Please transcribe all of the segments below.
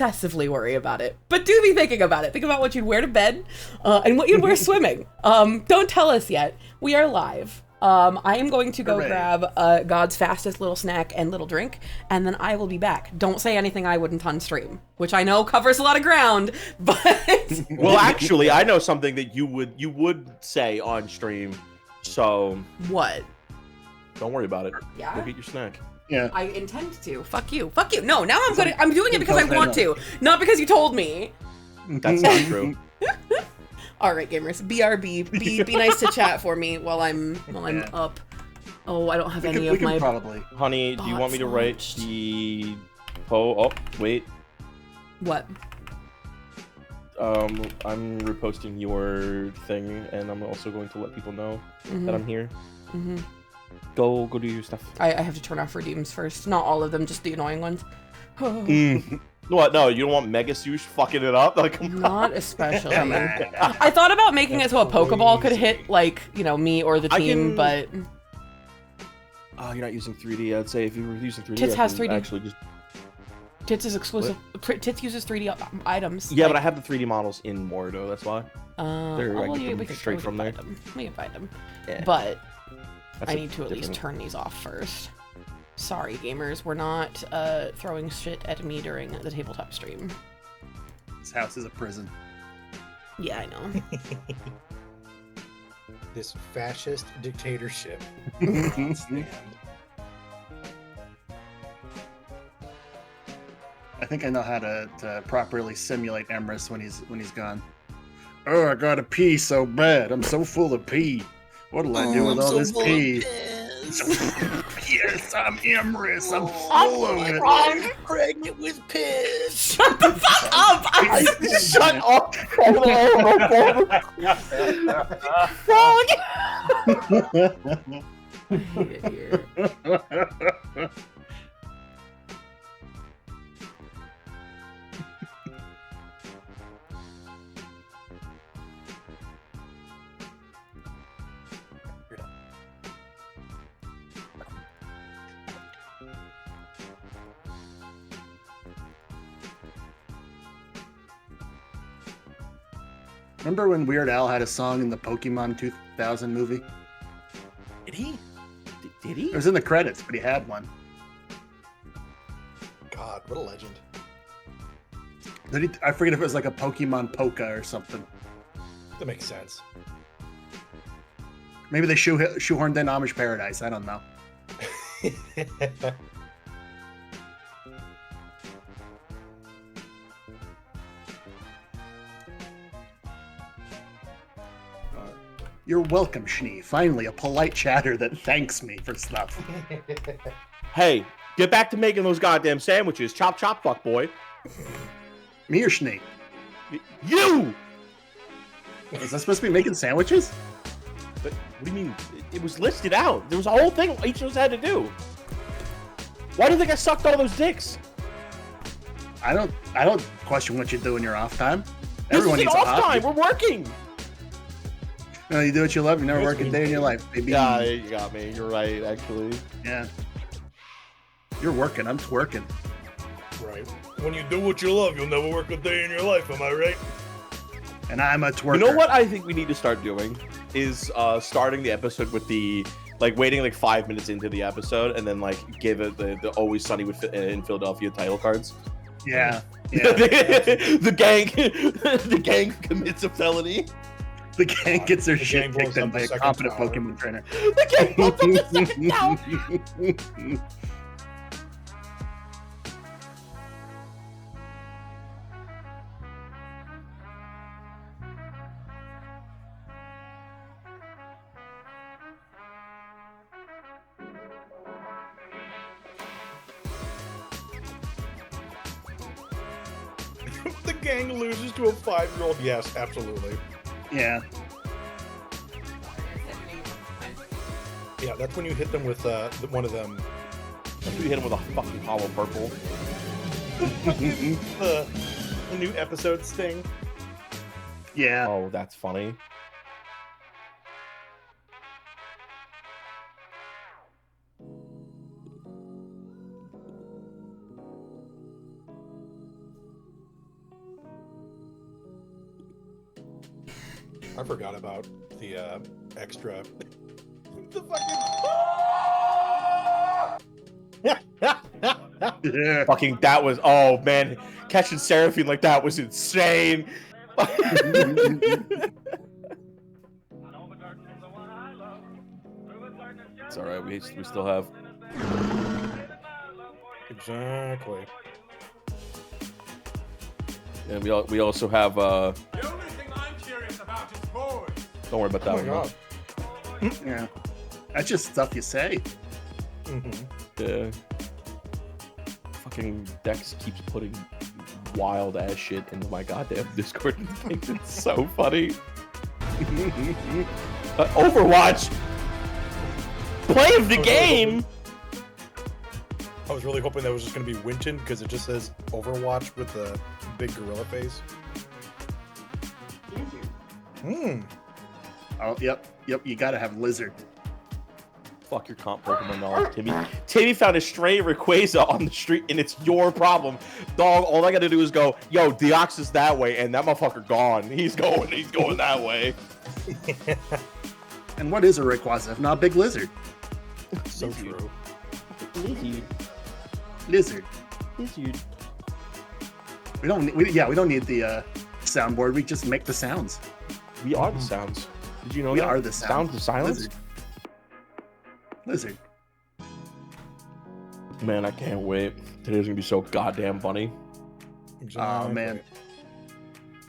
excessively worry about it, but do be thinking about it. Think about what you'd wear to bed, and what you'd wear swimming. Don't tell us yet. We are live. I am going to go grab God's fastest little snack and little drink, and then I will be back. Don't say anything I wouldn't on stream, which I know covers a lot of ground, but... Well, actually, I know something that you would say on stream, so... What? Don't worry about it. Yeah? Go get your snack. Yeah. I intend to. Fuck you. Fuck you. No, now I'm doing it because I want to, not because you told me. That's not true. All right, gamers. BRB. Be nice to chat for me while I'm up. Oh, I don't have any of my. Probably. Honey, do you want me to write the? Oh, wait. What? I'm reposting your thing, and I'm also going to let people know that I'm here. Mm-hmm. Go do your stuff. I have to turn off redeems first. Not all of them, just the annoying ones. What? No, you don't want Mega Swoosh fucking it up? Like, not especially. I thought about making it so a Pokeball could hit, like, you know, me or the team, but... Oh, you're not using 3D. I'd say if you were using 3D, Tits has 3D. Actually just... Tits is exclusive. Tits uses 3D items. Yeah, like... but I have the 3D models in Mordo, that's why. We can straight from there. We can find them. Yeah. But That's I need to at least turn these off first. Sorry, gamers. We're not throwing shit at me during the tabletop stream. This house is a prison. Yeah, I know. This fascist dictatorship. I think I know how to properly simulate Emrys when he's gone. Oh, I gotta pee so bad. I'm so full of pee. What'll I do with all this pee? Yes, I'm Emrys. I'm full of it. I'm pregnant with piss. Shut the fuck up! Shut up! I hate it here. Remember when Weird Al had a song in the Pokemon 2000 movie? Did he? Did he? It was in the credits, but he had one. God, what a legend. I forget if it was like a Pokemon Polka or something. That makes sense. Maybe they shoehorned in Amish Paradise. I don't know. You're welcome, Schnee. Finally, a polite chatter that thanks me for stuff. Hey, get back to making those goddamn sandwiches. Chop, chop, fuck boy. Me or Schnee? You! Is that supposed to be making sandwiches? But what do you mean? It was listed out. There was a whole thing each of us had to do. Why do you think I sucked all those dicks? I don't question what you do in your off time. Everyone needs off time. We're working. No, you do what you love. You never work a day in your life, baby. Yeah, you got me. You're right, actually. Yeah. You're working. I'm twerking. Right. When you do what you love, you'll never work a day in your life. Am I right? And I'm a twerker. You know what I think we need to start doing is starting the episode with the waiting like 5 minutes into the episode and then give it the Always Sunny in Philadelphia title cards. Yeah. the gang commits a felony. The gang gets their shit kicked in by a competent Pokemon trainer. The gang blows up the second tower. The gang loses to a 5-year-old. Yes, absolutely. Yeah. Yeah, that's when you hit them with one of them. That's when you hit them with a fucking hollow purple. The new episodes thing. Yeah. Oh, that's funny. I forgot about the extra. The fucking. Yeah. Fucking that was, oh man, catching Seraphine like that was insane. It's all right. We still have. Exactly. And we also have. The only thing I'm curious about is boys. Don't worry about that Oh my one. god. Yeah. That's just stuff you say. Mm-hmm. Yeah. Fucking Dex keeps putting wild ass shit into my goddamn Discord and thinks it's so funny. Overwatch. Play of the game. I was really hoping that was just going to be Winton because it just says Overwatch with the big gorilla face. Hmm. Oh, yep. You gotta have lizard. Fuck your comp Pokemon knowledge, Timmy. Timmy found a stray Rayquaza on the street, and it's your problem, dog. All I gotta do is go, yo, Deoxys is that way, and that motherfucker gone. He's going that way. And what is a Rayquaza if not a big lizard? So true. Lizard. We don't need the soundboard. We just make the sounds. We are the sounds. Did you know We that? are the sounds. of silence. Lizard. Man, I can't wait. Today's gonna be so goddamn funny. Oh man.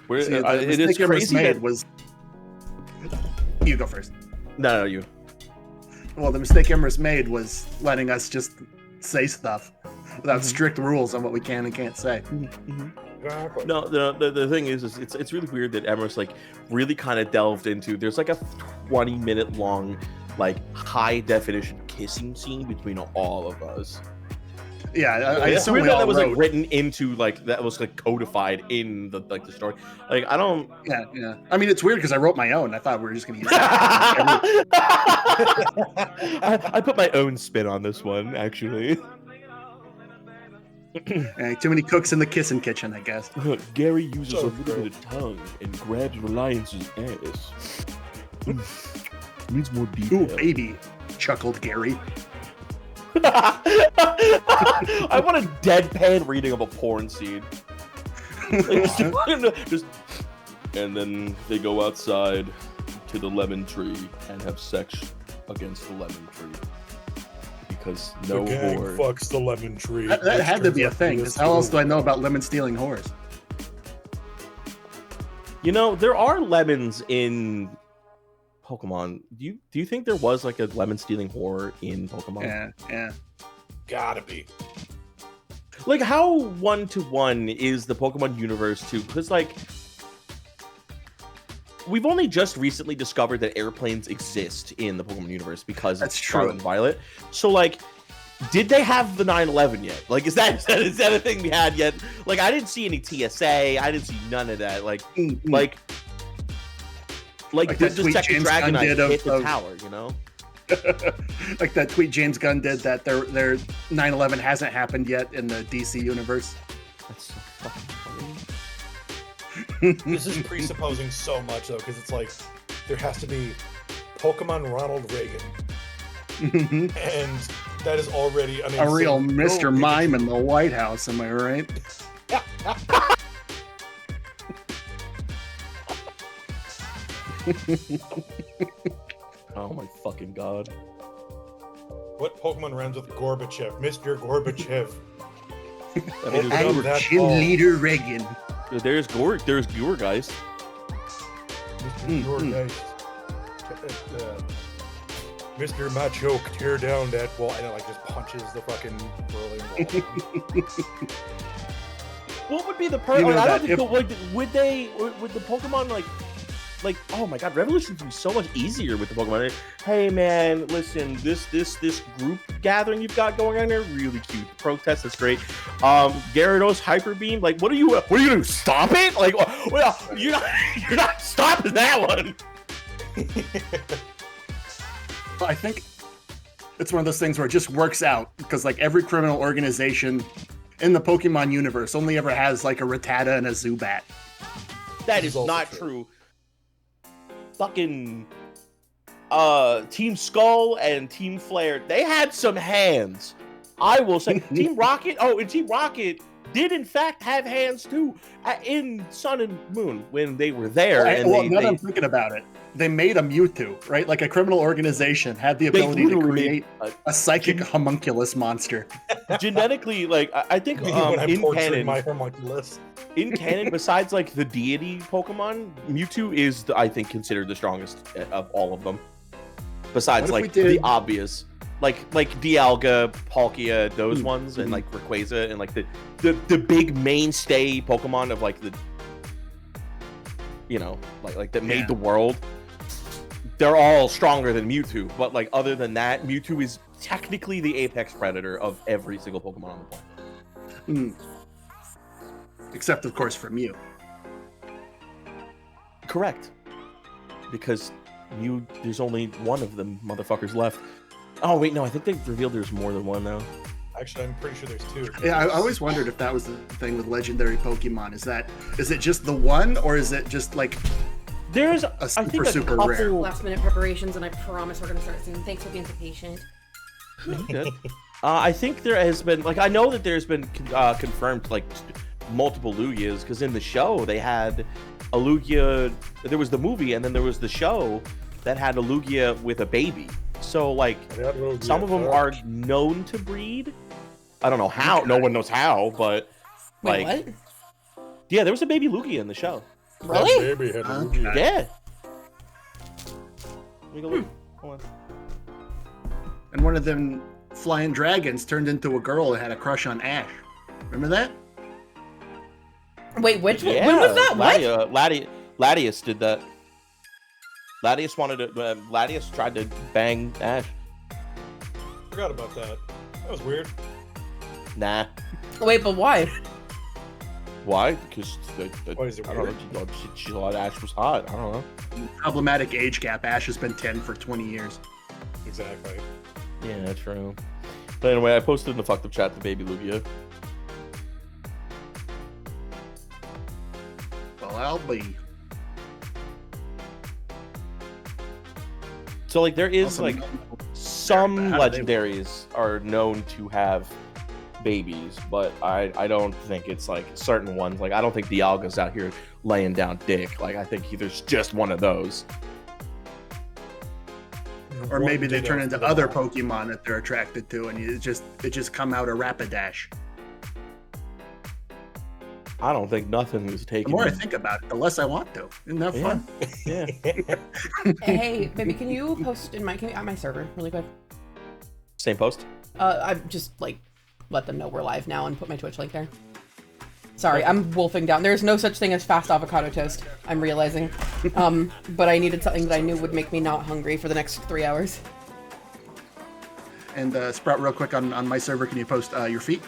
We're, See, it is mistake Emrys crazy made that... was. You go first. No, you. Well, the mistake Emrys made was letting us just say stuff without strict rules on what we can and can't say. Exactly. No, the thing is it's really weird that Emrys like really kind of delved into. There's like a 20-minute long like high definition kissing scene between all of us. Yeah, I It's assume weird we all that was like wrote. written into like that was like codified in the story. Like I don't. Yeah. I mean, it's weird because I wrote my own. I thought we were just gonna use. I put my own spin on this one actually. Too many cooks in the kissing kitchen, I guess. Gary uses So a little bit of tongue and grabs Reliance's ass. Needs more detail. Ooh, baby, chuckled Gary. I want a deadpan reading of a porn scene. Just, and then they go outside to the lemon tree and have sex against the lemon tree. Because no the gang whore. fucks the lemon tree. That which had to turns be a out thing. be Because how else do I know about lemon stealing whores? You know, there are lemons in Pokemon. Do you think there was like a lemon stealing whore in Pokemon? Yeah. Gotta be. Like how 1-to-1 is the Pokemon universe too? Because like we've only just recently discovered that airplanes exist in the Pokemon universe because That's it's Scarlet true. and Violet. So like, did they have the 911 yet? Like, is that a thing we had yet? Like, I didn't see any TSA. I didn't see none of that. Like, like Like did that the tweet second James Dragonite Gunn did hit the of- tower? You know. Like that tweet James Gunn did that their 9/11 hasn't happened yet in the DC universe. That's so fucking funny. This is presupposing so much though, because it's like there has to be Pokemon Ronald Reagan, and that is already A real Mr. Mime in the White House, am I right? Oh my fucking god. What Pokemon rhymes with Gorbachev? Mr. Gorbachev. I mean, there's, Angry that chin ball. leader Reagan. there's Georgeist. Mr. Gorgeist. Mr. Macho, tear down that wall, and it like just punches the fucking rolling wall. What would be the You know I that don't think would the Pokemon like oh my god, Revolution would be so much easier with the Pokemon. Hey man, listen, this group gathering you've got going on there, really cute. The protest is great. Gyarados Hyper Beam, like what are you gonna do? Stop it? Like well, you're not stopping that one. I think it's one of those things where it just works out because like every criminal organization in the Pokemon universe only ever has like a Rattata and a Zubat. That This is is also not true. true. fucking Team Skull and Team Flare, they had some hands. I will say, Team Rocket. Oh, and Team Rocket did in fact have hands too in Sun and Moon when they were there. Now that I'm thinking about it, they made a Mewtwo, right? Like a criminal organization had the ability to create a psychic homunculus monster. Genetically, like I think in canon, besides like the deity Pokemon, Mewtwo is I think considered the strongest of all of them. Besides like the obvious. Like Dialga, Palkia, those ones, and like Rayquaza, and like the big mainstay Pokemon of like the, you know, like that made the world. They're all stronger than Mewtwo, but like other than that, Mewtwo is technically the apex predator of every single Pokemon on the planet. Except of course for Mew. Correct. Because there's only one of them motherfuckers left. Oh wait, no, I think they've revealed there's more than one now. Actually, I'm pretty sure there's two. Yeah, I always wondered if that was the thing with legendary Pokemon. Is it just the one, or is it just like there's a super rare? Last minute preparations, and I promise we're gonna start soon. Thanks for being so patient. Good. I think there has been I know that there's been confirmed like multiple Lugias, because in the show they had a Lugia. There was the movie, and then there was the show that had a Lugia with a baby. So, like, some of them are known to breed. I don't know how. No one knows how, but, like... Wait, what? Yeah, there was a baby Lugia in the show. Really? That baby had a Lugia. Yeah. Let me go look. Hold on. And one of them flying dragons turned into a girl and had a crush on Ash. Remember that? Wait, which one? When was that? Latias did that. Latias tried to bang Ash. Forgot about that. That was weird. Nah. Wait, but why? Why? Because Why is it I don't know. She thought Ash was hot. I don't know. Problematic age gap. Ash has been 10 for 20 years. Exactly. Yeah, true. But anyway, I posted in the fucked up chat the baby Lugia. Well, I'll be. So, like, there is, Also, like, some legendaries are known to have babies, but I don't think it's, like, certain ones. Like, I don't think Dialga's out here laying down dick. Like, I think there's just one of those. Or maybe they turn into other Pokemon that they're attracted to, and it just come out a Rapidash. I don't think nothing is taken. The more I think about it, the less I want to. Isn't that fun? Yeah. Hey, baby, can you post on my server really quick? Same post? I just, like, let them know we're live now and put my Twitch link there. Sorry, I'm wolfing down. There's no such thing as fast avocado toast, I'm realizing. But I needed something that I knew would make me not hungry for the next 3 hours. And Sprout, real quick on my server, can you post your feet?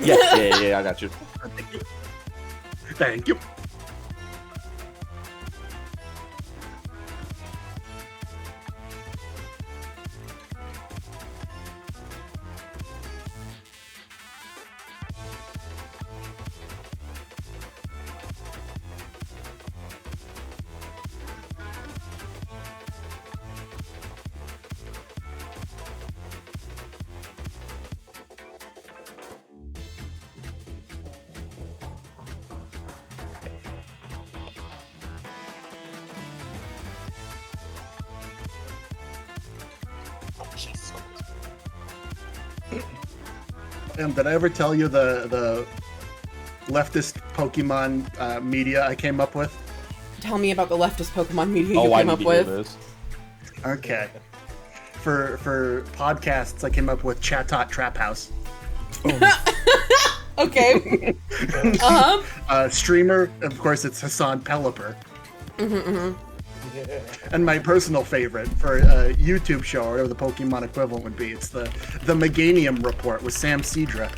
Yeah, I got you. Thank you. Thank you. Did I ever tell you the leftist Pokemon media I came up with? Tell me about the leftist Pokemon media you I came need up to hear with. this. Okay. For podcasts, I came up with Chatot Trap House. Okay. Streamer, of course, it's Hassan Pelipper. And my personal favorite for a YouTube show, or whatever the Pokemon equivalent would be, it's the Meganium Report with Sam Cedra.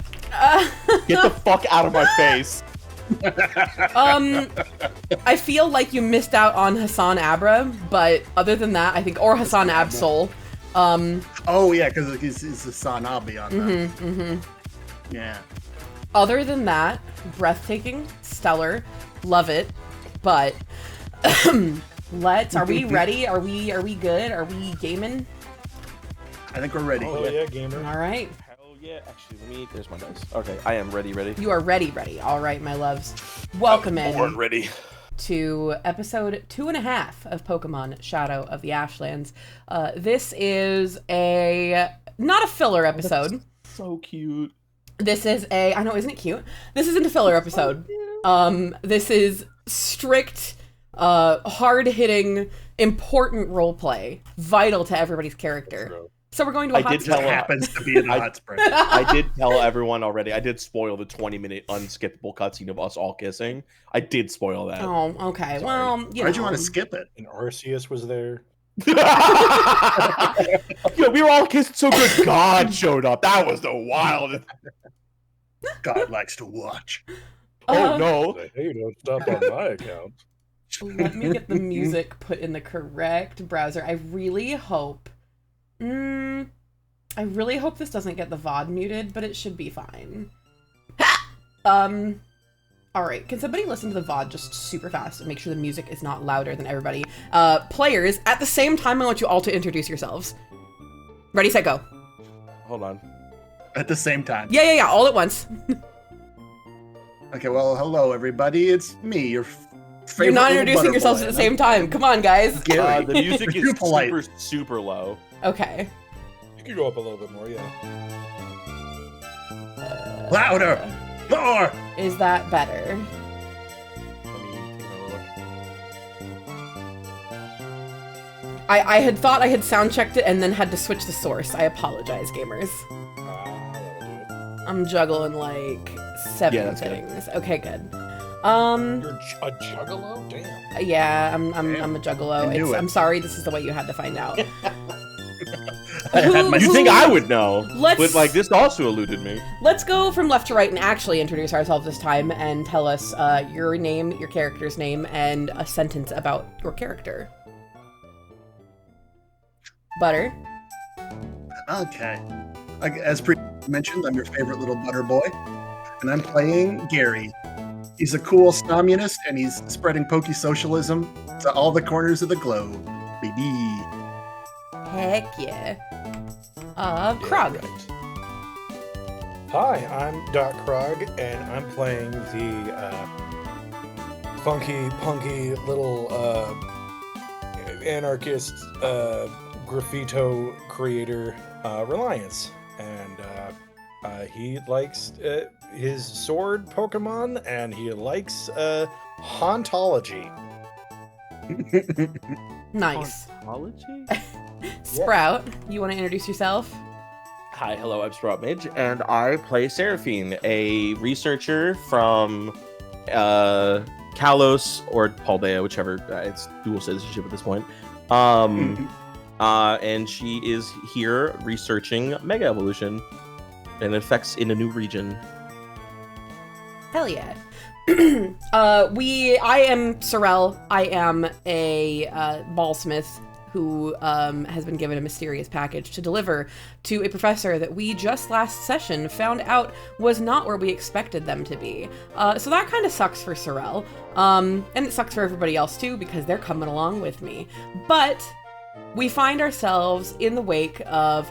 Get the fuck out of my face. I feel like you missed out on Hassan Abra, but other than that, I think, or Hassan Absol. Oh yeah, because it's Hassan Abi on that. Yeah. Other than that, breathtaking, stellar, love it, but Are we ready? Are we good? Are we gaming? I think we're ready. Oh yeah, gamer. All right. Hell yeah. Actually, there's my dice. Okay, I am ready. You are ready. All right, my loves. Welcome in Ready. to episode 2.5 of Pokemon Shadow of the Ashlands. This is not a filler episode. So cute. This is I know, isn't it cute? This isn't a filler episode. This is strict, hard-hitting, important roleplay, vital to everybody's character. So we're going to a hot spring. Happens to be in a hot spring. I did tell everyone already. I did spoil the 20-minute unskippable cutscene of us all kissing. I did spoil that. Oh, okay. Sorry. Well, Why'd you want to skip it? And Arceus was there. Yo, we were all kissing so good. God showed up. That was the wildest. God likes to watch. Oh no! Hey, don't stop on my account. Let me get the music put in the correct browser. I really hope this doesn't get the VOD muted, but it should be fine. All right, can somebody listen to the VOD just super fast and make sure the music is not louder than everybody? Players, at the same time, I want you all to introduce yourselves. Ready, set, go. Hold on. At the same time. Yeah, all at once. Okay, well, hello, everybody. It's me, your favorite You're not little introducing yourselves at the same time. Come on, guys. Gary. The music You're is polite. super low. Okay. You could go up a little bit more, yeah. Louder! More! Is that better? Let me take another look. I had thought I had sound checked it and then had to switch the source. I apologize, gamers. That'll do it. I'm juggling like 7 Yeah, that's good. things. Okay, good. You're a juggalo? Damn. Yeah, I'm a juggalo. I knew it. I'm sorry, this is the way you had to find out. I had my You think I would know? Let's- But like this also eluded me. Let's go from left to right and actually introduce ourselves this time and tell us your name, your character's name, and a sentence about your character. Butter. Okay. As mentioned, I'm your favorite little butter boy, and I'm playing Gary. He's a cool communist, and he's spreading Poke-socialism to all the corners of the globe. Baby. Heck yeah. Krog. Hi, I'm Doc Krog, and I'm playing the funky, punky little anarchist graffito creator, Reliance. And he likes his sword Pokemon, and he likes hauntology. Nice. Apology? Sprout, you want to introduce yourself? Hi, hello, I'm Sprout Midge, and I play Seraphine, a researcher from Kalos or Paldea, whichever. It's dual citizenship at this point. And she is here researching Mega Evolution and effects in a new region. Hell yeah. I am Sorrel. I am a ballsmith who has been given a mysterious package to deliver to a professor that we just last session found out was not where we expected them to be. So that kind of sucks for Sorrel. And it sucks for everybody else too, because they're coming along with me. But we find ourselves in the wake of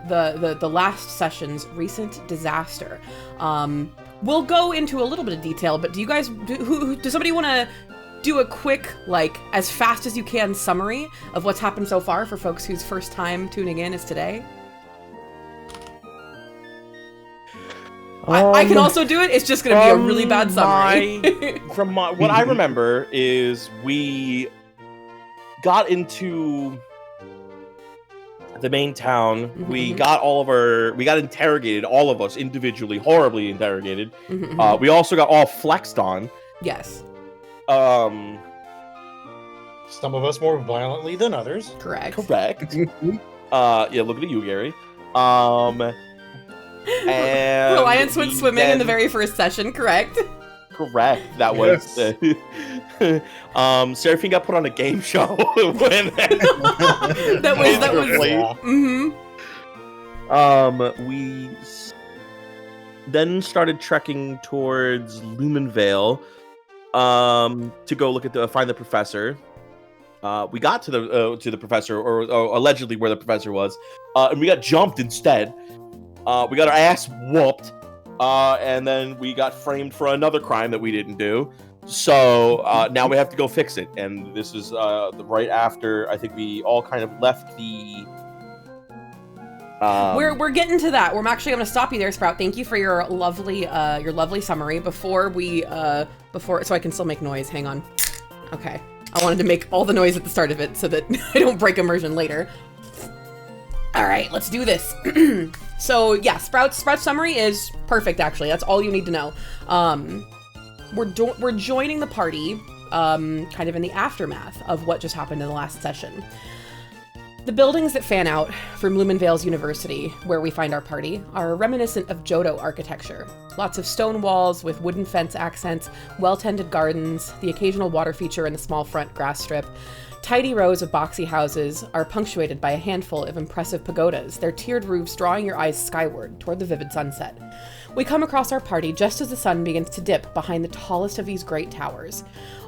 the last session's recent disaster. We'll go into a little bit of detail, but do you guys, does somebody want to do a quick, like, as fast as you can summary of what's happened so far for folks whose first time tuning in is today? I can also do it. It's just going to be a really bad summary. What I remember is we got into the main town. Mm-hmm. We got interrogated, all of us individually, horribly interrogated. Mm-hmm. We also got all flexed on. Yes. Some of us more violently than others. Correct. Yeah, looking at you, Gary. And Reliance went swimming in the very first session, correct? Correct. That was Seraphine got put on a game show when that was Yeah. we then started trekking towards Luminvale to go find the professor. we got to the professor, or allegedly where the professor was, and we got jumped instead. We got our ass whooped, and then we got framed for another crime that we didn't do. So now we have to go fix it, and this is right after I think we all kind of left the. We're getting to that. We're actually going to stop you there, Sprout. Thank you for your lovely summary. Before so I can still make noise. Hang on. Okay. I wanted to make all the noise at the start of it so that I don't break immersion later. All right, let's do this. So yeah, Sprout's summary is perfect. Actually, that's all you need to know. We're joining the party, kind of in the aftermath of what just happened in the last session. The buildings that fan out from Luminvale's University, where we find our party, are reminiscent of Johto architecture. Lots of stone walls with wooden fence accents, well-tended gardens, the occasional water feature and a small front grass strip. Tidy rows of boxy houses are punctuated by a handful of impressive pagodas, their tiered roofs drawing your eyes skyward toward the vivid sunset. We come across our party just as the sun begins to dip behind the tallest of these great towers.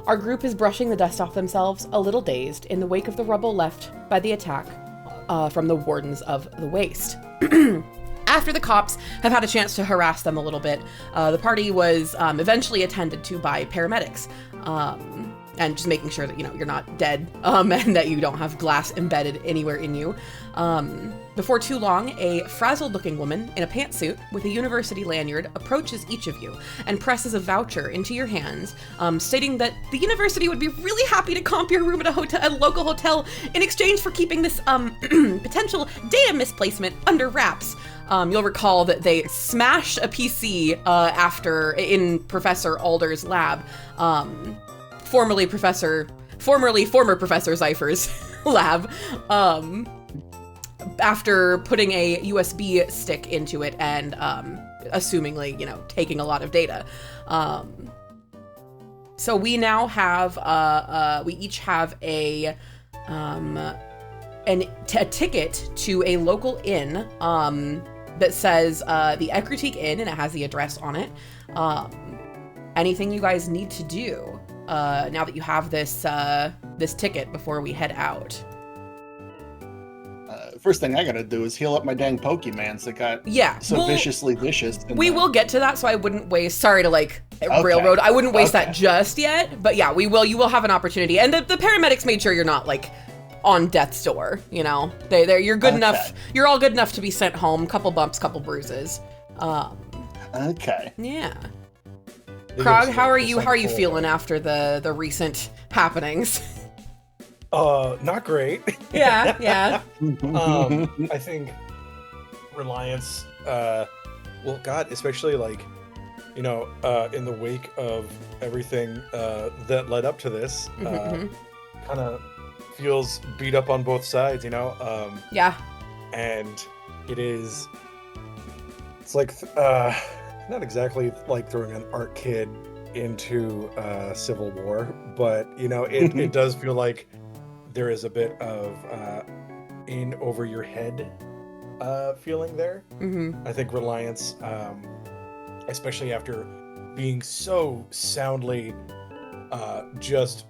Our group is brushing the dust off themselves, a little dazed, in the wake of the rubble left by the attack from the Wardens of the Waste. After the cops have had a chance to harass them a little bit, the party was eventually attended to by paramedics. And just making sure that, you're not dead, and that you don't have glass embedded anywhere in you. Before too long, a frazzled-looking woman in a pantsuit with a university lanyard approaches each of you and presses a voucher into your hands, stating that the university would be really happy to comp your room at a local hotel in exchange for keeping this potential data misplacement under wraps. You'll recall that they smashed a PC in Professor Alder's lab. Former Professor Zypher's lab, after putting a USB stick into it and, assumingly, taking a lot of data. So we now have, we each have a ticket to a local inn, that says, the Ekritique Inn, and it has the address on it. Anything you guys need to do now that you have this ticket before we head out? First thing I gotta do is heal up my dang Pokemans that got viciously vicious. We will get to that, so I wouldn't waste. Sorry to railroad. I wouldn't waste that just yet, but yeah, we will. You will have an opportunity, and the paramedics made sure you're not on death's door. You're good enough. You're all good enough to be sent home. Couple bumps, couple bruises. Okay. Yeah. Krog, how are you feeling after the recent happenings? Not great. Yeah. I think Reliance, especially in the wake of everything that led up to this, kind of feels beat up on both sides, Yeah. And it's not exactly like throwing an art kid into civil war, but it does feel like there is a bit of in over your head feeling there. I think Reliance, especially after being so soundly just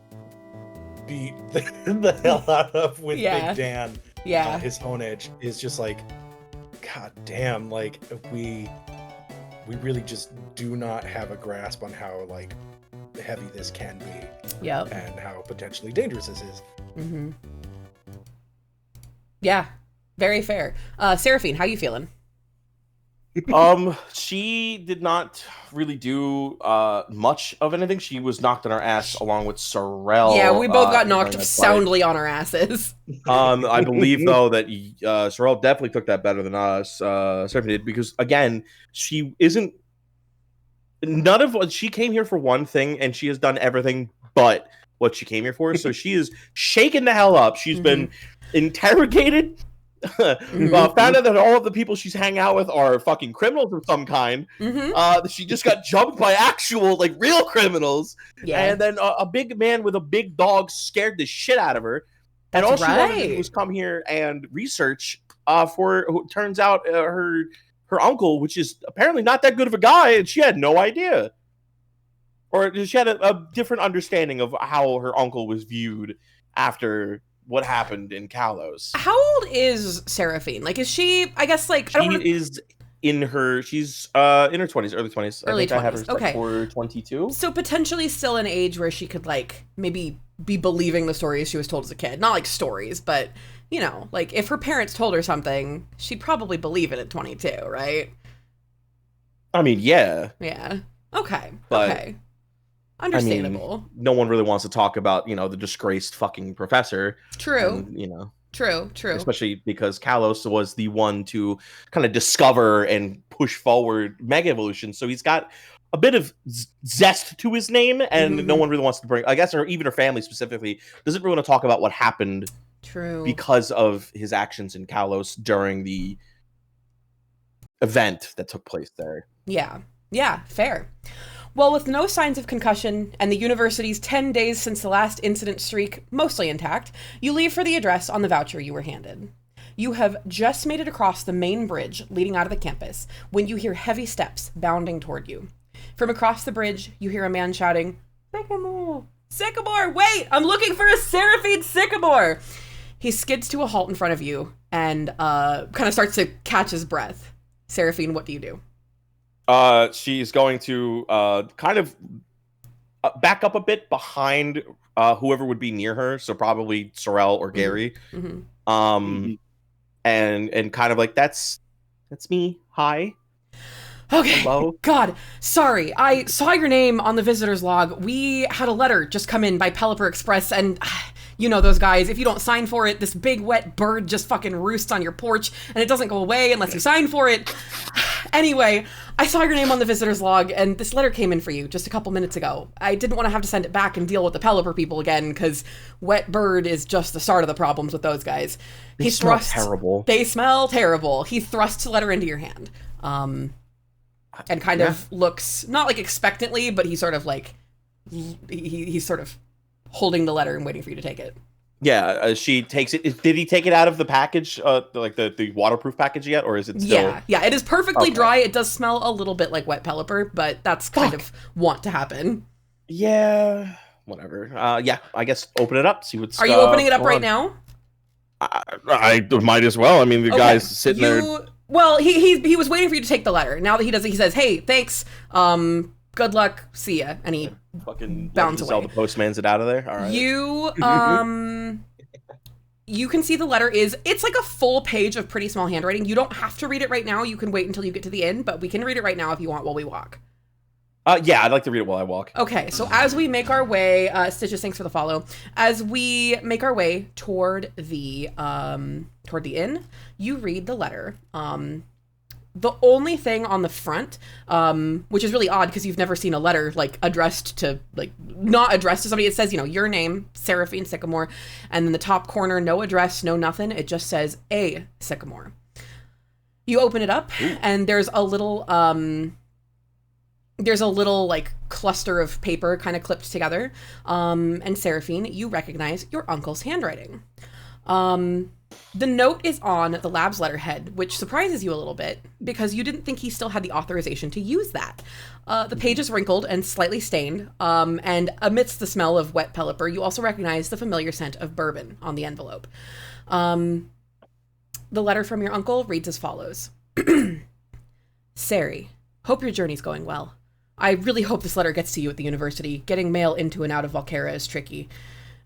beat the hell out of with Big Dan, his Honedge, is just god damn, we really just do not have a grasp on how heavy this can be. Yep. And how potentially dangerous this is. Yeah, very fair. Seraphine, how you feeling? She did not really do much of anything. She was knocked on her ass along with Sorrel. Yeah, we both got knocked soundly on our asses. I believe though that Sorrel definitely took that better than us. Seraphine did, because again, she isn't. None of what she came here for one thing, and she has done everything but what she came here for. So she is shaken the hell up. She's been interrogated. Found out that all of the people she's hanging out with are fucking criminals of some kind. She just got jumped by actual real criminals. And then a big man with a big dog scared the shit out of her. And all she wanted to do was come here and research for who turns out her uncle, which is apparently not that good of a guy, and she had no idea. Or she had a different understanding of how her uncle was viewed after what happened in Kalos. How old is Seraphine? Like, is she, I guess, like, She's in her 20s, early 20s. Early I think 20s. I have her set Okay. for 22. So potentially still an age where she could, like, maybe be believing the stories she was told as a kid. Not like stories, but, you know, like, if her parents told her something, she'd probably believe it at 22, right? I mean, yeah. Yeah. Okay. But, okay. Understandable. I mean, no one really wants to talk about, the disgraced fucking professor. True. And, True. especially because Kalos was the one to kind of discover and push forward Mega Evolution. So he's got a bit of zest to his name, and no one really wants to bring, I guess, or even her family specifically, doesn't really want to talk about what happened. True. Because of his actions in Kalos during the event that took place there. Yeah, fair. Well, with no signs of concussion and the university's 10 days since the last incident streak mostly intact, you leave for the address on the voucher you were handed. You have just made it across the main bridge leading out of the campus when you hear heavy steps bounding toward you. From across the bridge, you hear a man shouting, "Sycamore! Sycamore! Wait! I'm looking for a Seraphine Sycamore!" He skids to a halt in front of you and kind of starts to catch his breath. Seraphine, what do you do? She's going to kind of back up a bit behind whoever would be near her, so probably Sorel or Gary. And kind of like, that's me. Hi. Okay. Hello? God, sorry. I saw your name on the visitor's log. We had a letter just come in by Pelipper Express, and you know those guys. If you don't sign for it, this big wet bird just fucking roosts on your porch, and it doesn't go away unless you sign for it. Anyway, I saw your name on the visitor's log, and this letter came in for you just a couple minutes ago. I didn't want to have to send it back and deal with the Pelipper people again, because wet bird is just the start of the problems with those guys. They smell terrible. They smell terrible. He thrusts the letter into your hand. And kind of looks, not like expectantly, but he sort of like, he's sort of holding the letter and waiting for you to take it. Yeah, she takes it. Did he take it out of the package, like the waterproof package yet, or is it still? Yeah, it is perfectly dry. It does smell a little bit like wet Pelipper, but that's kind of want to happen. Yeah, whatever. Yeah, I guess open it up, see what's Are you opening it up right now? I might as well. I mean, the guy's sitting there. Well, he was waiting for you to take the letter. Now that he does it, he says, "Hey, thanks. Good luck. See ya." And he fucking bounds away. All the postman's it out of there. All right. You can see the letter it's like a full page of pretty small handwriting. You don't have to read it right now. You can wait until you get to the end, but we can read it right now if you want while we walk. Yeah, I'd like to read it while I walk. Okay, so as we make our way, Stitches, thanks for the follow. As we make our way toward the inn, you read the letter. The only thing on the front, which is really odd because you've never seen a letter like addressed to, like, not addressed to somebody. It says, your name, Seraphine Sycamore, and then the top corner, no address, no nothing. It just says A Sycamore. You open it up, and there's a little like cluster of paper kind of clipped together. And Seraphine, you recognize your uncle's handwriting. The note is on the lab's letterhead, which surprises you a little bit because you didn't think he still had the authorization to use that. The page is wrinkled and slightly stained, and amidst the smell of wet Pelipper, you also recognize the familiar scent of bourbon on the envelope. The letter from your uncle reads as follows. Sari, hope your journey's going well. I really hope this letter gets to you at the university. Getting mail into and out of Volcera is tricky.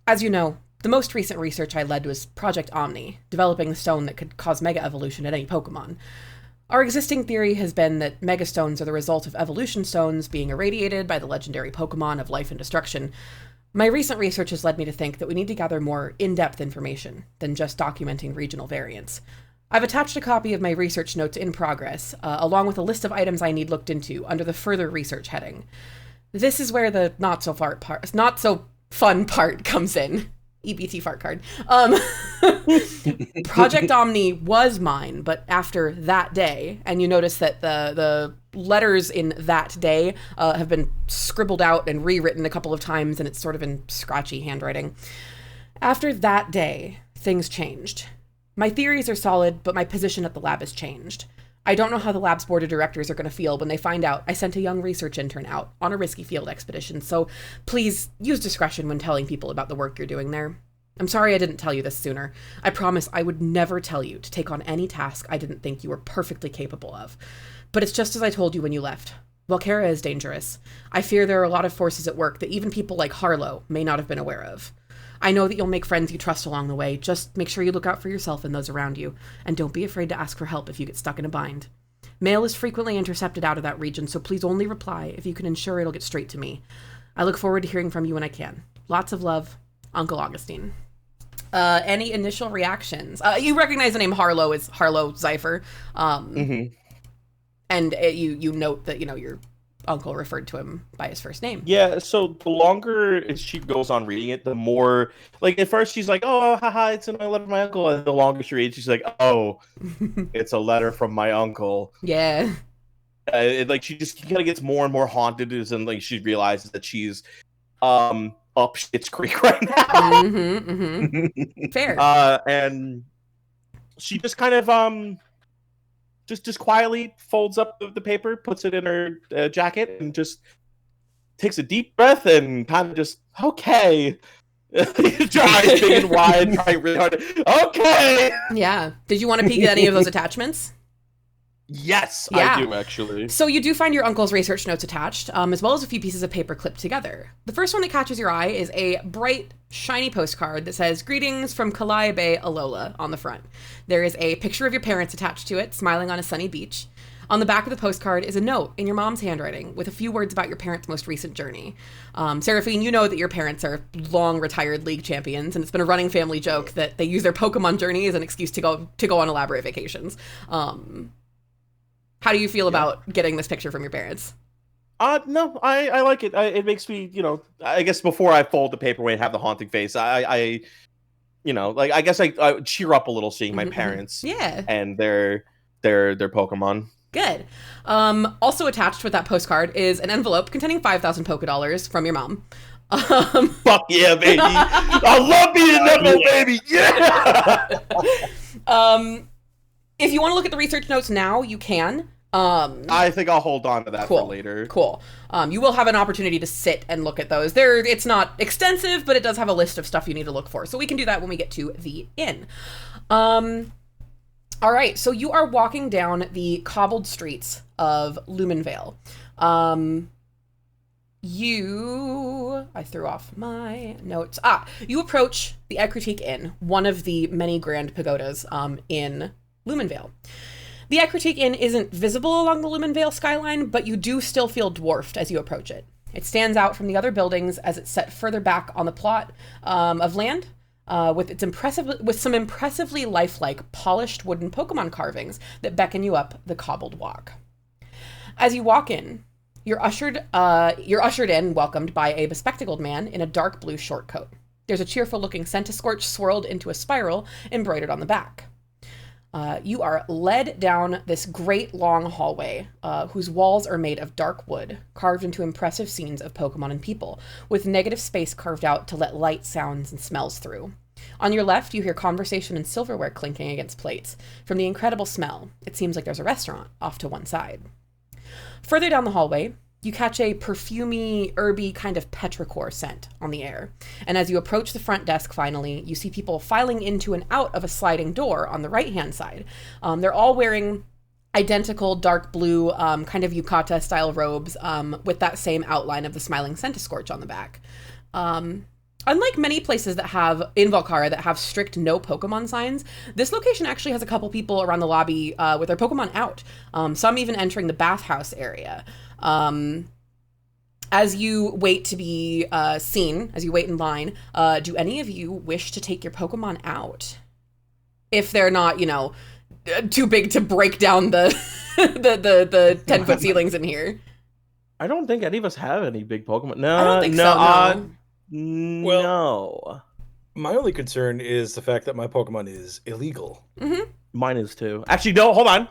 As you know, the most recent research I led was Project Omni, developing the stone that could cause mega evolution at any Pokemon. Our existing theory has been that mega stones are the result of evolution stones being irradiated by the legendary Pokemon of life and destruction. My recent research has led me to think that we need to gather more in-depth information than just documenting regional variants. I've attached a copy of my research notes in progress, along with a list of items I need looked into under the further research heading. This is where the not so fun part comes in. EBT fart card. Project Omni was mine, but after that day, and you notice that the letters in that day have been scribbled out and rewritten a couple of times, and it's sort of in scratchy handwriting. After that day, things changed. My theories are solid, but my position at the lab has changed. I don't know how the lab's board of directors are going to feel when they find out I sent a young research intern out on a risky field expedition, so please use discretion when telling people about the work you're doing there. I'm sorry I didn't tell you this sooner. I promise I would never tell you to take on any task I didn't think you were perfectly capable of. But it's just as I told you when you left. Volcera is dangerous. I fear there are a lot of forces at work that even people like Harlow may not have been aware of. I know that you'll make friends you trust along the way. Just make sure you look out for yourself and those around you. And don't be afraid to ask for help if you get stuck in a bind. Mail is frequently intercepted out of that region, so please only reply if you can ensure it'll get straight to me. I look forward to hearing from you when I can. Lots of love, Uncle Augustine. Any initial reactions? You recognize the name Harlow as Harlow Zypher. And you note that, your uncle referred to him by his first name. Yeah, so the longer she goes on reading it, the more, like, at first she's like, oh, haha, it's a letter from my uncle. And the longer she reads, she's like, oh, it's a letter from my uncle. Yeah. She just kind of gets more and more haunted, and like she realizes that she's up Shit's Creek right now. Fair. And she just kind of just quietly folds up the paper, puts it in her jacket, and just takes a deep breath and kind of just, okay. Tries big and wide, trying really hard. Okay. Yeah. Did you want to peek at any of those attachments? Yes, yeah. I do, actually. So you do find your uncle's research notes attached, as well as a few pieces of paper clipped together. The first one that catches your eye is a bright, shiny postcard that says, "Greetings from Calliope, Alola," on the front. There is a picture of your parents attached to it, smiling on a sunny beach. On the back of the postcard is a note in your mom's handwriting with a few words about your parents' most recent journey. Seraphine, you know that your parents are long retired league champions, and it's been a running family joke that they use their Pokemon journey as an excuse to go on elaborate vacations. How do you feel about getting this picture from your parents? No, I like it. It makes me, I guess before I fold the paper away and have the haunting face, I guess I cheer up a little seeing my parents. Yeah. And their Pokemon. Good. Also attached with that postcard is an envelope containing 5,000 Pokedollars from your mom. Fuck yeah, baby! I love being an envelope, baby. Yeah. If you want to look at the research notes now, you can. I think I'll hold on to that for later. Cool. You will have an opportunity to sit and look at those. It's not extensive, but it does have a list of stuff you need to look for. So we can do that when we get to the inn. All right. So you are walking down the cobbled streets of Luminvale. I threw off my notes. You approach the Ekritique Inn, one of the many grand pagodas in Luminvale. The Ekritique Inn isn't visible along the Luminvale skyline, but you do still feel dwarfed as you approach it. It stands out from the other buildings as it's set further back on the plot of land, with some impressively lifelike polished wooden Pokemon carvings that beckon you up the cobbled walk. As you walk in, you're ushered in and welcomed by a bespectacled man in a dark blue short coat. There's a cheerful-looking Centiskorch swirled into a spiral embroidered on the back. You are led down this great long hallway, whose walls are made of dark wood, carved into impressive scenes of Pokemon and people, with negative space carved out to let light, sounds, and smells through. On your left, you hear conversation and silverware clinking against plates. From the incredible smell, it seems like there's a restaurant off to one side. Further down the hallway, you catch a perfumey, herby kind of petrichor scent on the air. And as you approach the front desk finally, you see people filing into and out of a sliding door on the right-hand side. They're all wearing identical dark blue kind of yukata-style robes with that same outline of the smiling Centiskorch on the back. Unlike many places that have, in Volcara, that have strict no Pokemon signs, this location actually has a couple people around the lobby with their Pokemon out, some even entering the bathhouse area. As you wait to be seen, as you wait in line, do any of you wish to take your Pokemon out? If they're not, too big to break down the 10-foot ceilings in here. I don't think any of us have any big Pokemon. No, I don't think so. No. My only concern is the fact that my Pokemon is illegal. Mm-hmm. Mine is too. Actually, no, hold on.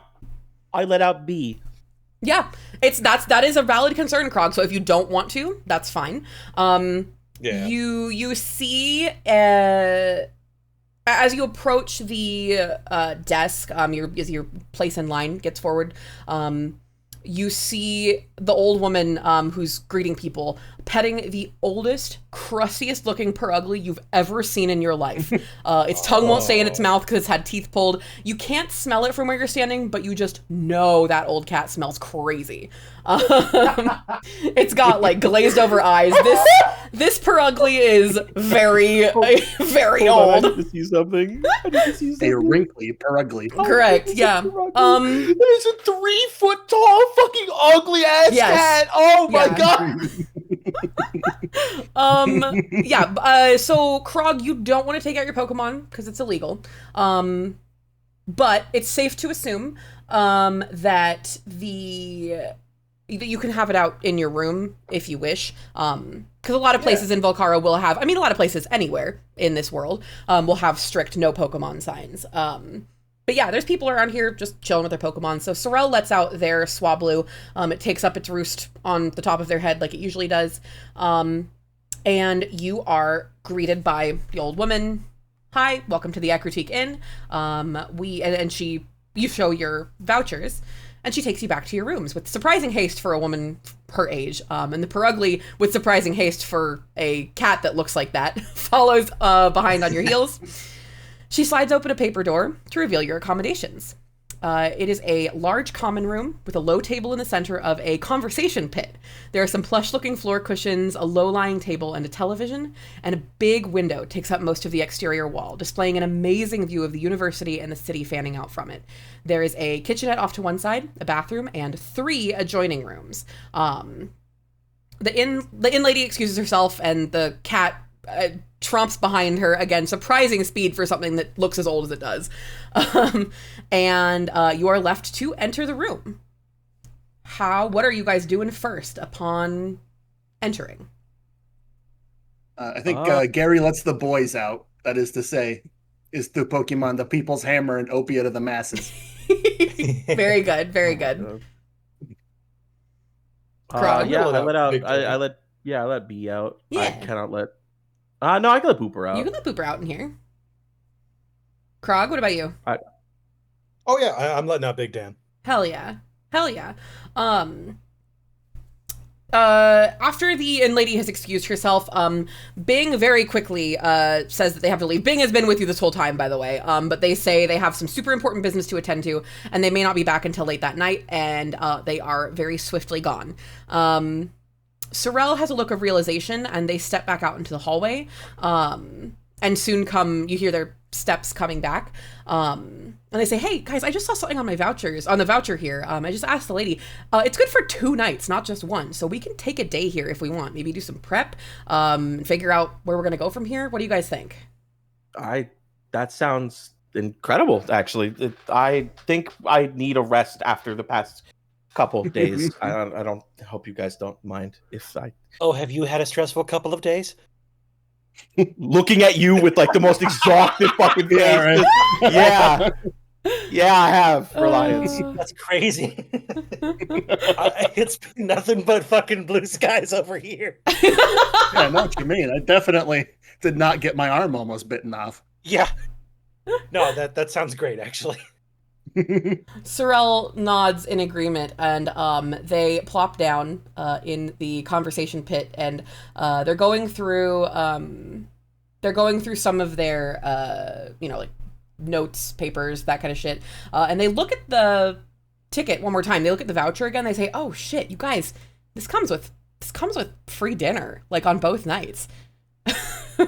I let out B. Yeah, that is a valid concern, Krog. So if you don't want to, that's fine. Yeah. You see, as you approach the desk, as your place in line gets forward, you see the old woman who's greeting people petting the oldest, crustiest looking Perugly you've ever seen in your life. Its tongue won't stay in its mouth because it's had teeth pulled. You can't smell it from where you're standing, but you just know that old cat smells crazy. It's got like glazed over eyes. This Perugly is very, very old. I need to see something. A wrinkly Perugly. Correct. Yeah. It is a 3 foot tall fucking ugly ass cat. Oh my god. So Krog, you don't want to take out your Pokemon because it's illegal. But it's safe to assume that you can have it out in your room if you wish. Because a lot of places in Volcaro will have, a lot of places anywhere in this world will have strict no Pokemon signs. But yeah, there's people around here just chilling with their Pokemon. So Sorrel lets out their Swablu. It takes up its roost on the top of their head like it usually does. And you are greeted by the old woman. Hi, welcome to the Akrutik Inn. You show your vouchers, and she takes you back to your rooms with surprising haste for a woman her age. And the Perugly, with surprising haste for a cat that looks like that, follows behind on your heels. She slides open a paper door to reveal your accommodations. It is a large common room with a low table in the center of a conversation pit. There are some plush-looking floor cushions, a low-lying table, and a television, and a big window takes up most of the exterior wall, displaying an amazing view of the university and the city fanning out from it. There is a kitchenette off to one side, a bathroom, and 3 adjoining rooms. The inn lady excuses herself, and the cat tromps behind her, again, surprising speed for something that looks as old as it does. And you are left to enter the room. What are you guys doing first upon entering? I think Gary lets the boys out. That is to say, is the Pokemon the people's hammer and opiate of the masses. Very good, very good. I let B out. Yeah. I cannot let. No, I can let Booper out. You can let Booper out in here. Krog, what about you? I'm letting out Big Dan. Hell yeah. After the inn lady has excused herself, Bing very quickly says that they have to leave. Bing has been with you this whole time, by the way, but they say they have some super important business to attend to, and they may not be back until late that night, and they are very swiftly gone. Sorrel has a look of realization, and they step back out into the hallway, and soon you hear their steps coming back, and they say, hey guys, I just saw something on the voucher here. I just asked the lady, it's good for 2 nights, not just 1, so we can take a day here if we want, maybe do some prep, figure out where we're gonna go from here. What do you guys think? That sounds incredible, actually. I think I need a rest after the past couple of days. I don't hope you guys don't mind if I. Oh, have you had a stressful couple of days? Looking at you with like the most exhausted fucking face. Yeah, I have, Reliance. That's crazy. It's been nothing but fucking blue skies over here. Yeah, I know what you mean. I definitely did not get my arm almost bitten off. Yeah. No, that sounds great, actually. Sorrel nods in agreement, and they plop down in the conversation pit, and they're going through some of their like notes, papers, that kind of shit, and they look at the ticket one more time. They look at the voucher again. They say, "Oh shit, you guys, this comes with free dinner, like on both nights."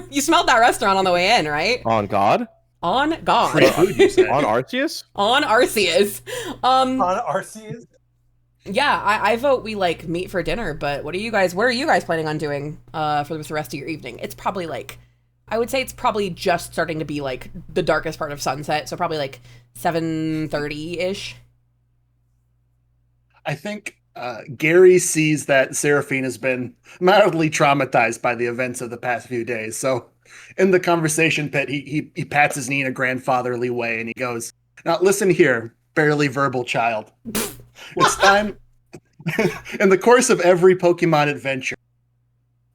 You smelled that restaurant on the way in, right? On God. On God. On Arceus? On Arceus. On Arceus? Yeah, I vote we like meet for dinner, but what are you guys planning on doing for the rest of your evening? It's probably like, I would say it's probably just starting to be like the darkest part of sunset, so probably like 7:30-ish. I think Gary sees that Seraphine has been mildly traumatized by the events of the past few days, so in the conversation pit, he pats his knee in a grandfatherly way, and he goes, "Now listen here, barely verbal child. It's time." In the course of every Pokemon adventure,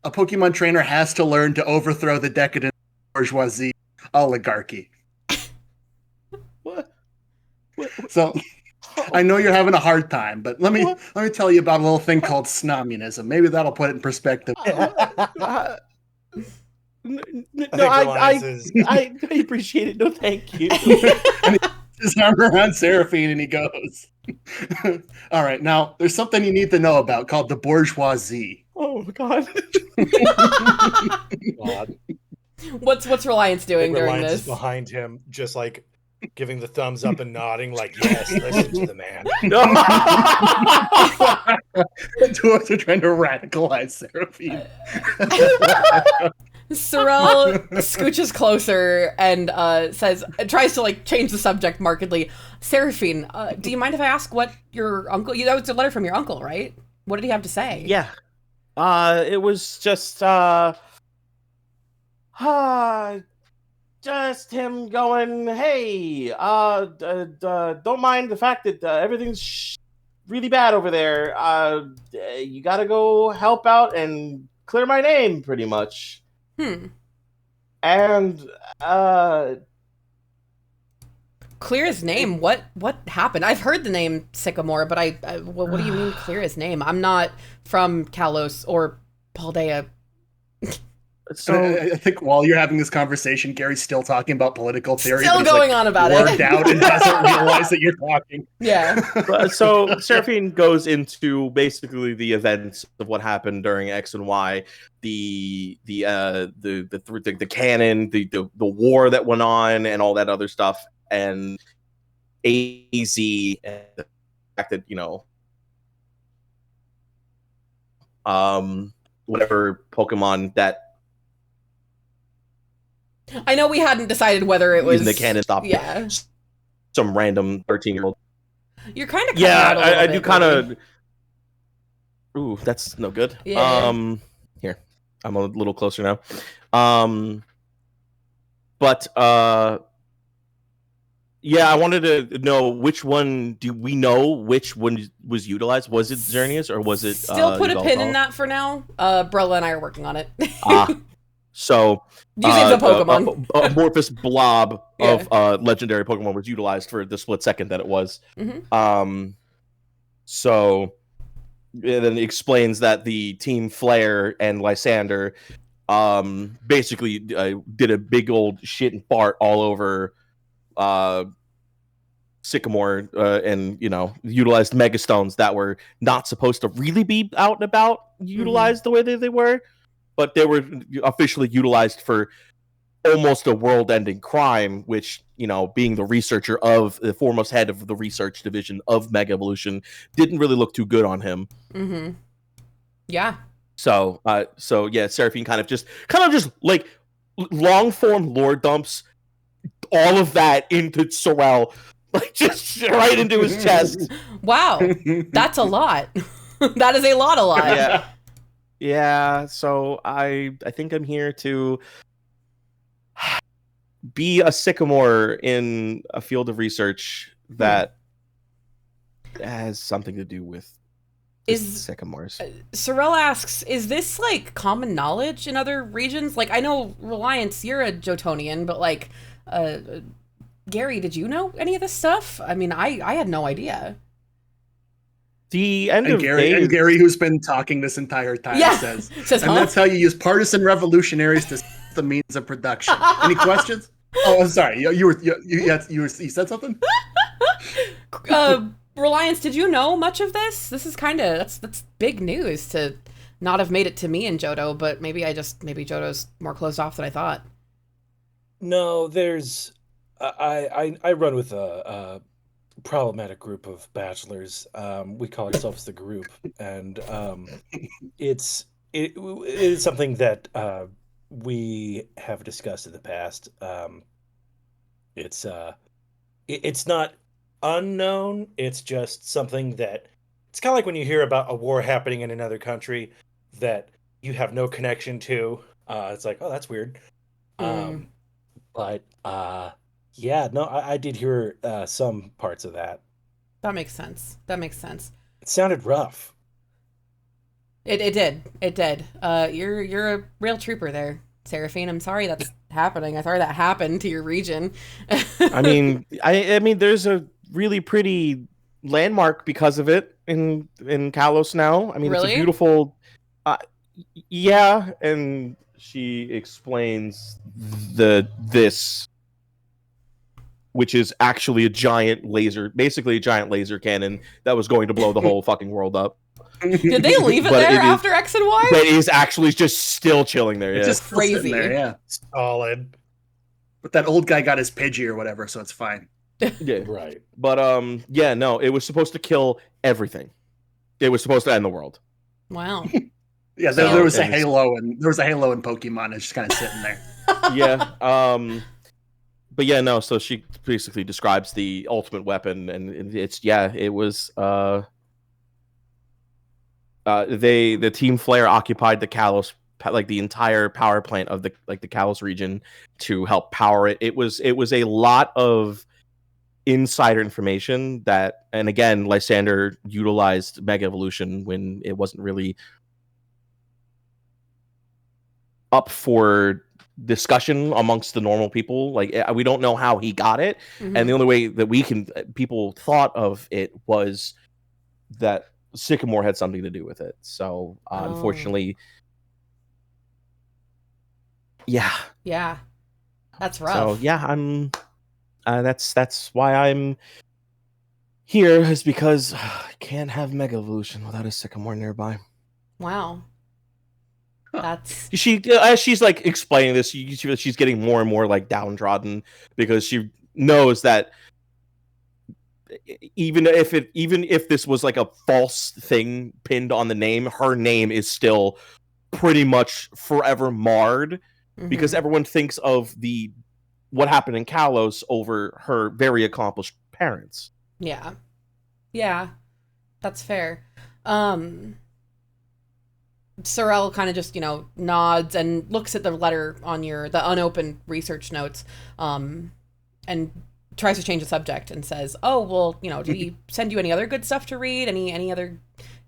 a Pokemon trainer has to learn to overthrow the decadent bourgeoisie oligarchy. What? So I know you're having a hard time, but let me tell you about a little thing called snomunism. Maybe that'll put it in perspective. No, I think Reliance is. I appreciate it. No, thank you. And his arm around Seraphine, and he goes, "All right, now there's something you need to know about called the bourgeoisie." Oh God. God. What's Reliance doing during Reliance is this? behind him, just like giving the thumbs up and nodding, like, yes, listen to the man. The two of us are trying to radicalize Seraphine. Sorrel scooches closer and tries to like change the subject markedly. Seraphine, do you mind if I ask what your uncle? That was a letter from your uncle, right? What did he have to say? Yeah. It was just just him going, hey, don't mind the fact that everything's really bad over there. You gotta go help out and clear my name, pretty much. And clear his name. What happened? I've heard the name Sycamore, but what do you mean clear his name? I'm not from Kalos or Paldea. So I think while you're having this conversation, Gary's still talking about political theory. Still but he's, going like, on about worked it. out and doesn't realize that you're talking. Yeah. So Seraphine goes into basically the events of what happened during X and Y, the canon, the war that went on, and all that other stuff, and AZ, and the fact that whatever Pokemon that. I know we hadn't decided whether it was using the cannon stop. Yeah. Some random 13-year-old. You're kind of I do kind of. Ooh, that's no good. Yeah. Here, I'm a little closer now. But yeah, I wanted to know which one. Do we know which one was utilized? Was it Xerneas or was it? Still put a pin in that for now. Brella and I are working on it. So using the Pokemon, amorphous blob of legendary Pokemon was utilized for the split second that it was. Mm-hmm. So it then explains that the Team Flare and Lysander basically did a big old shit and fart all over Sycamore and utilized Megastones that were not supposed to really be out and about utilized the way that they were, but they were officially utilized for almost a world-ending crime, which, being the researcher of the foremost head of the research division of Mega Evolution, didn't really look too good on him. Mm-hmm. Yeah. So yeah, Seraphine kind of just like long-form lore dumps all of that into Sorrel, like just right into his chest. Wow, that's a lot. That is a lot. Yeah. So I think I'm here to be a Sycamore in a field of research that has something to do with Sycamores. Sorrel asks, is this like common knowledge in other regions? Like, I know Reliance, you're a Jotonian, but like, Gary, did you know any of this stuff? I mean, I had no idea. The end and of Gary, who's been talking this entire time, says, and that's how you use partisan revolutionaries to the means of production. Any questions? Oh, I'm sorry. You said something? Reliance, did you know much of this? This is that's big news to not have made it to me and Johto, but maybe Johto's more closed off than I thought. No, there's I run with a problematic group of bachelors. We call ourselves the group, and it is something that we have discussed in the past. It's not unknown. It's just something that it's kind of like when you hear about a war happening in another country that you have no connection to. It's like, oh, that's weird. But yeah, no, I did hear some parts of that. That makes sense. It sounded rough. It did. You're a real trooper there, Seraphine. I'm sorry that's happening. I'm sorry that happened to your region. I mean, there's a really pretty landmark because of it in Kalos now. I mean, Really? it's a beautiful. Yeah, and she explains this, which is actually a giant laser, basically a giant laser cannon that was going to blow the whole fucking world up. Did they leave it But there it is- after X and Y? But it is actually just still chilling there. It's Yeah, just still sitting Crazy. there, yeah. Solid. But that old guy got his Pidgey or whatever, so it's fine. yeah. Right. But yeah, no, it was supposed to kill everything. It was supposed to end the world. Wow. Yeah, So- there was a and it's- Halo, and there was a Halo in Pokemon. It's just kind of sitting there. Yeah. But yeah, no. So she basically describes the ultimate weapon, and it was the Team Flare occupied the Kalos, like the entire power plant of the Kalos region to help power it. It was a lot of insider information that, and again, Lysander utilized Mega Evolution when it wasn't really up for discussion amongst the normal people. Like, we don't know how he got it, and the only way that people thought of it was that Sycamore had something to do with it. So unfortunately, yeah. That's rough. So yeah, I'm. That's why I'm here, is because I can't have Mega Evolution without a Sycamore nearby. Wow. That's She as she's like explaining this, she's getting more and more like downtrodden because she knows that even if this was like a false thing pinned on the name, her name is still pretty much forever marred because everyone thinks of what happened in Kalos over her very accomplished parents. Yeah, that's fair. Sorrel kind of just, nods and looks at the letter on the unopened research notes, and tries to change the subject and says, "Oh, well, did he send you any other good stuff to read? Any other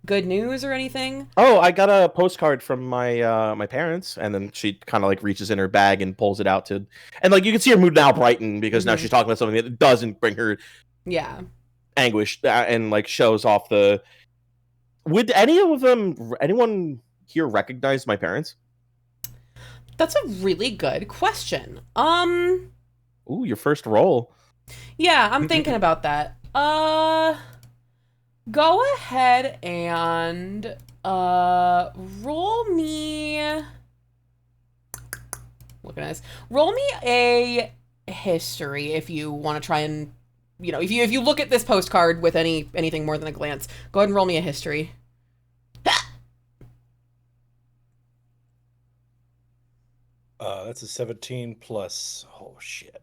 good news or anything?" Oh, I got a postcard from my parents, and then she kind of like reaches in her bag and pulls it out and like you can see her mood now brighten because now she's talking about something that doesn't bring her anguish, and like shows off the. Would anyone here recognize my parents? That's a really good question. Ooh, your first roll. Yeah, I'm thinking about that. Go ahead and roll me. Look at this. Roll me a history if you want to try and, if you look at this postcard with anything more than a glance. Go ahead and roll me a history. That's a 17 plus. Oh shit.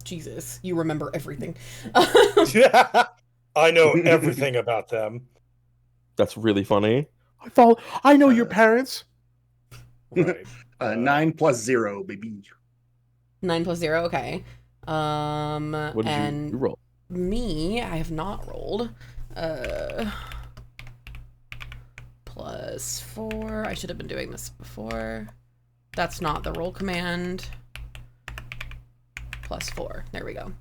Jesus, you remember everything. I know everything about them. That's really funny. I know your parents. Right. 9 plus 0, baby. 9 plus 0, okay. What did you roll? Me, I have not rolled. Plus 4. I should have been doing this before. That's not the roll command. Plus 4. There we go.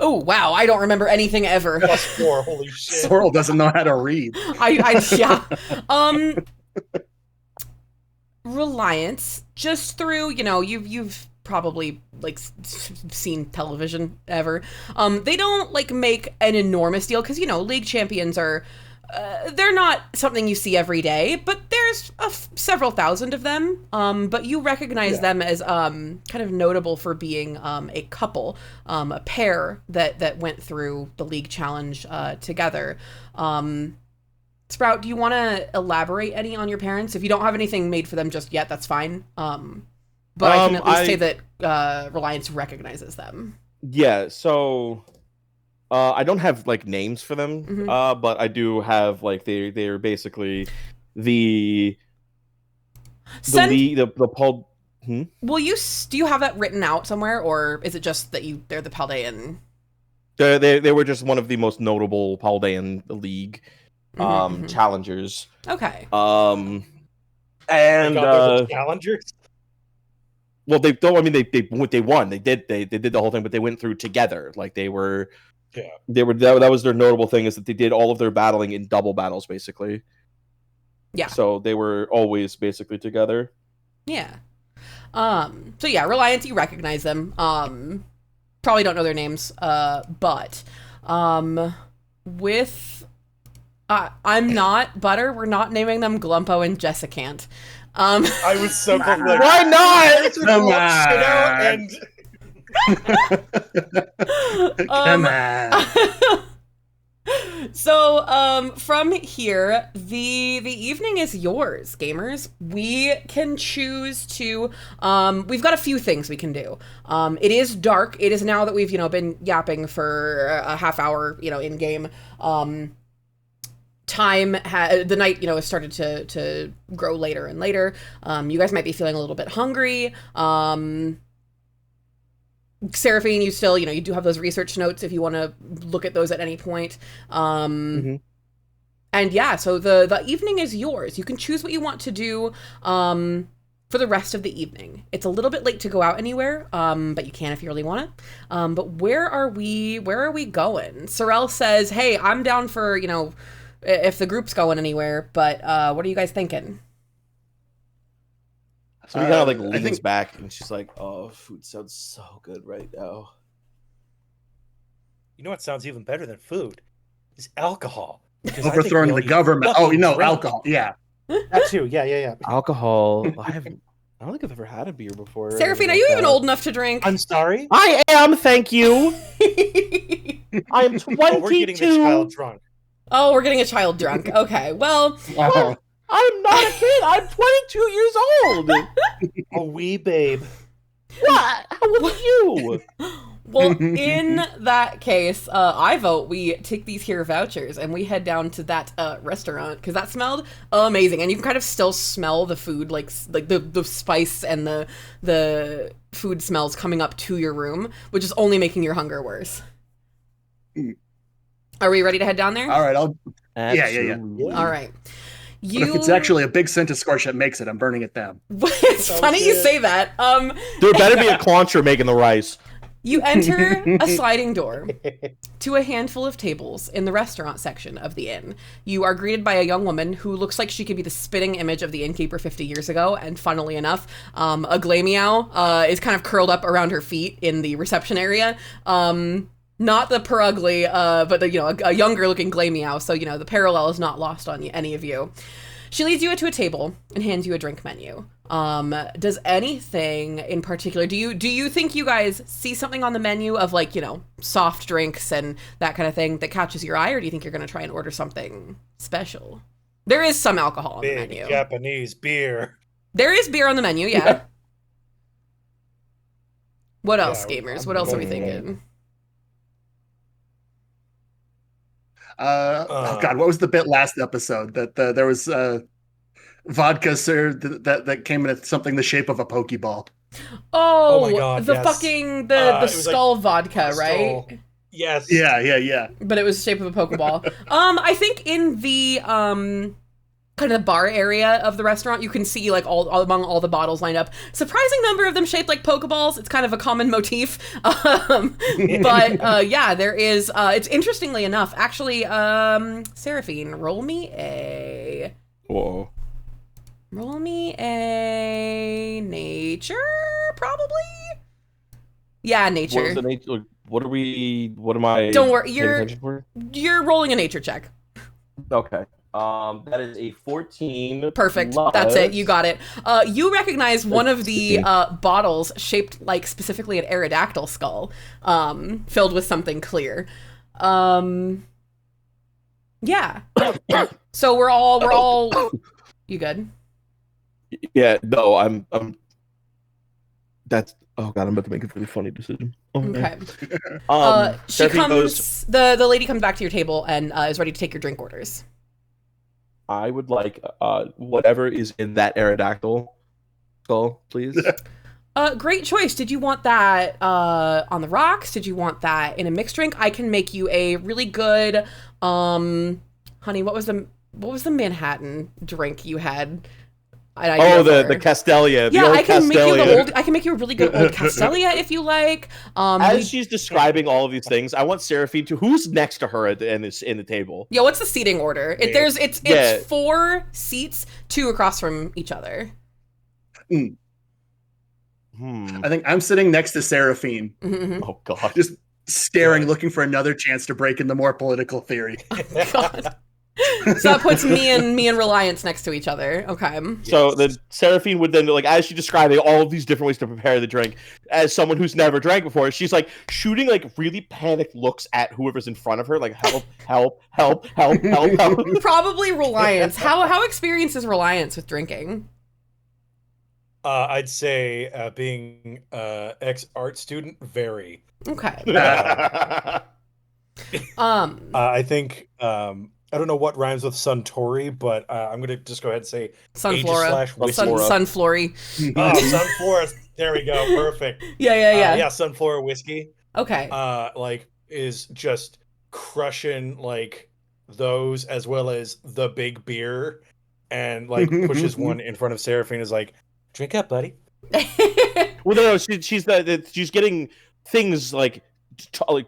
Oh, wow. I don't remember anything ever. Plus 4. Holy shit. Sorrel doesn't know how to read. Yeah. Reliance, just through, you've probably like seen television ever. They don't like make an enormous deal because league champions are they're not something you see every day, but there's several thousand of them. But you recognize them as kind of notable for being a couple, a pair that went through the league challenge together. Sprout, do you want to elaborate any on your parents? If you don't have anything made for them just yet, that's fine. But I can at least say that Reliance recognizes them. Yeah, so I don't have like names for them, but I do have like they're basically the Paul. Do you have that written out somewhere, or is it just that they're the Paldean? They were just one of the most notable Paldean League challengers. Okay. And challengers. Well, they don't. I mean, they won. They did the whole thing, but they went through together. Like they were That was their notable thing, is that they did all of their battling in double battles, basically. Yeah. So they were always basically together. Yeah. So yeah, Reliant, you recognize them. Probably don't know their names, but with I'm not Butter, we're not naming them Glumpo and Jessicant. I was so close. Like, Why not? Come on. Come on. So, from here, the evening is yours, gamers. We can choose to, we've got a few things we can do. It is dark. It is now that we've, been yapping for a half hour, in game. The night, has started to grow later and later. You guys might be feeling a little bit hungry. Seraphine, you still, you do have those research notes if you want to look at those at any point. And yeah, so the evening is yours. You can choose what you want to do for the rest of the evening. It's a little bit late to go out anywhere, but you can if you really want it. But where are we going? Sorrel says, hey, I'm down for, if the group's going anywhere, but what are you guys thinking? So he kind of leans back, and she's like, "Oh, food sounds so good right now." You know what sounds even better than food? Is alcohol. Overthrowing the government. Oh, alcohol. Yeah. That too. Yeah. Alcohol. I don't think I've ever had a beer before. Seraphine, are you even old enough to drink? I'm sorry? I am, thank you. I am 22. Oh, we're getting the child drunk. Oh, we're getting a child drunk. Okay, well... I'm not a kid. I'm 22 years old. A wee babe. What? How old are you? Well, in that case, I vote we take these here vouchers and we head down to that restaurant, because that smelled amazing, and you can kind of still smell the food, like the spice and the food smells coming up to your room, which is only making your hunger worse. Are we ready to head down there? All right, Yeah. All right. But if it's actually a big Centaurus that makes it, I'm burning it down. It's funny you say that. There better be a clauncher making the rice. You enter a sliding door to a handful of tables in the restaurant section of the inn. You are greeted by a young woman who looks like she could be the spitting image of the innkeeper 50 years ago, and funnily enough, a Glameow is kind of curled up around her feet in the reception area. Not the Perugly, but a younger looking Glameow, so the parallel is not lost on any of you. She leads you to a table and hands you a drink menu. Does anything in particular, do you think you guys see something on the menu of soft drinks and that kind of thing that catches your eye, or do you think you're going to try and order something special? There is some alcohol on the menu. Japanese beer. There is beer on the menu, yeah. What else, gamers? What else are we thinking? Oh God, what was the bit last episode that there was vodka served that came in something the shape of a Pokeball? Oh my God, the yes. fucking the skull vodka, right? Skull. Yes. Yeah. But it was the shape of a Pokeball. I think in the kind of the bar area of the restaurant, you can see all among all the bottles lined up, surprising number of them shaped like Pokeballs. It's kind of a common motif. But yeah, there is, it's interestingly enough, actually, Seraphine, roll me a nature, probably? Yeah, nature. What is the nature? What am I? Don't worry, you're rolling a nature check. Okay. That is a 14. Perfect. Plus... That's it. You got it. You recognize one of the bottles shaped like specifically an Aerodactyl skull, filled with something clear. Yeah. So we're all. You good? Yeah. No, I'm. That's. Oh God, I'm about to make a really funny decision. Okay. She Seraphine comes. The lady comes back to your table and is ready to take your drink orders. I would like whatever is in that Aerodactyl skull, please. Great choice. Did you want that on the rocks? Did you want that in a mixed drink? I can make you a really good honey, what was the Manhattan drink you had? an idea. Oh, of the her. Castelia. Yeah, the old I can make you Castelia. I can make you a really good old Castelia if you like. As she's describing all of these things, I want Seraphine to. Who's next to her in the table? Yeah, what's the seating order? It's 4 seats, 2 across from each other. I think I'm sitting next to Seraphine, Oh God. just staring, looking for another chance to break into more political theory. God. So that puts me and Reliance next to each other. Okay. So then Seraphine would then, like, as she's describing all of these different ways to prepare the drink, as someone who's never drank before, she's like shooting like really panicked looks at whoever's in front of her, like help, help, help, help, help, help. Probably Reliance. How experienced is Reliance with drinking? I'd say being ex-art student, very. Okay. I think I don't know what rhymes with Suntory, but I'm gonna just go ahead and say Sunflora. Sunflory. Sunflora. There we go. Perfect. Yeah. Yeah, Sunflora whiskey. Okay. Like is just crushing like those as well as the big beer, and like pushes one in front of Seraphine. Is like, drink up, buddy. Well, no, she's getting things like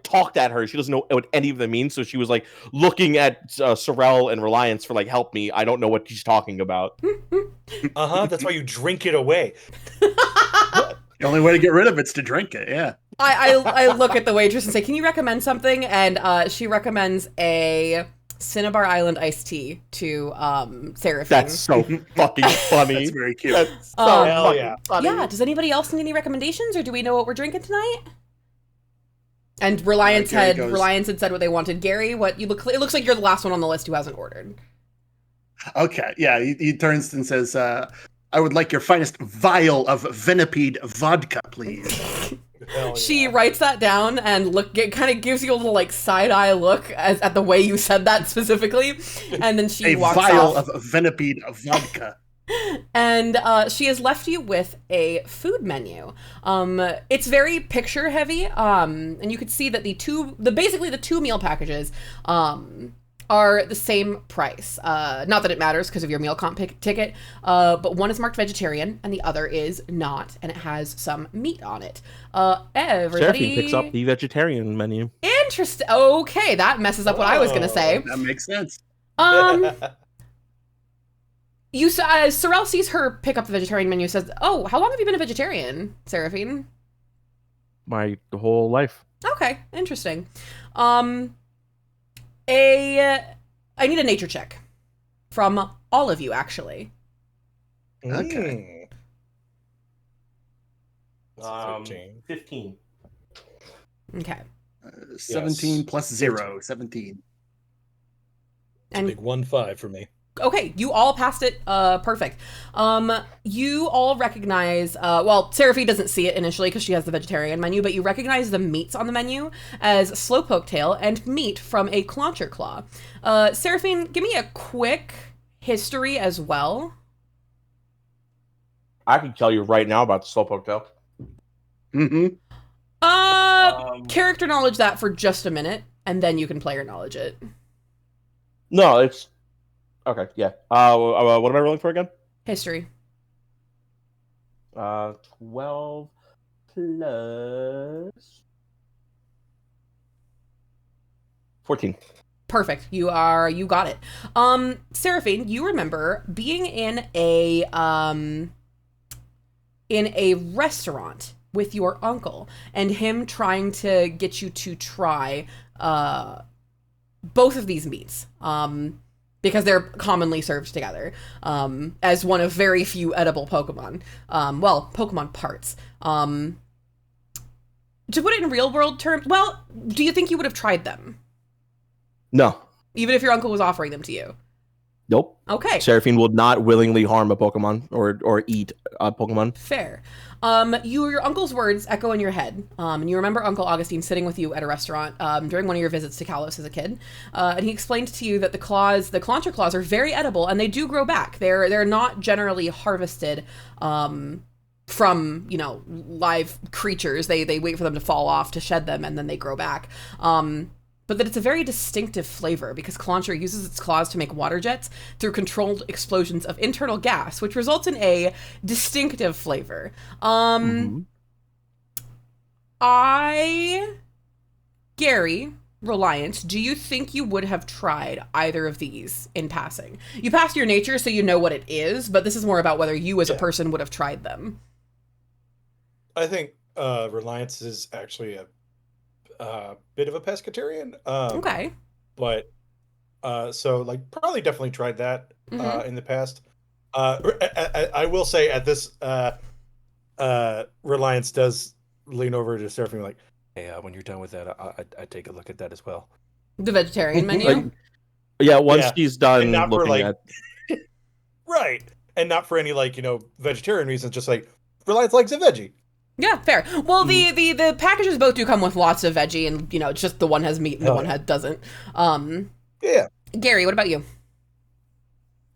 talked at her. She doesn't know what any of them mean, so she was like looking at Sorrel and Reliance for like, help me. I don't know what she's talking about. That's why you drink it away. The only way to get rid of it's to drink it. Yeah. I look at the waitress and say, can you recommend something? And she recommends a Cinnabar Island iced tea to Seraphine. That's so fucking funny. That's very cute. That's so hell yeah. funny. Yeah, does anybody else need any recommendations, or do we know what we're drinking tonight? And Reliance had said what they wanted. Gary, what you look? It looks like you're the last one on the list who hasn't ordered. Okay, yeah. He turns and says, "I would like your finest vial of Venipede vodka, please." She writes that down and kind of gives you a little like side eye look at the way you said that specifically, and then she walks off. A vial of Venipede vodka. And she has left you with a food menu. It's very picture heavy, and you could see that basically the 2 meal packages are the same price. Not that it matters because of your meal comp ticket, but one is marked vegetarian and the other is not, and it has some meat on it. Everybody Seraphine picks up the vegetarian menu. Interesting. Okay, that messes up what I was gonna say. That makes sense. Sorrel sees her pick up the vegetarian menu, says, "Oh, how long have you been a vegetarian, Seraphine?" My whole life. Okay, interesting. I need a nature check from all of you, actually. Okay. 15. Okay. 17 plus 0, 17. And Big 1-5 for me. okay, you all passed it perfect. You all recognize, Seraphine doesn't see it initially because she has the vegetarian menu, but you recognize the meats on the menu as slowpoke tail and meat from a clauncher claw. Seraphine, give me a quick history as well. I can tell you right now about the slowpoke tail. Character knowledge that for just a minute, and then you can player knowledge it. No, it's okay. Yeah. What am I rolling for again? History. 12 plus 14. Perfect. You got it. Seraphine, you remember being in a restaurant with your uncle and him trying to get you to try both of these meats. Because they're commonly served together as one of very few edible Pokemon. Pokemon parts. To put it in real world terms, do you think you would have tried them? No. Even if your uncle was offering them to you? Nope. Okay. Seraphine will not willingly harm a Pokemon or eat a Pokemon. Fair. Your uncle's words echo in your head. And you remember Uncle Augustine sitting with you at a restaurant during one of your visits to Kalos as a kid. And he explained to you that the clauncher claws are very edible and they do grow back. They're not generally harvested from, live creatures. They wait for them to fall off to shed them and then they grow back. but that it's a very distinctive flavor because Cilantro uses its claws to make water jets through controlled explosions of internal gas, which results in a distinctive flavor. Gary, Reliant, do you think you would have tried either of these in passing? You passed your nature, so you know what it is, but this is more about whether you as a person would have tried them. I think Reliance is actually a bit of a pescatarian. Okay. But so like probably definitely tried that in the past. I will say at this Reliance does lean over to Seraphine like, hey, when you're done with that, I take a look at that as well. The vegetarian menu? Once she's done looking at... Right. And not for any, like, vegetarian reasons, just like, Reliance likes a veggie. Yeah, fair. Well, the packages both do come with lots of veggie, and, it's just the one has meat and the one doesn't. Yeah. Gary, what about you?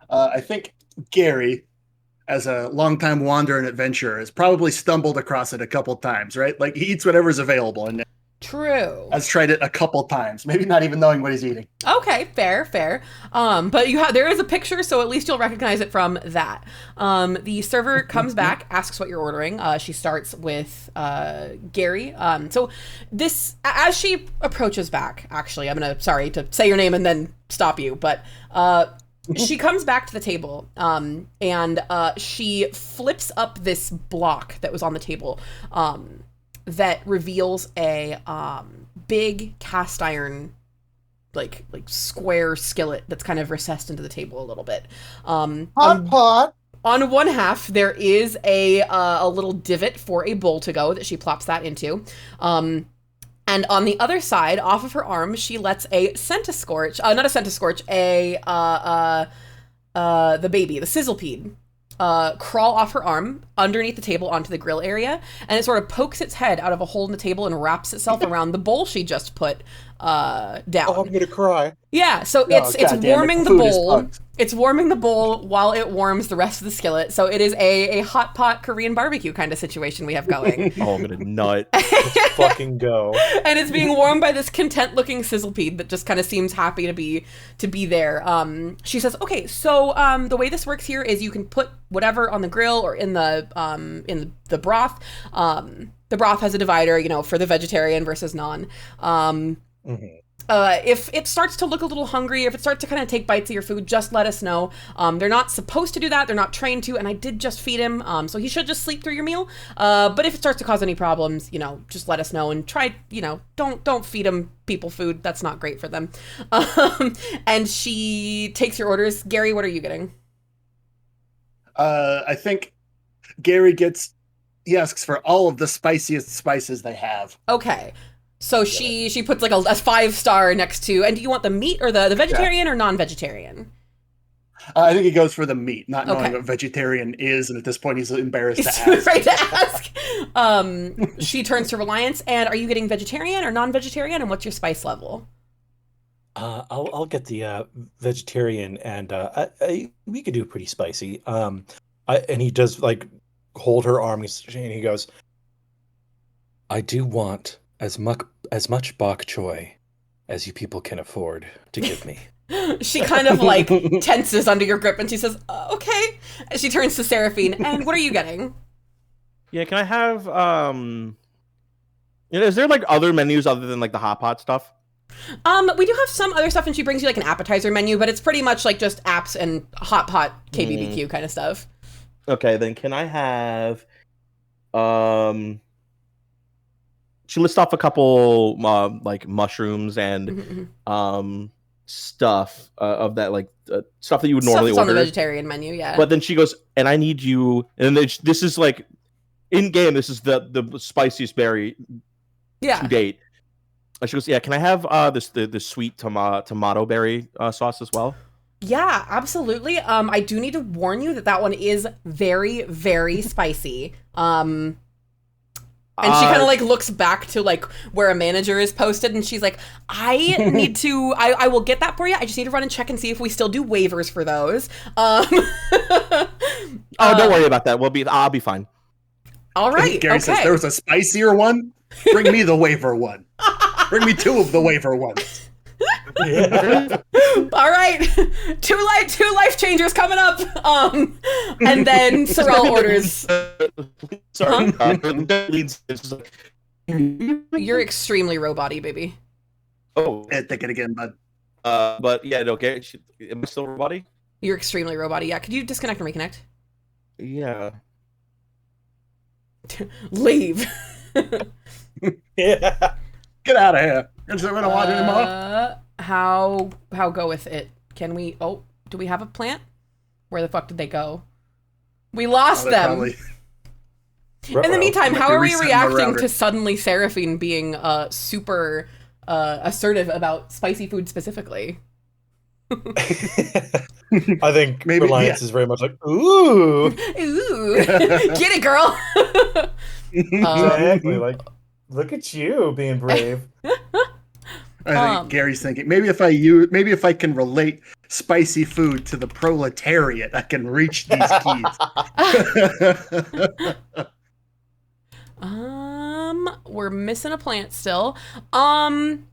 I think Gary, as a longtime wanderer and adventurer, has probably stumbled across it a couple times, right? Like, he eats whatever's available, and True. has tried it a couple times, maybe not even knowing what he's eating. Okay, fair. But there is a picture, so at least you'll recognize it from that. The server comes back, asks what you're ordering. She starts with Gary. So this, as she approaches back, actually, sorry to say your name and then stop you, but she comes back to the table, and she flips up this block that was on the table, that reveals a big cast iron, like square skillet that's kind of recessed into the table a little bit. Pot. On one half, there is a little divot for a bowl to go that she plops that into. And on the other side, off of her arm, she lets a centiscorch, not a centiscorch, the baby, the sizzlepede, crawl off her arm underneath the table onto the grill area, and it sort of pokes its head out of a hole in the table and wraps itself around the bowl she just put down. Oh, I'm gonna cry. Yeah, so it's warming the bowl. It's warming the bowl while it warms the rest of the skillet. So it is a hot pot Korean barbecue kind of situation we have going. Oh, I'm gonna nut. Let's fucking go. And it's being warmed by this content-looking sizzlepede that just kind of seems happy to be there. She says, "Okay, so the way this works here is you can put whatever on the grill or in the broth. The broth has a divider, for the vegetarian versus non. If it starts to look a little hungry, if it starts to kind of take bites of your food, just let us know. They're not supposed to do that. They're not trained to, and I did just feed him, so he should just sleep through your meal. But if it starts to cause any problems, just let us know and try, don't feed him people food. That's not great for them." And she takes your orders. Gary, what are you getting? I think Gary asks for all of the spiciest spices they have. Okay. So she puts like a 5-star next to, and do you want the meat or the vegetarian or non-vegetarian? I think he goes for the meat, not knowing what vegetarian is, and at this point he's embarrassed to ask. Right to ask. She turns to Reliance, and are you getting vegetarian or non-vegetarian, and what's your spice level? I'll get the vegetarian, and we could do pretty spicy. And he does like hold her arm, and he goes, "I do want as much bok choy as you people can afford to give me." She kind of like tenses under your grip, and she says, "Okay." And she turns to Seraphine, and what are you getting? Yeah, can I have is there like other menus other than like the hot pot stuff? We do have some other stuff, and she brings you like an appetizer menu, but it's pretty much like just apps and hot pot KBBQ kind of stuff. Okay, then can I have she lists off a couple like mushrooms and stuff of that, like stuff that you would normally order on the vegetarian menu, yeah. But then she goes, "And I need you," and then this is like in game. This is the spiciest berry to date. And she goes, "Yeah, can I have the sweet tomato berry sauce as well?" Yeah, absolutely. I do need to warn you that one is very, very spicy. And she kind of like looks back to like where a manager is posted, and she's like, "I need to. I will get that for you. I just need to run and check and see if we still do waivers for those." Don't worry about that. I'll be fine. All right. Gary says there was a spicier one. Bring me the waiver one. Bring me 2 of the wafer ones. Yeah. All right, two life changers coming up. And then Sorrel orders. Sorry. You're extremely robot-y, baby. Oh, Think it again, bud. but yeah, okay. Am I still roboty? You're extremely robot-y. Yeah, could you disconnect and reconnect? Yeah. Leave. Yeah. Get out of here. We don't want it anymore. How goeth it? Can we? Oh, do we have a plant? Where the fuck did they go? We lost them. Probably... In the meantime, how are we resetting the reacting router. to suddenly Seraphine being super assertive about spicy food specifically? I think Maybe, Reliance is very much like, ooh. Ooh, get it, girl. Exactly. Like, look at you being brave. I think Gary's thinking maybe if I can relate spicy food to the proletariat, I can reach these keys. We're missing a plant still. I'm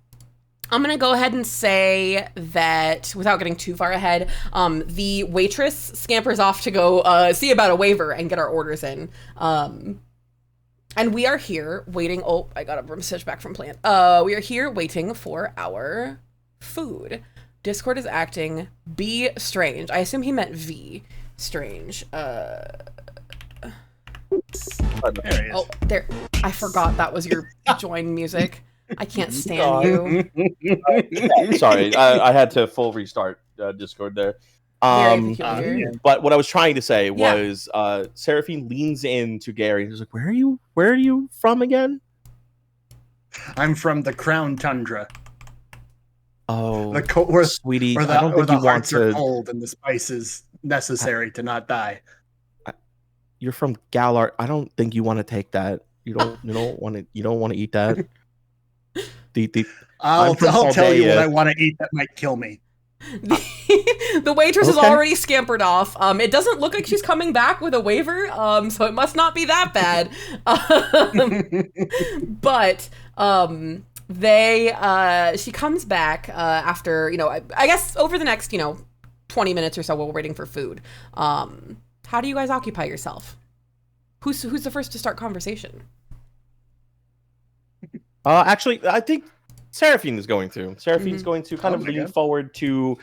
gonna go ahead and say that without getting too far ahead, the waitress scampers off to go see about a waiver and get our orders in. And we are here waiting. Oh, I got a message back from plant. We are here waiting for our food. Discord is acting B strange. I assume he meant V strange. There he is. Oh, there. I forgot that was your join music. I can't stand you. Sorry, I had to full restart Discord there. Very peculiar. But what I was trying to say was, Seraphine leans in to Gary and he's like, "Where are you from again?" I'm from the Crown Tundra. Oh, sweetie, I don't think you want are to. cold and the spices necessary to not die. You're from Galar. I don't think you want to take that. You don't want to eat that. I'll tell you what I want to eat that might kill me. The waitress has already scampered off. It doesn't look like she's coming back with a waiver, so it must not be that bad. But she comes back after, I guess over the next 20 minutes or so while we're waiting for food. How do you guys occupy yourself? Who's the first to start conversation? Actually, I think Seraphine is going to. Seraphine's going to kind of lean forward to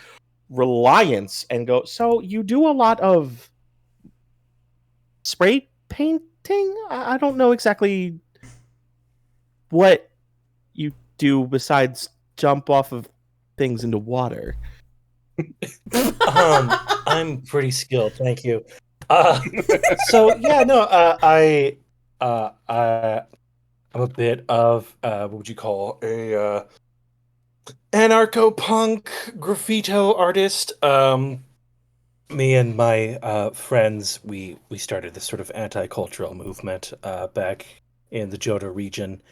Reliance and go, "So you do a lot of spray painting? I don't know exactly what you do besides jump off of things into water." I'm pretty skilled, thank you. So yeah, no, I'm a bit of what would you call a anarcho-punk graffito artist. Me and my friends, we started this sort of anti-cultural movement back in the Johto region,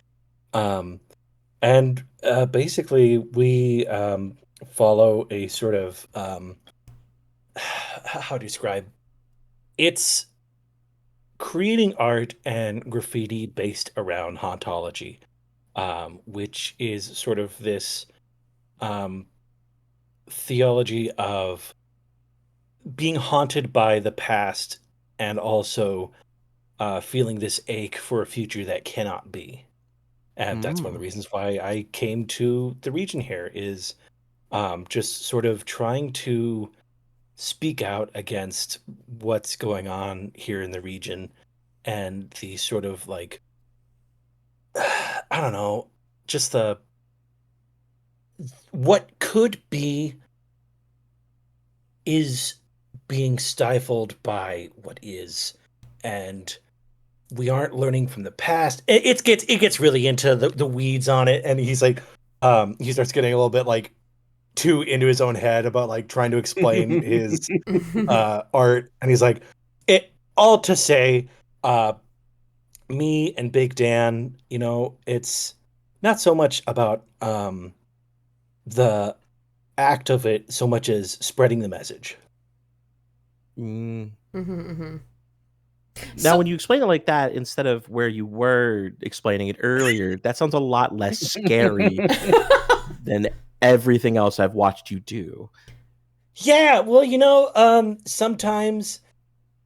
and basically we follow a sort of how to describe it's creating art and graffiti based around hauntology, which is sort of this theology of being haunted by the past and also feeling this ache for a future that cannot be. And that's one of the reasons why I came to the region here is just sort of trying to speak out against what's going on here in the region and the sort of like I don't know, just the what could be is being stifled by what is, and we aren't learning from the past. It gets really into the weeds on it, and he's like he starts getting a little bit like too into his own head about like trying to explain his art, and he's like, it all to say, me and Big Dan, it's not so much about the act of it so much as spreading the message. Now, when you explain it like that, instead of where you were explaining it earlier, that sounds a lot less scary than everything else I've watched you do. Yeah, well, sometimes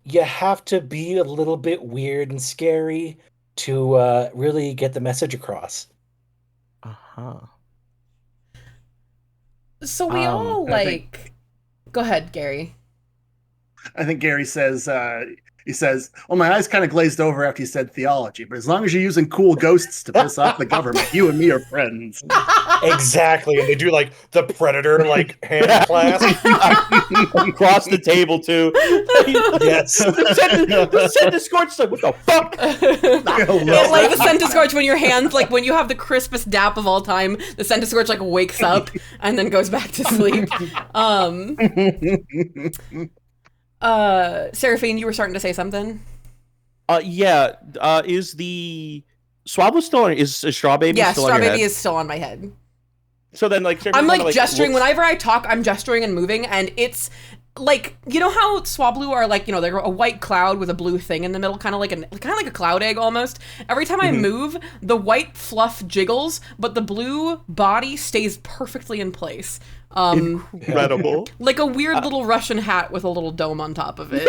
you have to be a little bit weird and scary to really get the message across. Uh-huh. So we all Go ahead, Gary. I think Gary says, he says, well, my eyes kind of glazed over after you said theology, but as long as you're using cool ghosts to piss off the government, you and me are friends. Exactly. And they do like the Predator hand clasp. Across the table, too. Yes. The scent of scorch, like, what the fuck? It's like the scent of scorch when your hands, like when you have the crispest dap of all time, the scent of scorch like wakes up and then goes back to sleep. Seraphine, you were starting to say something? Is the Swablu still on? Is Straw Baby still on your head? Straw Baby is still on my head. So then, I'm gesturing. Whenever I talk, I'm gesturing and moving, and it's like, you know how Swablu are they're a white cloud with a blue thing in the middle, kind of like a cloud egg almost. Every time I move, the white fluff jiggles, but the blue body stays perfectly in place. Incredible. Like a weird little Russian hat with a little dome on top of it.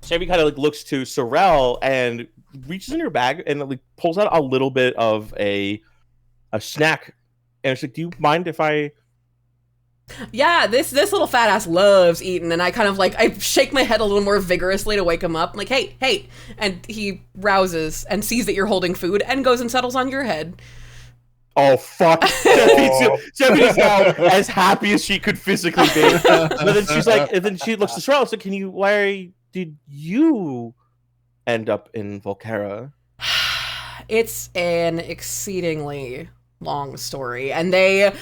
Sherry kind of looks to Sorrel and reaches in her bag and pulls out a little bit of a snack, and it's like, do you mind if I? Yeah, this little fat ass loves eating, and I kind of I shake my head a little more vigorously to wake him up. I'm like, hey, and he rouses and sees that you're holding food and goes and settles on your head. Oh fuck! Stephanie's now as happy as she could physically be. But then she's like, and then she looks to Sorrel. So, why did you end up in Volterra? It's an exceedingly long story, and they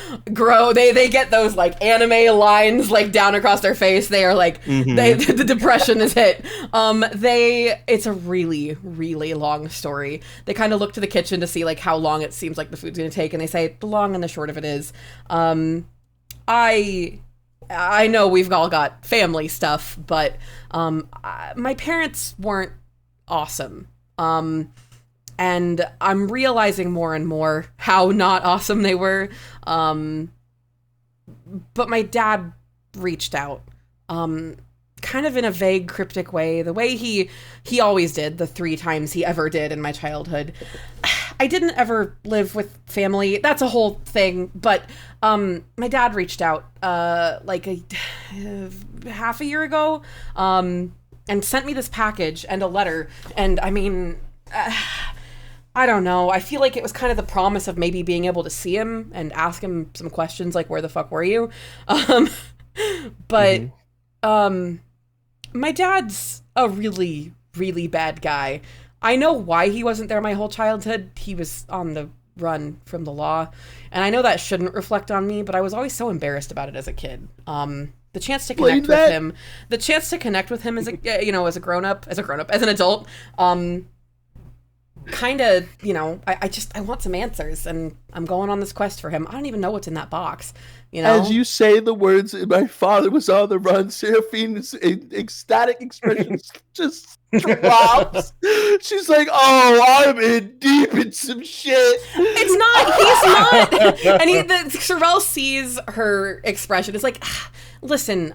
get those anime lines down across their face. They are the depression is hit. It's a really, really long story. They kind of look to the kitchen to see how long it seems like the food's gonna take, and they say the long and the short of it is, I know we've all got family stuff, but my parents weren't awesome. And I'm realizing more and more how not awesome they were. But my dad reached out, kind of in a vague, cryptic way, the way he always did, the 3 times he ever did in my childhood. I didn't ever live with family. That's a whole thing. But my dad reached out half a year ago and sent me this package and a letter. And I mean... I don't know. I feel like it was kind of the promise of maybe being able to see him and ask him some questions like, where the fuck were you? But my dad's a really, really bad guy. I know why he wasn't there my whole childhood. He was on the run from the law. And I know that shouldn't reflect on me, but I was always so embarrassed about it as a kid. The chance to connect with him as a, as a grown-up, as an adult, kind of, I want some answers, and I'm going on this quest for him. I don't even know what's in that box, As you say the words, my father was on the run, Seraphine's ecstatic expression just drops. She's like, oh, I'm in deep in some shit. He's not. And Sorrel sees her expression. It's like, listen,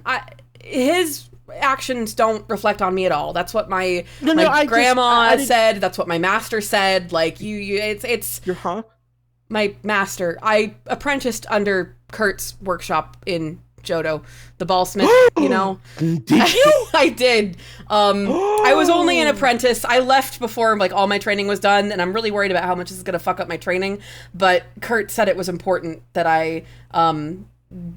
his actions don't reflect on me at all. That's what my grandma said. That's what my master said. It's my master. I apprenticed under Kurt's workshop in Johto, the ballsmith. Did you? I did. I was only an apprentice. I left before all my training was done, and I'm really worried about how much this is gonna fuck up my training. But Kurt said it was important that I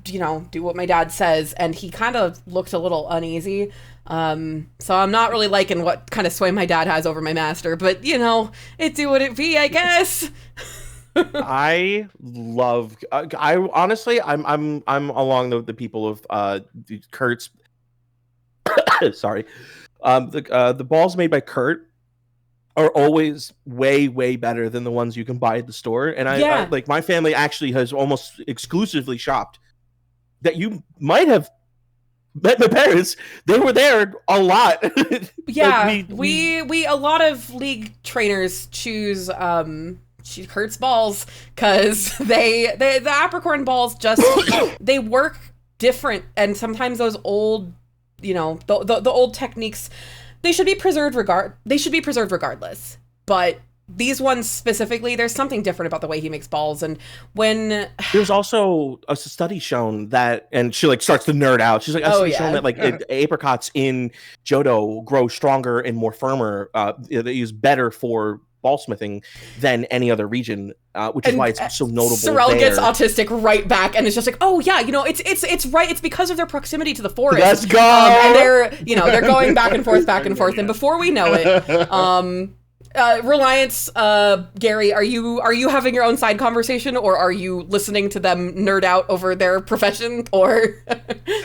do what my dad says, and he kind of looked a little uneasy. So I'm not really liking what kind of sway my dad has over my master, but it do what it be, I guess. I love. I honestly, I'm along the people of Kurt's. Sorry, the balls made by Kurt are always way, way better than the ones you can buy at the store. And I my family actually has almost exclusively shopped that you might have met my parents. They were there a lot. Yeah, we a lot of league trainers choose she hurts balls because the apricorn balls just they work different, and sometimes those old, you know, the old techniques, they should be preserved regardless. But these ones specifically, there's something different about the way he makes balls. And when there's also a study shown that, and she like starts to nerd out. She's like, shown that like apricots in Johto grow stronger and more firmer. They use better for ballsmithing than any other region, which is why it's so notable. Sorrel gets autistic right back, and it's just like, oh yeah, you know, it's right. It's because of their proximity to the forest. Let's go. And they're going back and forth, and before we know it, Reliance, Gary, are you having your own side conversation, or are you listening to them nerd out over their profession? Or I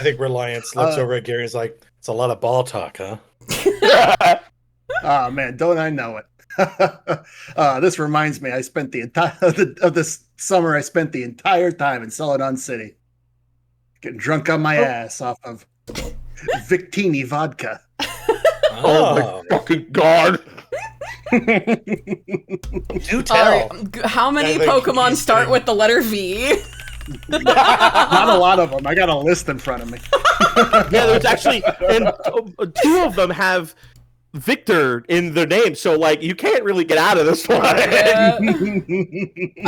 think Reliance looks over at Gary and is like, it's a lot of ball talk, huh? Oh man, don't I know it? This reminds me, I spent the entire of this summer. I spent the entire time in Celadon City, getting drunk on my ass off of Victini vodka. Oh my fucking god! Do tell. How many Pokemon start with the letter V? Not a lot of them. I got a list in front of me. Yeah, there's actually, and 2 of them have Victor in their name, so like you can't really get out of this one. I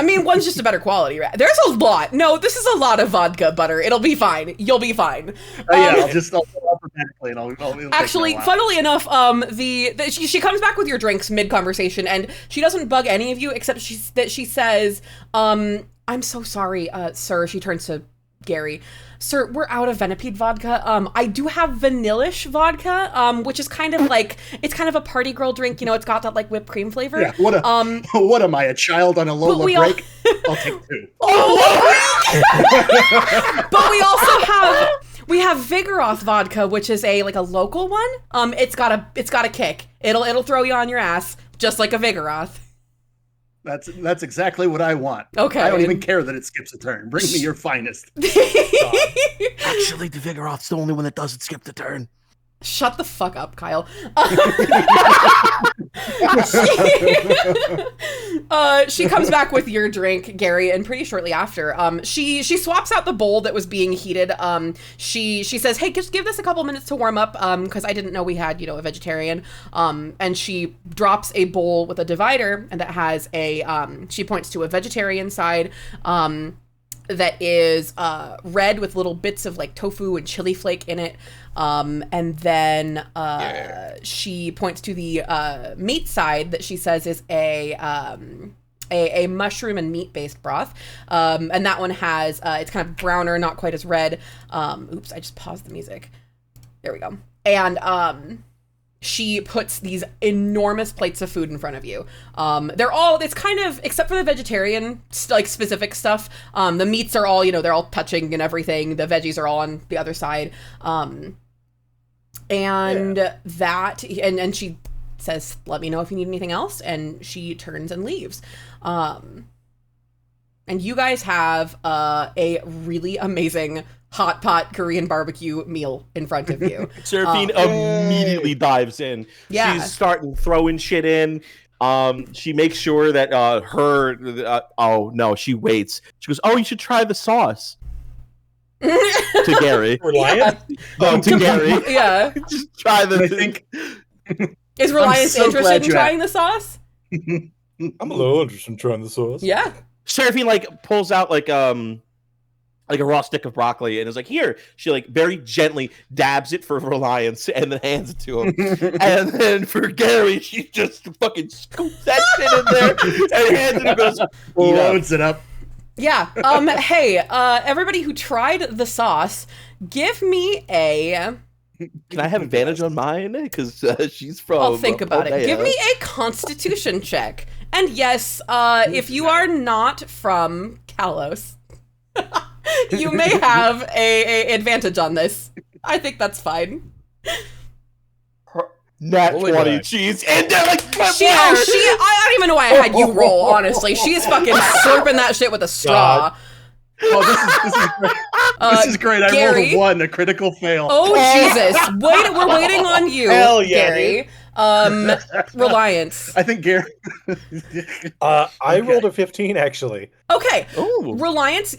mean, one's just a better quality, right? There's a lot. No, this is a lot of vodka, Butter. It'll be fine. You'll be fine. Yeah, I'll alphabetically, and I'll actually, funnily enough, she comes back with your drinks mid conversation, and she doesn't bug any of you except she says, "I'm so sorry, sir." She turns to Gary. Sir, we're out of Venipede vodka. I do have Vanillish vodka, which is kind of like, it's kind of a party girl drink. You know, it's got that like whipped cream flavor. Yeah, what am I, a child on a Lola break? I'll take 2. But we have Vigoroth vodka, which is a local one. It's got a kick. It'll throw you on your ass just like a Vigoroth. That's exactly what I want. Okay. I don't even care that it skips a turn. Bring me your finest. Actually, the Vigoroth's the only one that doesn't skip the turn. Shut the fuck up, Kyle. She comes back with your drink, Gary, and pretty shortly after, she swaps out the bowl that was being heated. She says, "Hey, just give this a couple minutes to warm up, because I didn't know we had, a vegetarian." And she drops a bowl with a divider, and that has she points to a vegetarian side, that is red with little bits of like tofu and chili flake in it. And then she points to the meat side that she says is a mushroom and meat based broth. And that one has it's kind of browner, not quite as red. Oops, I just paused the music. There we go. And she puts these enormous plates of food in front of you. It's kind of, except for the vegetarian, specific stuff, the meats are all, they're all touching and everything. The veggies are all on the other side. And she says, "Let me know if you need anything else." And she turns and leaves. And you guys have a really amazing hot pot Korean barbecue meal in front of you. Seraphine immediately dives in. Yeah. She's starting throwing shit in. She makes sure that she waits. She goes, "Oh, you should try the sauce." To Gary. Reliant? No, to Gary. Yeah. Just try the thing. Is Reliance interested in trying the sauce? I'm a little interested in trying the sauce. Yeah. Seraphine pulls out like a raw stick of broccoli and is like, "Here." She very gently dabs it for Reliance and then hands it to him. And then for Gary, she just fucking scoops that shit in there and hands it and goes, loads it up. Yeah. Hey, everybody who tried the sauce, give me a... Can I have advantage on mine? Because she's from... I'll think about it. Give me a Constitution check. And yes, if you are not from Kalos, you may have a advantage on this. I think that's fine. Nat 20 cheese. And they're like... I don't even know why I had you roll, honestly. She's fucking slurping that shit with a straw. Oh, this is great. This is great. I Gary? rolled a 1, a critical fail. Oh Jesus! We're waiting on you, Hell yeah, Gary. Reliance. I think Gary. I rolled a 15 actually. Okay, Ooh. Reliance,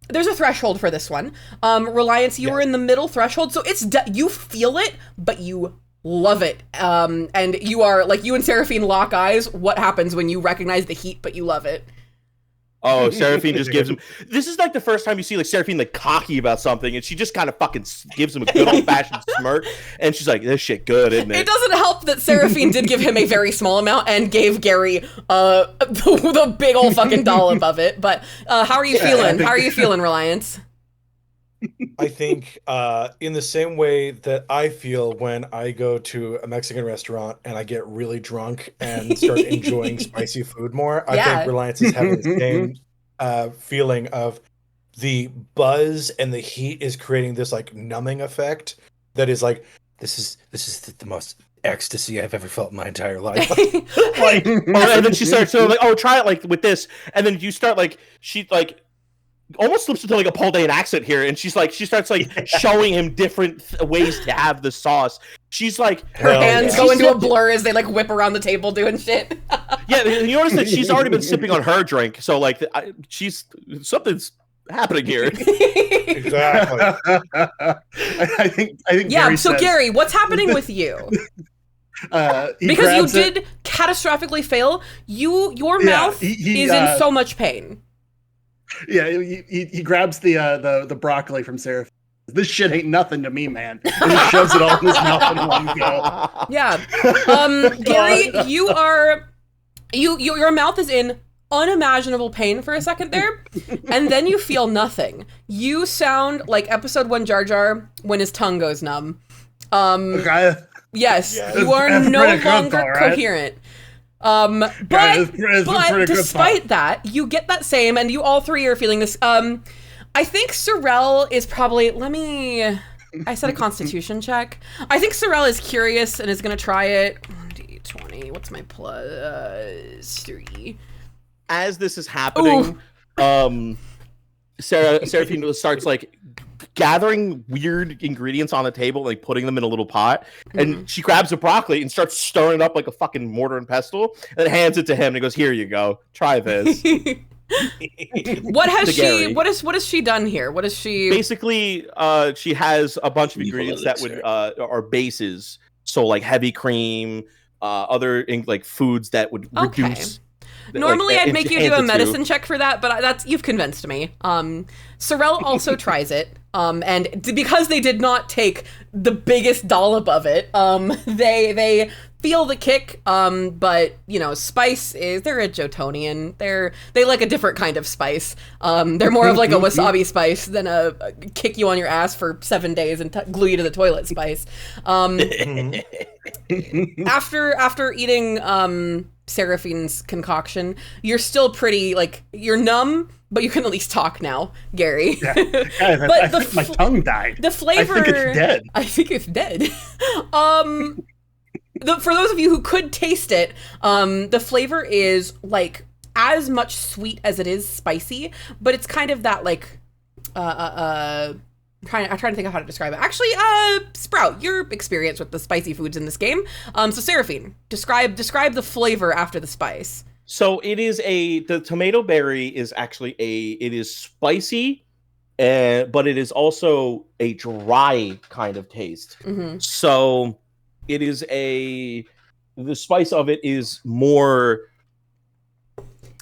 there's a threshold for this one. Reliance, you were in the middle threshold, so you feel it, but you love it. And you are, like, you and Seraphine lock eyes. What happens when you recognize the heat, but you love it? Oh, Seraphine just gives him. This is like the first time you see like Seraphine like cocky about something, and she just kind of fucking gives him a good old fashioned smirk, and she's like, "This shit good, isn't it?" It doesn't help that Seraphine did give him a very small amount and gave Gary the big old fucking dollop of it. But how are you feeling? How are you feeling, Reliance? I think in the same way that I feel when I go to a Mexican restaurant and I get really drunk and start enjoying spicy food more, I think Reliance is having the same feeling of the buzz and the heat is creating this like numbing effect that is like, this is the most ecstasy I've ever felt in my entire life. Like, and then she starts like, "Oh, try it like with this," and then you start like she like. Almost slips into like a Paldean accent here, and she starts like showing him different ways to have the sauce. She's like her hands go into a blur as they like whip around the table doing shit. Yeah, you notice that she's already been sipping on her drink, so like something's happening here. Exactly. I think. Yeah. Gary So says, Gary, what's happening with you? Because you did catastrophically fail. Your mouth is in so much pain. Yeah, he grabs the broccoli from Seraphine. This shit ain't nothing to me, man. And he shoves it all in his mouth in one go. Yeah. Gary, your mouth is in unimaginable pain for a second there, and then you feel nothing. You sound like episode 1 Jar Jar when his tongue goes numb. Yes, you are no longer coherent. But despite that, you get that same, and you all three are feeling this. I think Sorel is probably, I said a constitution check. I think Sorel is curious and is going to try it. 1d20, what's my plus 3? As this is happening, Seraphine starts like gathering weird ingredients on the table, like putting them in a little pot, and she grabs a broccoli and starts stirring it up like a fucking mortar and pestle, and then hands it to him and he goes, "Here you go, try this." What has she done here? What is she basically? She has a bunch of ingredients that would are bases, so like heavy cream, other like foods that would reduce. Normally, I'd make you do a medicine check for that, but you've convinced me. Sorel also tries it, and because they did not take the biggest dollop of it, they feel the kick. But spice they're a Jotonian. They like a different kind of spice. They're more of like a wasabi spice than a kick you on your ass for 7 days and glue you to the toilet spice. After eating Seraphine's concoction, you're still pretty, like, you're numb, but you can at least talk now, Gary. Yeah. Guys, I think my tongue died. The flavor, I think it's dead. For those of you who could taste it, the flavor is like as much sweet as it is spicy, but it's kind of that like I'm trying to think of how to describe it. Actually, Sprout, your experience with the spicy foods in this game. So Seraphine, describe the flavor after the spice. So it is the tomato berry is actually it is spicy, but it is also a dry kind of taste. So it is the spice of it is more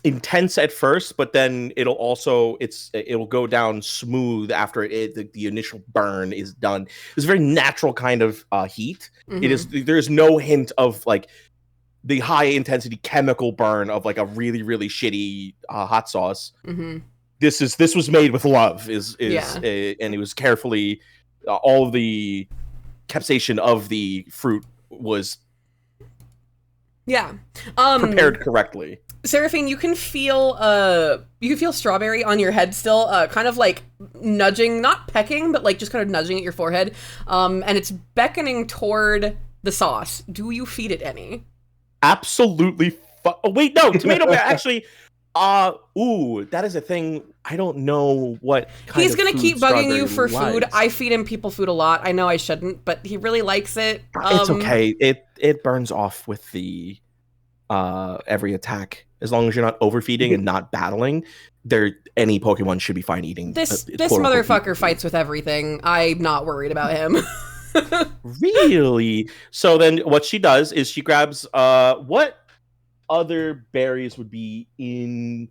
intense at first, but then it'll go down smooth after the initial burn is done. It's a very natural kind of heat. There's no hint of like the high intensity chemical burn of like a really really shitty hot sauce. This was made with love and it was carefully all of the capsaicin of the fruit was prepared correctly. Seraphine, you can feel strawberry on your head still, kind of like nudging, not pecking, but like just kind of nudging at your forehead. And it's beckoning toward the sauce. Do you feed it any? Absolutely. Wait, no, tomato berry. Actually, That is a thing. I don't know what kind He's of gonna food keep bugging you for Strawberry food. likes. I feed him people food a lot. I know I shouldn't, but he really likes it. It's okay. It burns off with the every attack. As long as you're not overfeeding and not battling, any Pokemon should be fine eating. This quote-unquote motherfucker food. fights with everything. I'm not worried about him. Really? So then what she does is she grabs what other berries would be in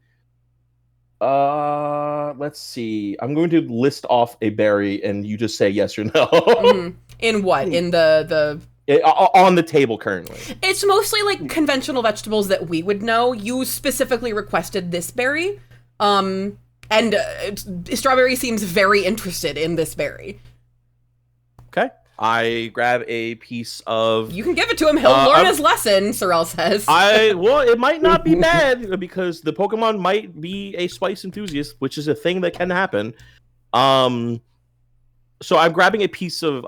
let's see. I'm going to list off a berry and you just say yes or no. Mhm. In what? In the On the table currently. It's mostly like conventional vegetables that we would know. You specifically requested this berry. And Strawberry seems very interested in this berry. Okay. I grab a piece of. You can give it to him. He'll learn his lesson, Sorrel says. It might not be bad because the Pokemon might be a spice enthusiast, which is a thing that can happen. So I'm grabbing a piece of.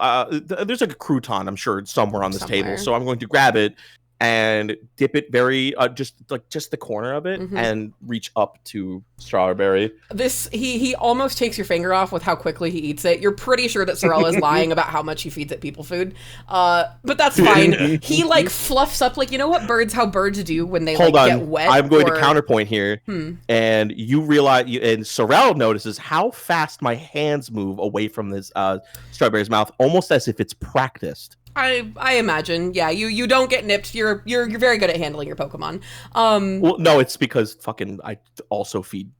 There's like a crouton, I'm sure, somewhere on this table. So I'm going to grab it and dip it very just the corner of it and reach up to Strawberry. This he almost takes your finger off with how quickly he eats it. You're pretty sure that Sorrel is lying about how much he feeds it people food. But that's fine. He like fluffs up like, you know what how birds do when they get wet. I'm going to counterpoint here. And you realize and Sorrel notices how fast my hands move away from this Strawberry's mouth, almost as if it's practiced. I imagine, yeah. You don't get nipped. You're very good at handling your Pokemon. Well, no, it's because fucking I also feed.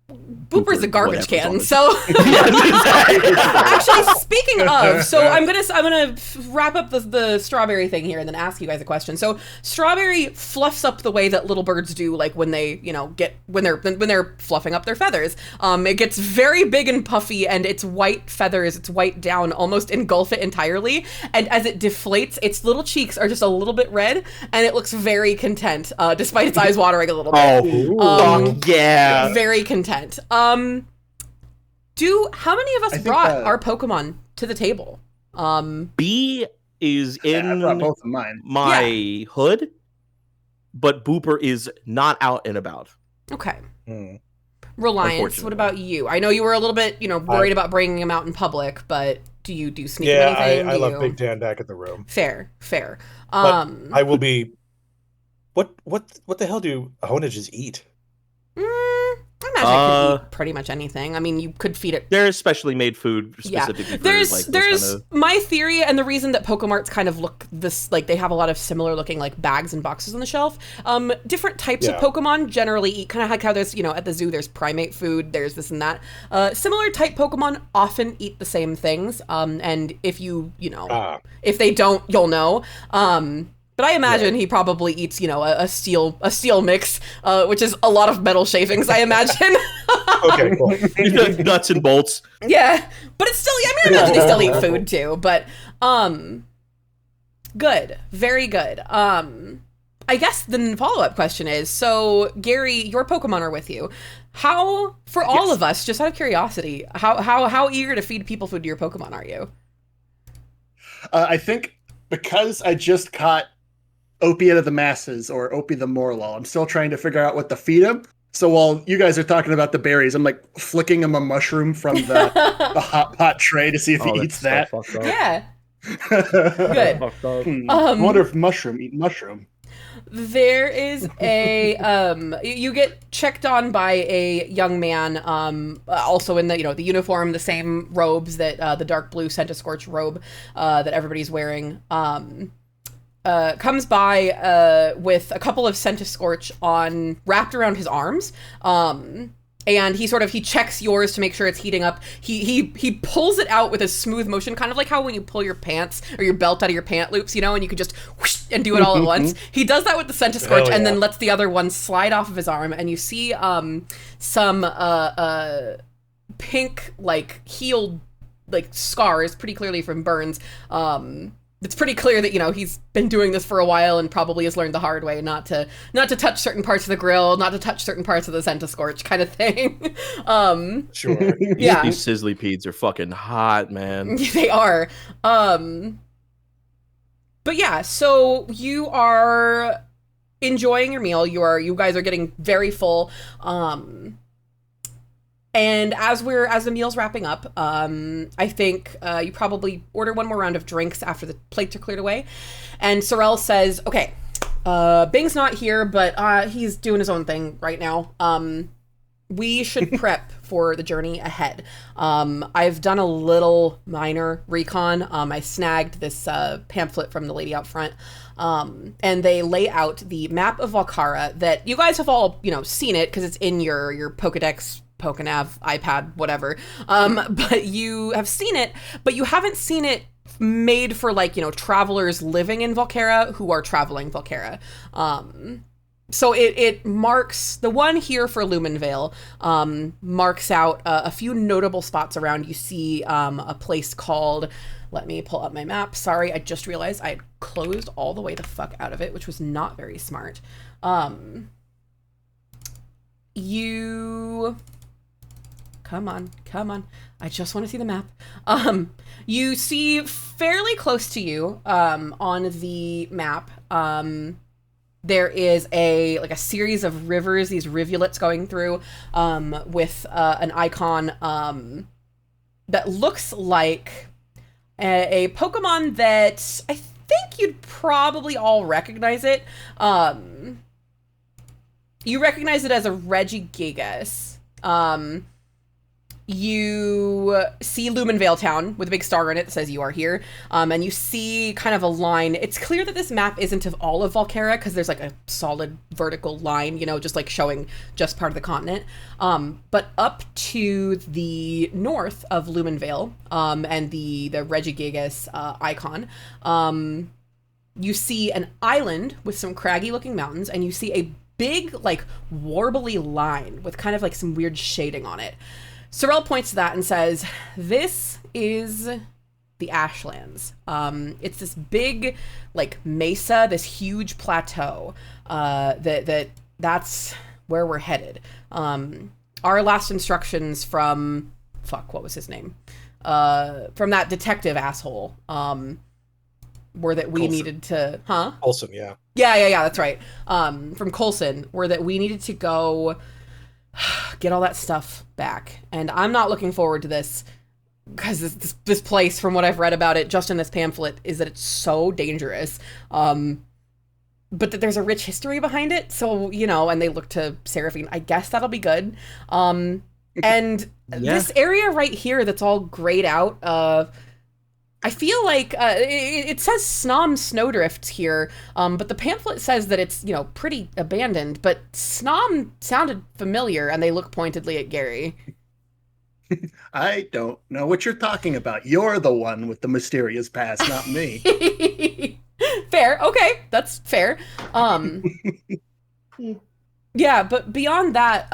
Booper's a garbage can. So actually, speaking of, so I'm gonna wrap up the Strawberry thing here and then ask you guys a question. So Strawberry fluffs up the way that little birds do, like when they when they're fluffing up their feathers. It gets very big and puffy, and its white feathers, its white down, almost engulf it entirely. And as it deflates, its little cheeks are just a little bit red, and it looks very content, despite its eyes watering a little bit. Fuck yeah! Very content. How many of us brought our Pokemon to the table? B is in I brought both of mine. My hood, but Booper is not out and about. Okay. Reliance, what about you? I know you were a little bit, worried about bringing him out in public, but do you sneak anything? I love Big Dan back in the room. Fair. But I will be. What the hell do Honages eat? I imagine it could eat pretty much anything. I mean, you could feed it. There's specially made food specifically for there's my theory, and the reason that Pokemarts kind of look this, like they have a lot of similar looking like bags and boxes on the shelf. Different types of Pokemon generally eat, kind of like how there's, at the zoo there's primate food, there's this and that. Similar type Pokemon often eat the same things. And if if they don't, you'll know. But I imagine he probably eats, a steel mix, which is a lot of metal shavings, I imagine. Okay, cool. Nuts and bolts. Yeah, but it's still, I imagine they still eat food too. But good, very good. I guess the follow-up question is, so Gary, your Pokemon are with you. How, for all of us, just out of curiosity, how eager to feed people food to your Pokemon are you? I think because I just caught Opiate of the Masses or Opie the Morlaw, I'm still trying to figure out what to feed him. So while you guys are talking about the berries, I'm like flicking him a mushroom from the hot pot tray to see if he eats that. Yeah. Good. I wonder if mushroom eat mushroom. There is a you get checked on by a young man, also in the the uniform, the same robes that the dark blue Centiskorch robe that everybody's wearing. Comes by with a couple of Centiskorch wrapped around his arms. And he checks yours to make sure it's heating up. He pulls it out with a smooth motion, kind of like how when you pull your pants or your belt out of your pant loops, and you could just whoosh and do it all at once. He does that with the Centiskorch and then lets the other one slide off of his arm, and you see some pink healed scars, pretty clearly from burns. It's pretty clear that he's been doing this for a while and probably has learned the hard way not to touch certain parts of the grill, not to touch certain parts of the Centiskorch kind of thing. Sure. Yeah. These Sizzlypedes are fucking hot, man. They are. But yeah, so you are enjoying your meal. You guys are getting very full. And as the meal's wrapping up, I think you probably order one more round of drinks after the plates are cleared away. And Sorrel says, okay, Bing's not here, but he's doing his own thing right now. We should prep for the journey ahead. I've done a little minor recon. I snagged this pamphlet from the lady out front. And they lay out the map of Valkara that you guys have all, seen it because it's in your Pokedex, Pokenav, iPad, whatever. But you have seen it, but you haven't seen it made for travelers living in Valkara who are traveling Valkara. So it marks the one here for Luminvale, marks out a few notable spots around. You see a place called, let me pull up my map. Sorry, I just realized I had closed all the way the fuck out of it, which was not very smart. Come on. I just want to see the map. You see fairly close to you, on the map, there is a series of rivers, these rivulets going through, with an icon that looks like a Pokemon that I think you'd probably all recognize it. You recognize it as a Regigigas. You see Luminvale Town with a big star in it that says you are here. And you see kind of a line. It's clear that this map isn't of all of Valkara because there's a solid vertical line, just showing just part of the continent. But up to the north of Luminvale, and the Regigigas icon, you see an island with some craggy looking mountains, and you see a big warbly line with kind of some weird shading on it. Sorrel points to that and says, this is the Ashlands. It's this big, mesa, this huge plateau, that's where we're headed. Our last instructions from, what was his name? From that detective asshole, were that we Coulson. needed to, Coulson, yeah. Yeah, that's right. From Coulson, were that we needed to go get all that stuff back. And I'm not looking forward to this because this place, from what I've read about it just in this pamphlet, is that it's so dangerous. But that there's a rich history behind it. So, and they look to Seraphine. I guess that'll be good. And this area right here that's all grayed out, I feel like it says Snom Snowdrifts here, but the pamphlet says that it's, pretty abandoned, but Snom sounded familiar, and they look pointedly at Gary. I don't know what you're talking about. You're the one with the mysterious past, not me. Fair. Okay, that's fair. Yeah, but beyond that,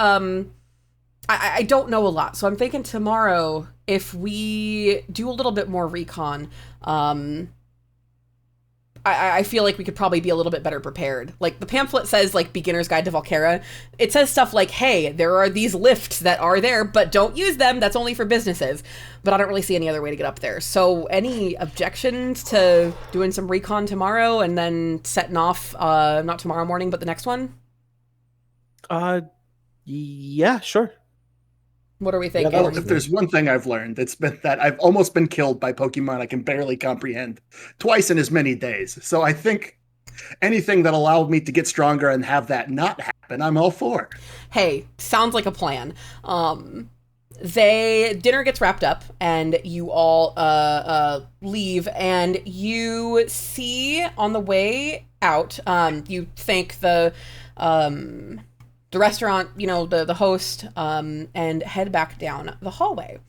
I don't know a lot, so I'm thinking tomorrow, if we do a little bit more recon, I feel like we could probably be a little bit better prepared. The pamphlet says, Beginner's Guide to Valkara. It says stuff like, hey, there are these lifts that are there, but don't use them. That's only for businesses. But I don't really see any other way to get up there. So any objections to doing some recon tomorrow and then setting off, not tomorrow morning, but the next one? Yeah, sure. What are we thinking? Well, if there's one thing I've learned, it's been that I've almost been killed by Pokemon I can barely comprehend twice in as many days. So I think anything that allowed me to get stronger and have that not happen, I'm all for. Hey, sounds like a plan. Dinner gets wrapped up and you all leave, and you see on the way out, you thank the restaurant, the host, and head back down the hallway.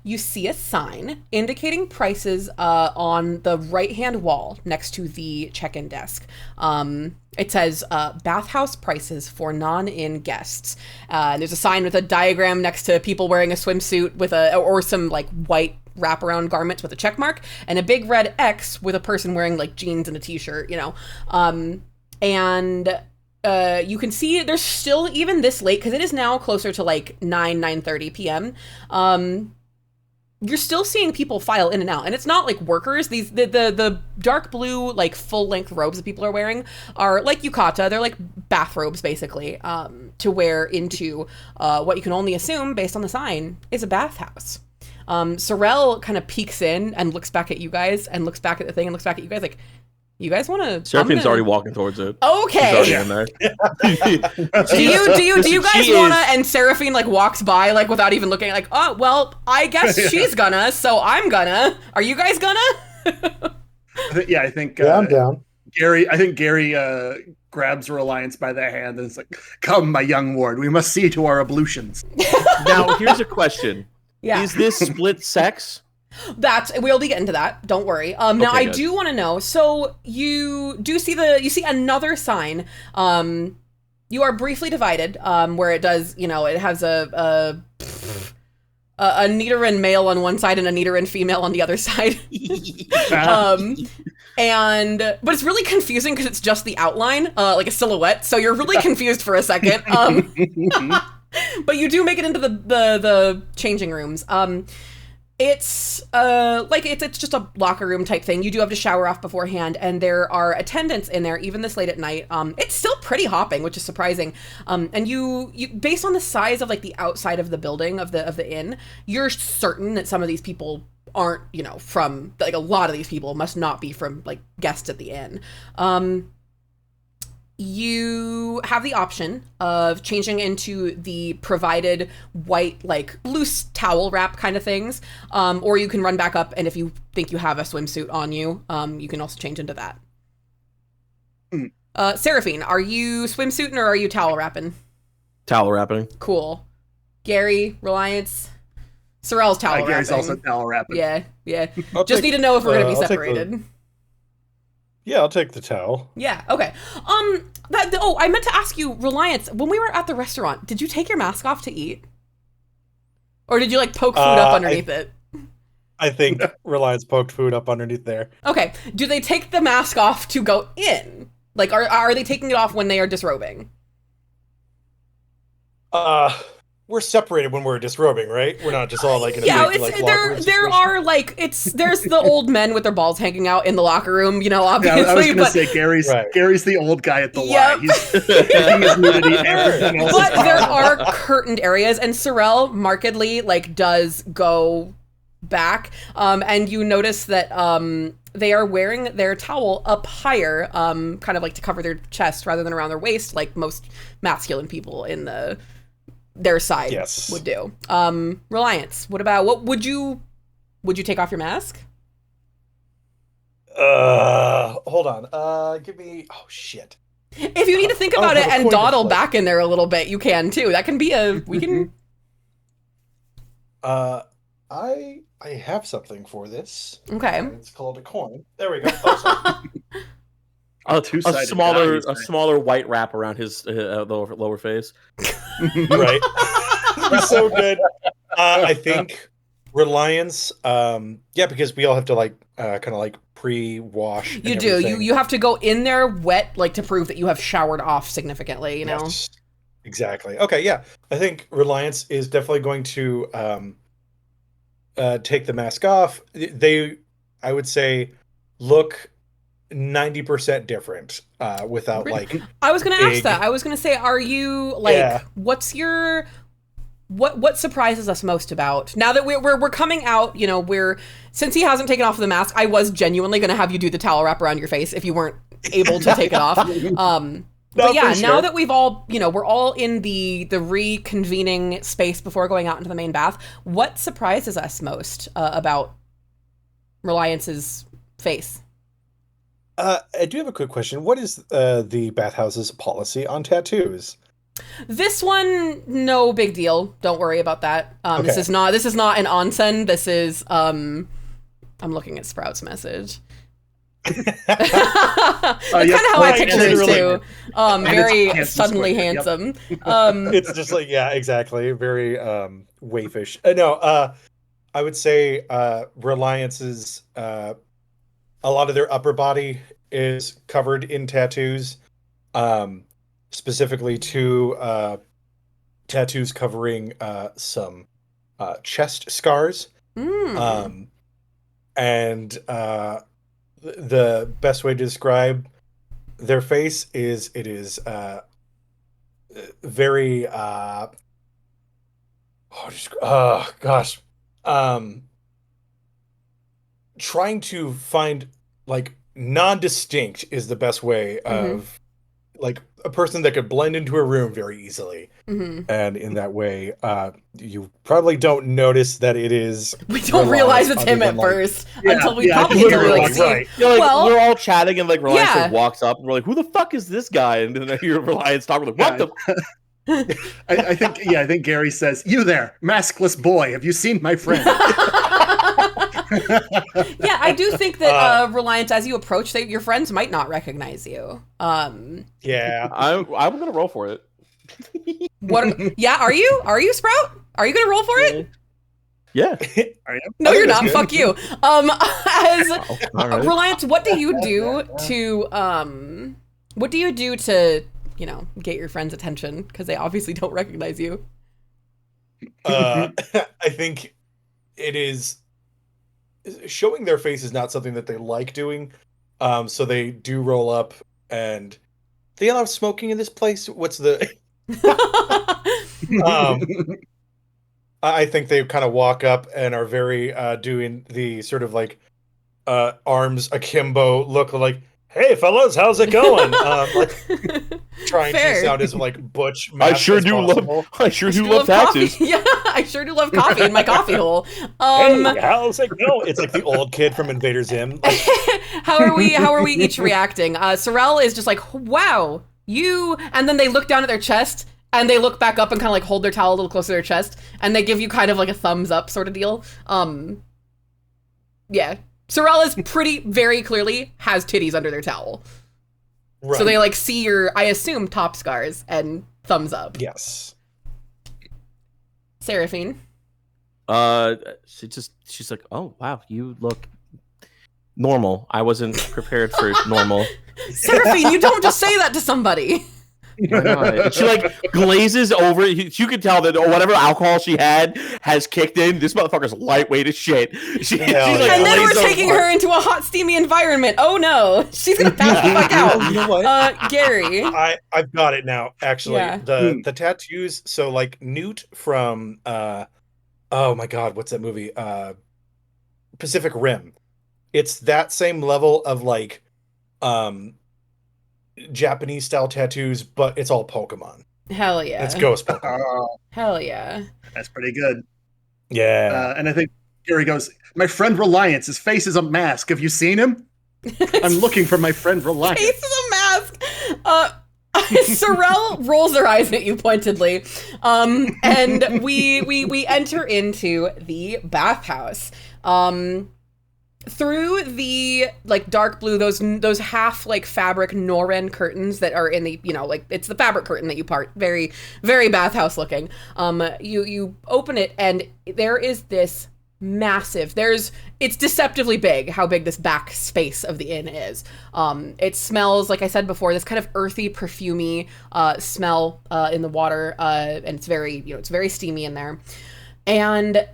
You see a sign indicating prices on the right-hand wall next to the check-in desk. It says bathhouse prices for non-in guests. There's a sign with a diagram next to people wearing a swimsuit with or some white wraparound garments with a check mark, and a big red X with a person wearing jeans and a t-shirt, and you can see there's still, even this late, because it is now closer to 9:30 p.m. you're still seeing people file in and out, and it's not like workers. The dark blue like full length robes that people are wearing are like yukata. They're like bathrobes basically, to wear into what you can only assume based on the sign is a bathhouse. Sorrel kind of peeks in and looks back at you guys and looks back at the thing and looks back at you guys like, you guys want to? Seraphine's already walking towards it. Okay. She's already in there. do you guys wanna? And Seraphine like walks by like without even looking, like, oh well, I guess she's gonna, so I'm gonna. Are you guys gonna? I think. I'm down. Gary grabs Reliance by the hand and is like, "Come, my young ward, we must see to our ablutions." Now, here's a question: Yeah. Is this split sex? We'll be getting to that. Don't worry. Now Okay, I good. do want to know. So you see another sign. You are briefly divided. Where it does, it has a Nidoran male on one side and a Nidoran female on the other side. But it's really confusing because it's just the outline, like a silhouette. So you're really confused for a second. But you do make it into the changing rooms. It's it's just a locker room type thing. You do have to shower off beforehand, and there are attendants in there even this late at night. It's still pretty hopping, which is surprising. And you based on the size of like the outside of the building of the inn, you're certain that some of these people aren't, from like a lot of these people must not be from like guests at the inn. You have the option of changing into the provided white, like loose towel wrap kind of things, or you can run back up, and if you think you have a swimsuit on you, you can also change into that. Seraphine, are you swimsuiting or are you towel wrapping? Towel wrapping. Cool. Gary, Reliance, Sorrel's towel wrapping. Gary's also towel wrapping. Yeah. Just need to know if we're going to be separated. Yeah, I'll take the towel. Yeah, okay. I meant to ask you, Reliance, when we were at the restaurant, did you take your mask off to eat? Or did you like poke food up underneath it? I think Reliance poked food up underneath there. Okay. Do they take the mask off to go in? Like, are they taking it off when they are disrobing? We're separated when we're disrobing, right? We're not just all like in a big, like, locker room there are like there's the old men with their balls hanging out in the locker room, obviously. Yeah, I was gonna say Gary's the old guy at the Y. He's taking his nudity, everything else But is there fine. are curtained areas, and Sorrel markedly like does go back, and you notice that they are wearing their towel up higher, kind of like to cover their chest rather than around their waist, like most masculine people in their side would do. Reliance, what would you take off your mask? Hold on. Give me shit. If you need to think about it and dawdle back in there a little bit, you can too. That can be we can I have something for this. Okay. It's called a coin. There we go. Oh, a smaller white wrap around his lower face. Right. So good. I think Reliance. Because we all have to like kind of like pre-wash. You do. You have to go in there wet, like to prove that you have showered off significantly. You know. Yes, exactly. Okay. Yeah. I think Reliance is definitely going to take the mask off. I would say, look 90% different without like. I was going to ask that. I was going to say, are you like, what's your, what surprises us most about now that we're coming out, since he hasn't taken off the mask, I was genuinely going to have you do the towel wrap around your face if you weren't able to take it off. But yeah, now that we've all, we're all in the reconvening space before going out into the main bath, what surprises us most about Reliance's face? I do have a quick question. What is the bathhouse's policy on tattoos? This one, no big deal. Don't worry about that. Okay. This is not an onsen. This is I'm looking at Sprout's message. That's kind of how I picture it too. Very suddenly handsome. It's just like, yeah, exactly. Very waifish. I would say Reliance's a lot of their upper body is covered in tattoos, specifically two tattoos covering some chest scars And the best way to describe their face is it is very trying to find like non-distinct is the best way of like a person that could blend into a room very easily. And in that way, you probably don't notice that it is. We don't realize it's him at first until we probably like see. Right. We're all chatting and like Reliance like, walks up and we're like, "Who the fuck is this guy?" And then I hear Reliance talk. We're like, "What the?" I think Gary says, "You there, maskless boy? Have you seen my friend?" Yeah, I do think that Reliance, as you approach, your friends might not recognize you. Yeah, I'm gonna roll for it. What? Yeah, are you Sprout? Are you gonna roll for it? Yeah. Are you? No, you're not. Fuck you. As Reliance, what do you do to get your friends' attention, because they obviously don't recognize you? I think it is showing their face is not something that they like doing. So they do roll up, and they allow smoking in this place. What's the I think they kind of walk up and are very doing the sort of like arms akimbo look, like, "Hey fellas, how's it going?" Like trying to sound as like butch. I sure do love taxes. Yeah, I sure do love coffee in my coffee hole. Hey, how's it going? It's like the old kid from Invader Zim. How are we each reacting? Sorrel is just like, "Wow, you," and then they look down at their chest and they look back up and kind of like hold their towel a little closer to their chest, and they give you kind of like a thumbs up sort of deal. Yeah. Sorrel is very clearly has titties under their towel. Right. So they like see your, I assume, top scars and thumbs up. Yes. Seraphine. She's like, "Oh wow, you look normal. I wasn't prepared for normal." Seraphine, you don't just say that to somebody. She like glazes over. You can tell that whatever alcohol she had has kicked in. This motherfucker's lightweight as shit. She's like, and then we're taking her into a hot, steamy environment. Oh no, she's gonna pass the fuck out. You know what? Gary, I've got it now. Actually, the tattoos. So like Newt from oh my god, what's that movie? Pacific Rim. It's that same level of like Japanese style tattoos, but it's all Pokemon. Hell yeah. It's Ghost Pokemon. Hell yeah. That's pretty good. Yeah. And I think Gary goes, "My friend Reliance, his face is a mask. Have you seen him? I'm looking for my friend Reliance." Face is a mask. Sorrel rolls her eyes at you pointedly. And we enter into the bathhouse. Through the like dark blue, those half like fabric Norren curtains that are in the, like it's the fabric curtain that you part, very, very bathhouse looking. You open it and there is this massive, it's deceptively big how big this back space of the inn is. It smells, like I said before, this kind of earthy, perfumey smell in the water, and it's very, it's very steamy in there. And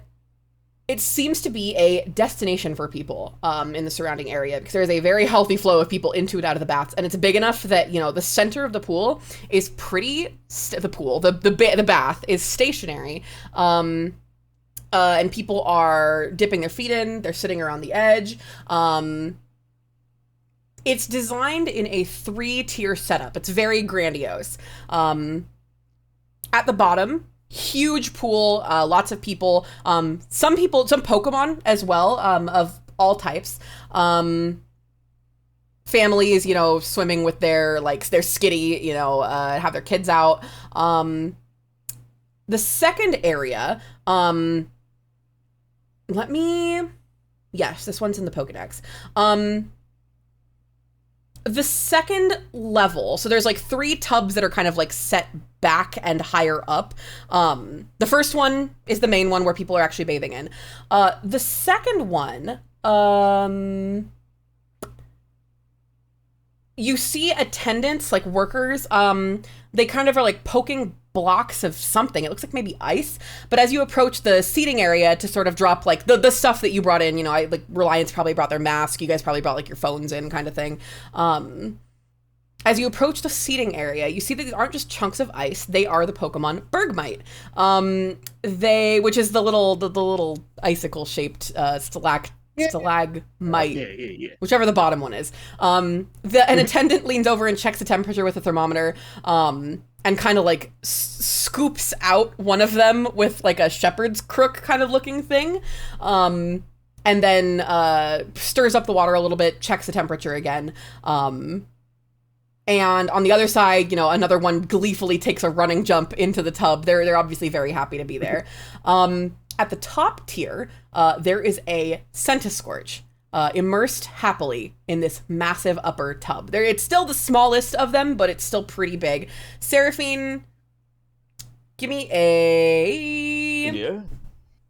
it seems to be a destination for people in the surrounding area, because there's a very healthy flow of people into and out of the baths, and it's big enough that the center of the pool is the bath is stationary, and people are dipping their feet in. They're sitting around the edge. It's designed in a 3-tier setup. It's very grandiose. At the bottom, huge pool, lots of people, some Pokemon as well, of all types. Families, swimming with their skitty, have their kids out. The second area, yes, this one's in the Pokedex. The second level, so there's like 3 tubs that are kind of like set back and higher up. The first one is the main one where people are actually bathing in. The second one, you see attendants, like workers, they kind of are like poking blocks of something. It looks like maybe ice. But as you approach the seating area to sort of drop like the stuff that you brought in, you know, like Reliance probably brought their mask. You guys probably brought like your phones in, kind of thing. As you approach the seating area, you see that these aren't just chunks of ice. They are the Pokemon Bergmite. Which is the little icicle shaped stalagmite, whichever the bottom one is. An attendant leans over and checks the temperature with a thermometer, and kind of like scoops out one of them with like a shepherd's crook kind of looking thing, and then stirs up the water a little bit, checks the temperature again. And on the other side, you know, another one gleefully takes a running jump into the tub. They're obviously very happy to be there. At the top tier, there is a Centiskorch, immersed happily in this massive upper tub. It's still the smallest of them, but it's still pretty big. Seraphine, give me a... Yeah.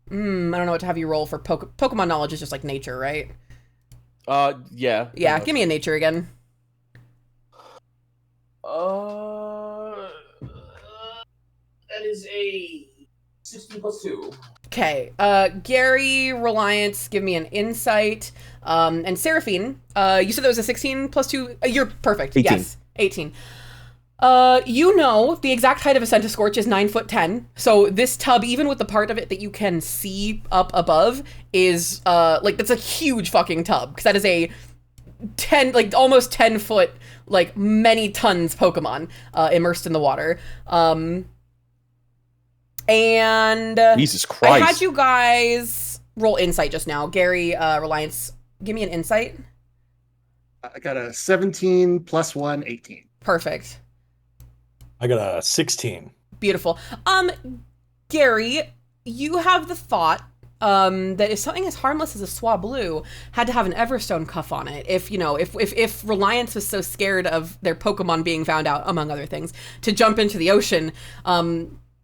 I don't know what to have you roll for Pokemon knowledge is just like nature, right? Yeah. Yeah, give me a nature again. That is a 16 plus 2. Okay, Gary, Reliance, give me an insight. And Seraphine, you said there was a 16 plus 2. You're perfect. 18. Yes, 18. You know, the exact height of a Centiskorch is 9'10". So this tub, even with the part of it that you can see up above, is that's a huge fucking tub, because that is a almost 10 foot, like many tons Pokemon immersed in the water. And Jesus Christ. I had you guys roll insight just now. Gary, Reliance, give me an insight. I got a 17 plus 1, 18. Perfect. I got a 16. Beautiful. Gary, you have the thought that if something as harmless as a Swablu had to have an Everstone cuff on it, if Reliance was so scared of their Pokemon being found out, among other things, to jump into the ocean,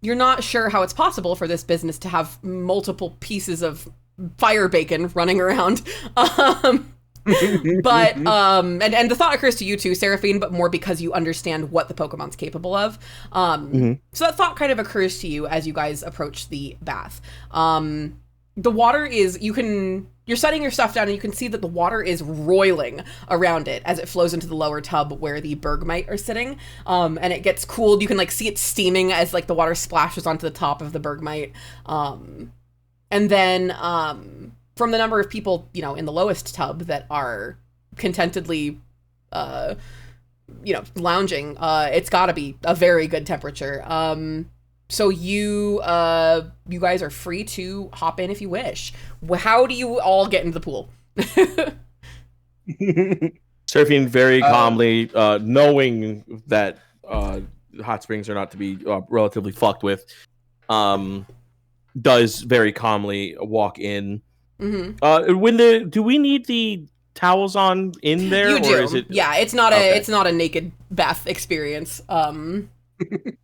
you're not sure how it's possible for this business to have multiple pieces of fire bacon running around. But and the thought occurs to you too, Seraphine, but more because you understand what the Pokemon's capable of. So that thought kind of occurs to you as you guys approach the bath. The water is, you're setting your stuff down and you can see that the water is roiling around it as it flows into the lower tub where the Bergmite are sitting. And it gets cooled. You can like see it steaming as like the water splashes onto the top of the Bergmite. And then from the number of people, you know, in the lowest tub that are contentedly, lounging, it's gotta be a very good temperature. So you guys are free to hop in if you wish. How do you all get into the pool? Surfing very calmly, knowing that hot springs are not to be relatively fucked with, does very calmly walk in. Do we need the towels on in there? You do. Or is it... Yeah, it's not a naked bath experience.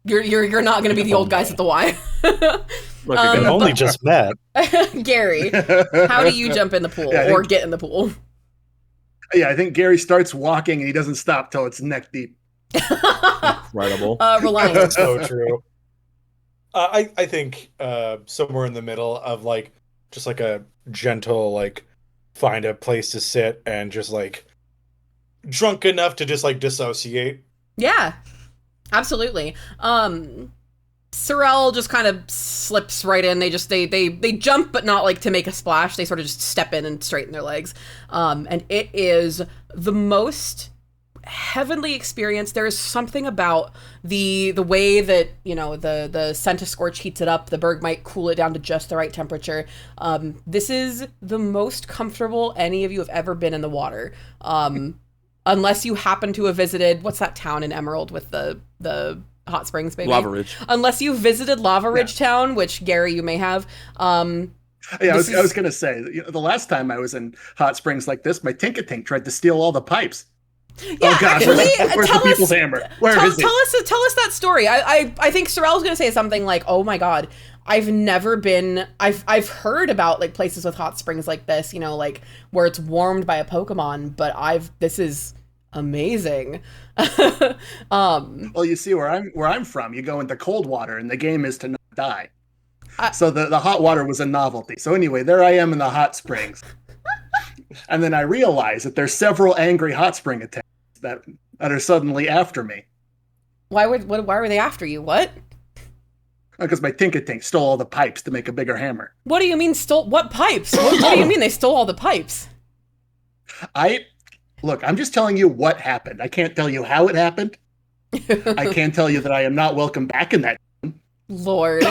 You're not going to be the old guys at the Y. We've only just met. Gary, how do you jump in the pool or get in the pool? Yeah, I think Gary starts walking and he doesn't stop till it's neck deep. Incredible. Reliance. So true. I think somewhere in the middle of like just like a gentle like find a place to sit and just like drunk enough to just like dissociate. Yeah. Absolutely. Sorrel just kind of slips right in. They jump, but not like to make a splash. They sort of just step in and straighten their legs. And it is the most heavenly experience. There is something about the way that, you know, the Centiskorch heats it up, the Berg might cool it down to just the right temperature. This is the most comfortable any of you have ever been in the water. Unless you happen to have visited, what's that town in Emerald with the hot springs, baby? Lava Ridge. Unless you visited Lava Ridge Town, which Gary, you may have. I was gonna say, the last time I was in hot springs like this, my Tinkatink tried to steal all the pipes. Yeah, oh gosh, actually, where's the people's hammer? Where is it? Tell us that story. I think Sorrel's gonna say something like, "Oh my god, I've never been. I've heard about like places with hot springs like this, you know, like where it's warmed by a Pokemon, but this is Amazing. Well, you see where I'm from, you go into cold water, and the game is to not die. I- So the hot water was a novelty. So anyway, there I am in the hot springs, and then I realize that there's several angry hot spring attendants that are suddenly after me why were they after you? What? because my Tinkatink stole all the pipes to make a bigger hammer. What do you mean stole what pipes? What do you mean they stole all the pipes? Look, I'm just telling you what happened. I can't tell you how it happened. I can tell you that I am not welcome back in that. Lord. They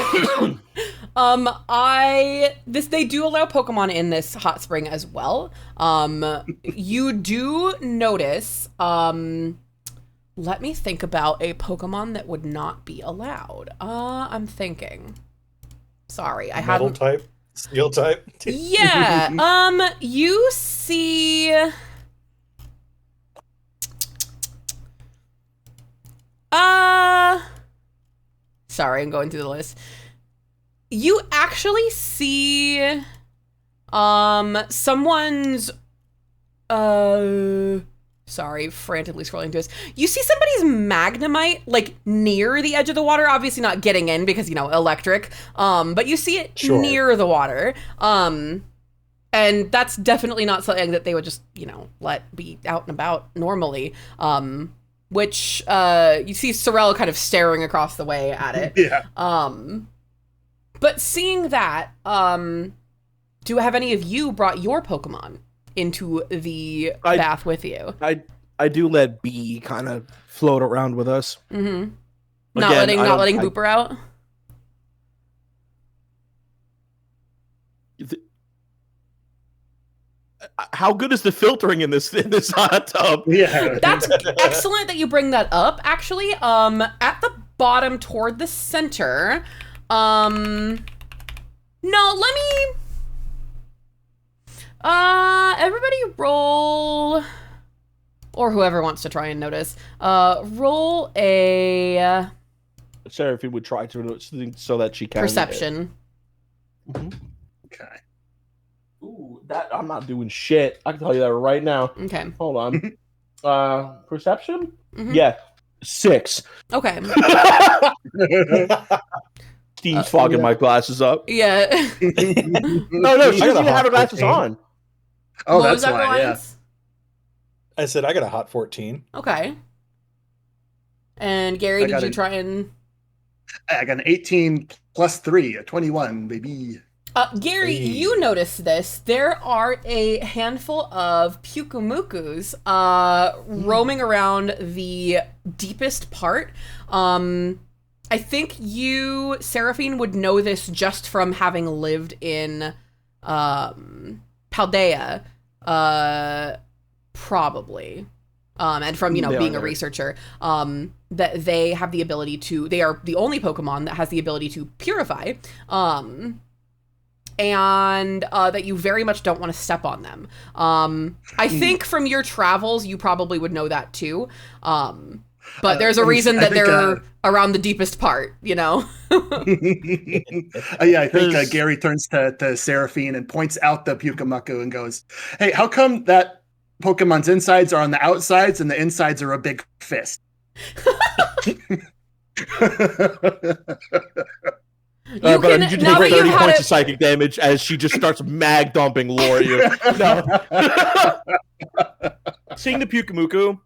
do allow Pokemon in this hot spring as well. You do notice, let me think about a Pokemon that would not be allowed. I'm thinking. Sorry, I Metal haven't. type, steel type. Yeah. You see. Sorry, I'm going through the list. You actually see someone's sorry, frantically scrolling through this. You see somebody's Magnemite like near the edge of the water, obviously not getting in because, you know, electric. But you see it near the water. And that's definitely not something that they would just, you know, let be out and about normally. Which you see Sorel kind of staring across the way at it. Yeah. But seeing that, do have any of you brought your Pokemon into the bath with you? I do let B kind of float around with us. Mm-hmm. Not letting Booper out? How good is the filtering in this hot tub? Yeah. That's excellent that you bring that up, actually. At the bottom toward the center. No, let me... everybody roll... Or whoever wants to try and notice. Roll a... Seraphine would try to so that she can... Perception. Mm-hmm. Okay. Ooh, that I'm not doing shit. I can tell you that right now. Okay. Hold on. Perception? Mm-hmm. Yeah. 6. Okay. Steve's fogging my glasses up. Yeah. No, she doesn't even have her glasses on. Oh, What was that's that, why, yeah. Reliance? I said I got a hot 14. Okay. And Gary, did you try and... I got an 18 plus 3, a 21, baby. Gary, you notice this. There are a handful of Pukumukus roaming around the deepest part. I think you, Seraphine, would know this just from having lived in Paldea, probably. And from, you know, being a researcher, that they have the ability to, they are the only Pokemon that has the ability to purify. And that you very much don't want to step on them. I think from your travels, you probably would know that too. But there's a reason that they're around the deepest part, you know? Yeah, I think Gary turns to Seraphine and points out the Pukumuku and goes, hey, how come that Pokemon's insides are on the outsides and the insides are a big fist? But I need you to take 30 points of psychic damage as she just starts mag dumping lore at you. No. Seeing the Pukumuku,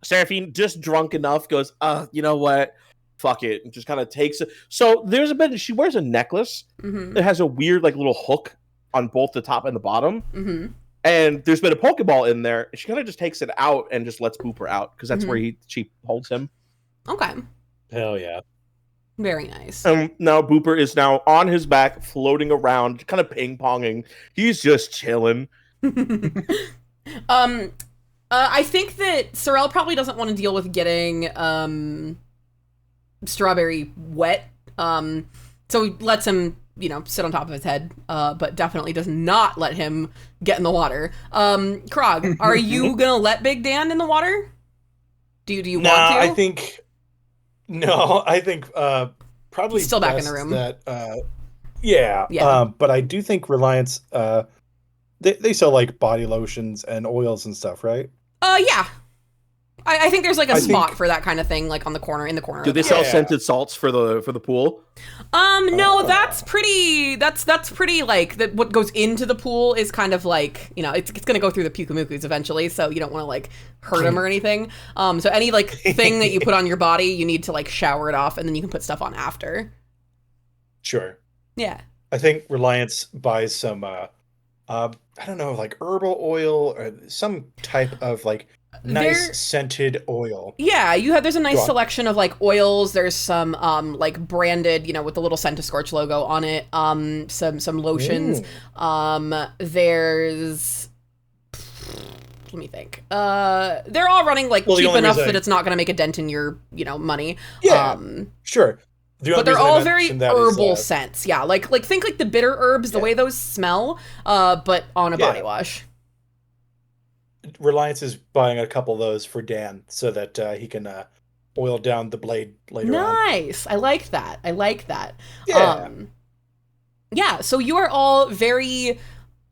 Seraphine, just drunk enough, goes, you know what? Fuck it. And just kind of takes it. So there's a bit, she wears a necklace that has a weird, like, little hook on both the top and the bottom. Mm-hmm. And there's been a Pokeball in there. She kind of just takes it out and just lets Booper out because that's where she holds him. Okay. Hell yeah. Very nice. Now Booper is now on his back, floating around, kind of ping-ponging. He's just chilling. I think that Sorel probably doesn't want to deal with getting Strawberry wet. So he lets him, you know, sit on top of his head, but definitely does not let him get in the water. Krog, are you gonna let Big Dan in the water? Do you want to? I think probably he's still back in the room. But I do think Reliance they sell like body lotions and oils and stuff, right? Yeah. I think there's like a spot for that kind of thing, like on the corner, in the corner. Do they sell scented salts for the pool? No, that's pretty like what goes into the pool is kind of like, you know, it's gonna go through the pukumukus eventually, so you don't want to like hurt them or anything. So any like thing that you put on your body, you need to like shower it off, and then you can put stuff on after. Sure. Yeah. I think Reliance buys some I don't know, like herbal oil or some type of like nice scented oil. Yeah, there's a nice selection of like oils. There's some like branded, you know, with the little Scentascorch logo on it. Some lotions. There's, let me think. They're all running like cheap enough that it's not going to make a dent in your, you know, money. Yeah, sure. But they're all very herbal scents. Yeah, like think like the bitter herbs, the way those smell, but on a body wash. Reliance is buying a couple of those for Dan so that he can oil down the blade later on. Nice. I like that. Yeah. Yeah, so you are all very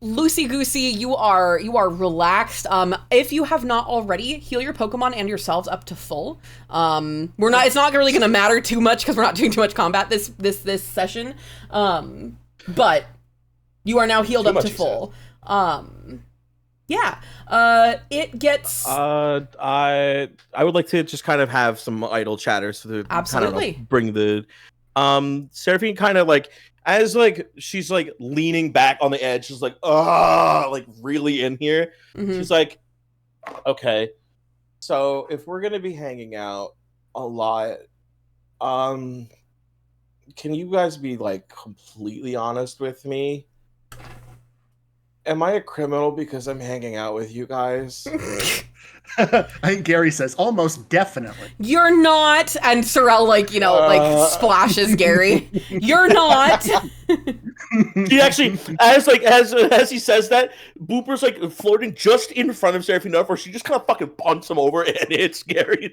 loosey-goosey. You are relaxed. If you have not already, heal your Pokemon and yourselves up to full. It's not really going to matter too much because we're not doing too much combat this session. But you are now healed up to full. Yeah. It gets. I would like to just kind of have some idle chatter so to absolutely kind of bring the Seraphine kind of like as like she's like leaning back on the edge, she's like like really in here. Mm-hmm. She's like, okay, so if we're gonna be hanging out a lot, can you guys be like completely honest with me? Am I a criminal because I'm hanging out with you guys? I think Gary says almost definitely. You're not, and Sorrel like, you know, like splashes Gary. You're not. He actually, as he says that, Booper's like floating just in front of Seraphine enough where she just kind of fucking punts him over and hits Gary.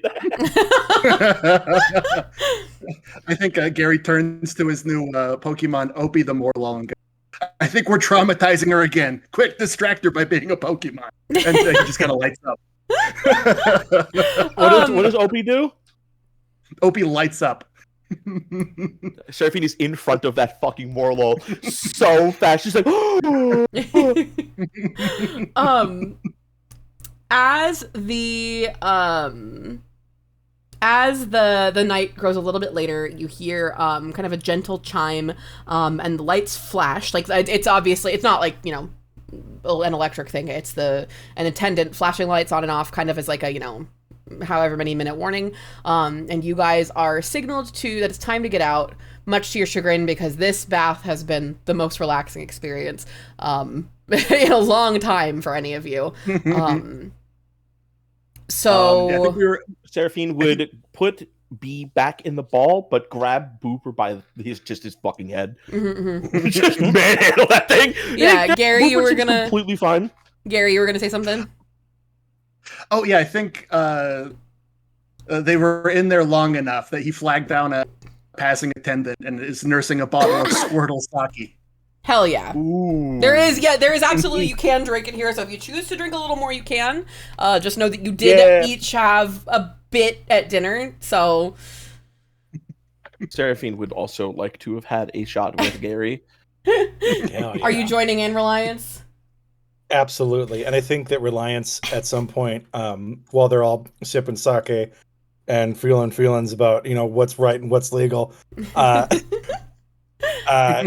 I think Gary turns to his new Pokemon Opie the Morlul and goes, I think we're traumatizing her again. Quick, distract her by being a Pokemon. And he just kind of lights up. What does Opie do? Opie lights up. Seraphine is in front of that fucking Morlul so fast. She's like, as the night grows a little bit later, you hear kind of a gentle chime, and the lights flash. Like it's obviously, it's not like, you know, an electric thing. It's an attendant flashing lights on and off, kind of as like a, you know, however many minute warning. And you guys are signaled to that it's time to get out, much to your chagrin, because this bath has been the most relaxing experience in a long time for any of you. So I think Seraphine would put B back in the ball, but grab Booper by his fucking head. Mm-hmm. Just manhandle that thing. Yeah, hey, Gary, Booper you were gonna completely fine. Gary, you were gonna say something. Oh yeah, I think they were in there long enough that he flagged down a passing attendant and is nursing a bottle of Squirtle sake. Hell yeah. Ooh. There is absolutely, you can drink it here, so if you choose to drink a little more, you can. Just know that you did each have a bit at dinner, so... Seraphine would also like to have had a shot with Gary. Are you joining in, Reliance? Absolutely, and I think that Reliance, at some point, while they're all sipping sake and feeling feelings about, you know, what's right and what's legal,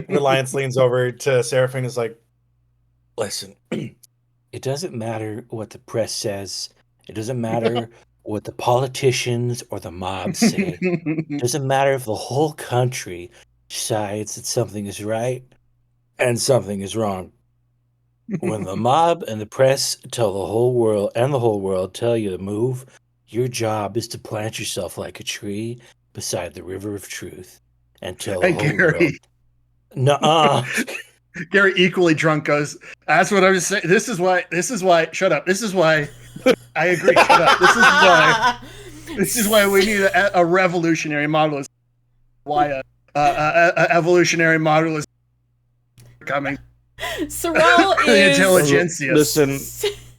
Reliance leans over to Seraphine and is like, listen, it doesn't matter what the press says. It doesn't matter what the politicians or the mob say. It doesn't matter if the whole country decides that something is right and something is wrong. When the mob and the press tell the whole world tell you to move, your job is to plant yourself like a tree beside the river of truth and tell the whole world. Nuh-uh. Gary, equally drunk, goes, that's what I was saying. This is why, shut up. This is why, I agree, shut up. This is why we need a revolutionary model. Why a evolutionary model is coming. Sorrel the is... intelligentsia. Listen,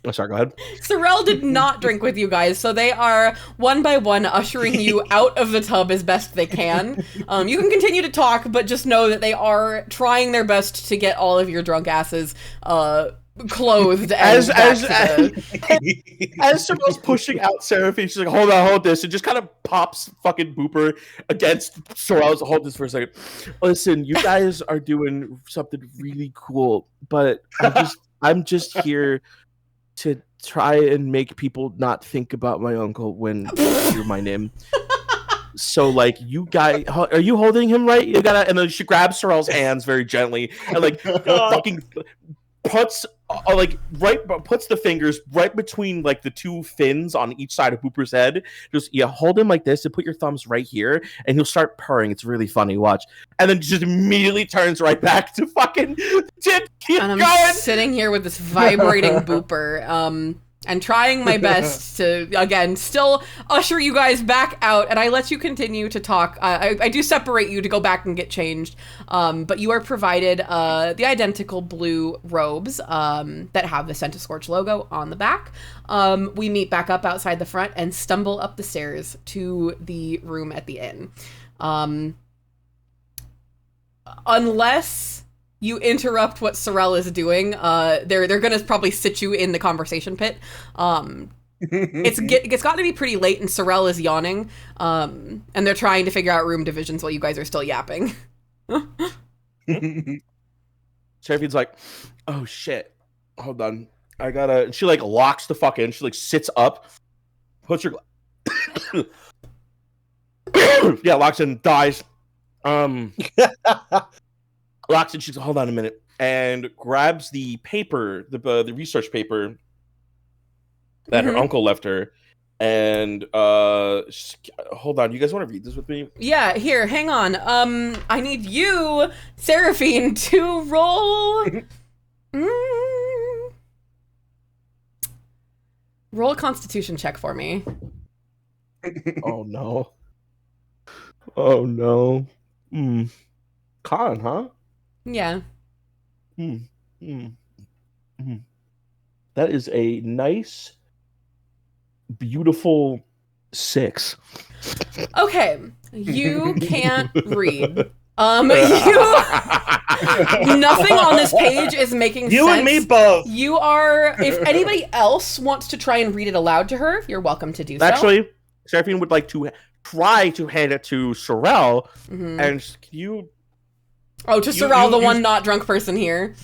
Oh, sorry, go ahead. Sorrel did not drink with you guys, so they are one by one ushering you out of the tub as best they can. You can continue to talk, but just know that they are trying their best to get all of your drunk asses clothed and as Sorrel's pushing out Seraphine, she's like, hold this, and just kind of pops fucking Booper against Sorrel's. Hold this for a second. Listen, you guys are doing something really cool, but I'm just here to try and make people not think about my uncle when I hear my name. So, like, you guys, are you holding him right? You gotta, and then she grabs Sorrel's hands very gently and like fucking puts puts the fingers right between like the two fins on each side of Booper's head. Just hold him like this and put your thumbs right here, and he'll start purring. It's really funny. Watch, and then just immediately turns right back to fucking keep and I'm going. Sitting here with this vibrating Booper, and trying my best to, again, still usher you guys back out, and I let you continue to talk. I do separate you to go back and get changed, but you are provided the identical blue robes that have the Scent of Scorch logo on the back. We meet back up outside the front and stumble up the stairs to the room at the inn. Unless you interrupt what Sorrel is doing, they're gonna probably sit you in the conversation pit. It's got to be pretty late, and Sorrel is yawning, and they're trying to figure out room divisions while you guys are still yapping. Seraphine's like, oh shit, hold on, I gotta. And she like locks the fuck in. She like sits up, puts her, locks in, dies. Locks in. She's like, hold on a minute, and grabs the paper, the research paper that her uncle left her, and hold on, you guys want to read this with me? Yeah, here, hang on. I need you, Seraphine, to roll. Roll a Constitution check for me. Oh no. Oh no. Con, huh? Yeah. That is a nice, beautiful 6. Okay, you can't read. Nothing on this page is making sense. You and me both. You are, if anybody else wants to try and read it aloud to her, you're welcome to do so. Actually, Seraphine would like to try to hand it to Sorrel, and you... Oh, to Sorrel, the one not drunk person here.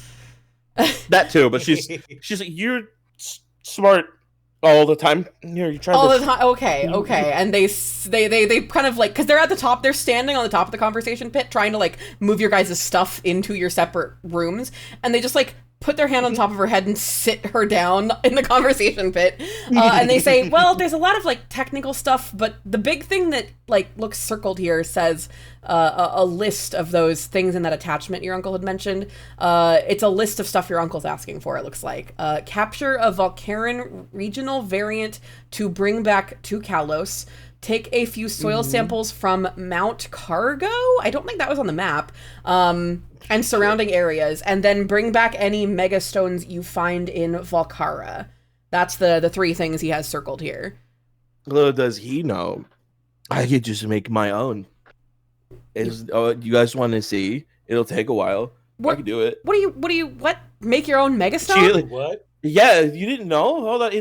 That too, but she's like, you're smart all the time. Here, you try all this. the time. Okay, and they kind of like, because they're at the top, they're standing on the top of the conversation pit, trying to like move your guys' stuff into your separate rooms, and they just like put their hand on top of her head and sit her down in the conversation pit, and they say, well, there's a lot of like technical stuff, but the big thing that like looks circled here says a list of those things in that attachment your uncle had mentioned. It's a list of stuff your uncle's asking for, it looks like. Capture a Volcaran regional variant to bring back to Kalos. Take a few soil samples from Mount Cargo. I don't think that was on the map. And surrounding areas, and then bring back any megastones you find in Volcara. That's the 3 things he has circled here. Little does he know, I could just make my own. You guys want to see? It'll take a while. I can do it. What? Make your own megastone? What? Yeah, you didn't know? Hold on,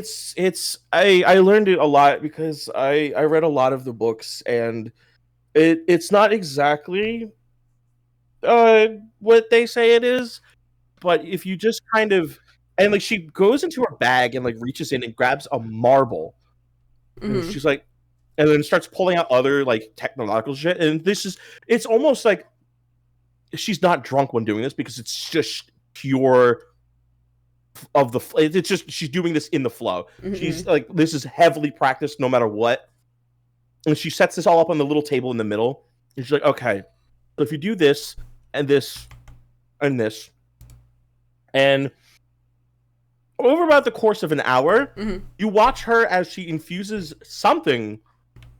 I learned it a lot because I read a lot of the books, and it's not exactly what they say it is, but if you just kind of, and like she goes into her bag and like reaches in and grabs a marble, and she's like, and then starts pulling out other like technological shit, and it's almost like she's not drunk when doing this because it's just pure of the, it's just she's doing this in the flow. She's like, this is heavily practiced no matter what, and she sets this all up on the little table in the middle, and she's like, okay, so if you do this and this and this, and over about the course of an hour, you watch her as she infuses something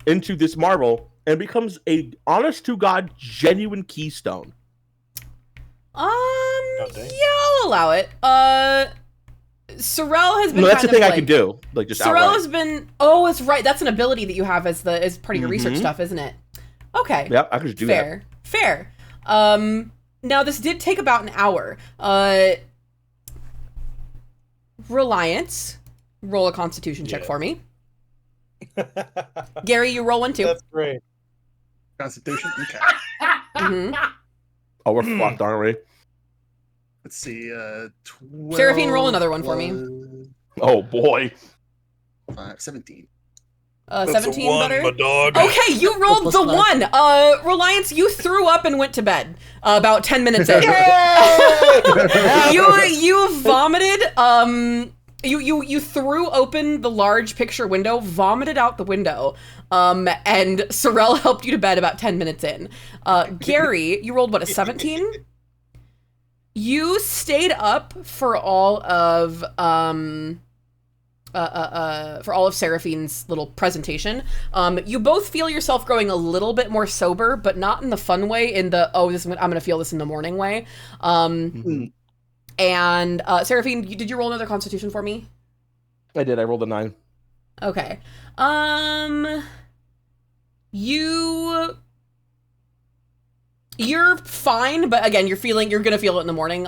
into this marble and becomes a honest to God genuine keystone. Yeah, I'll allow it. Sorrel has been. No, that's kind the thing of I can do. Like just Sorrel outright. has been. Oh, it's right. That's an ability that you have as part of your research stuff, isn't it? Okay. Yep, I could just do that. Fair. Now this did take about an hour. Reliance, roll a Constitution check for me. Gary, you roll one too. That's great. Constitution. Okay. Oh, we're fucked, aren't we? Let's see. 12 Seraphine, roll another one for me. Oh boy. 17. 17 better. my dog. Okay, you rolled the one. Reliance, you threw up and went to bed about 10 minutes in. you vomited. You threw open the large picture window, vomited out the window, and Sorrel helped you to bed about 10 minutes in. Gary, you rolled, what, a 17? You stayed up for all of Seraphine's little presentation. You both feel yourself growing a little bit more sober, but not in the fun way, in the, I'm going to feel this in the morning way. And Seraphine, did you roll another Constitution for me? I did. I rolled a 9. Okay. You're fine, but again, you're gonna feel it in the morning.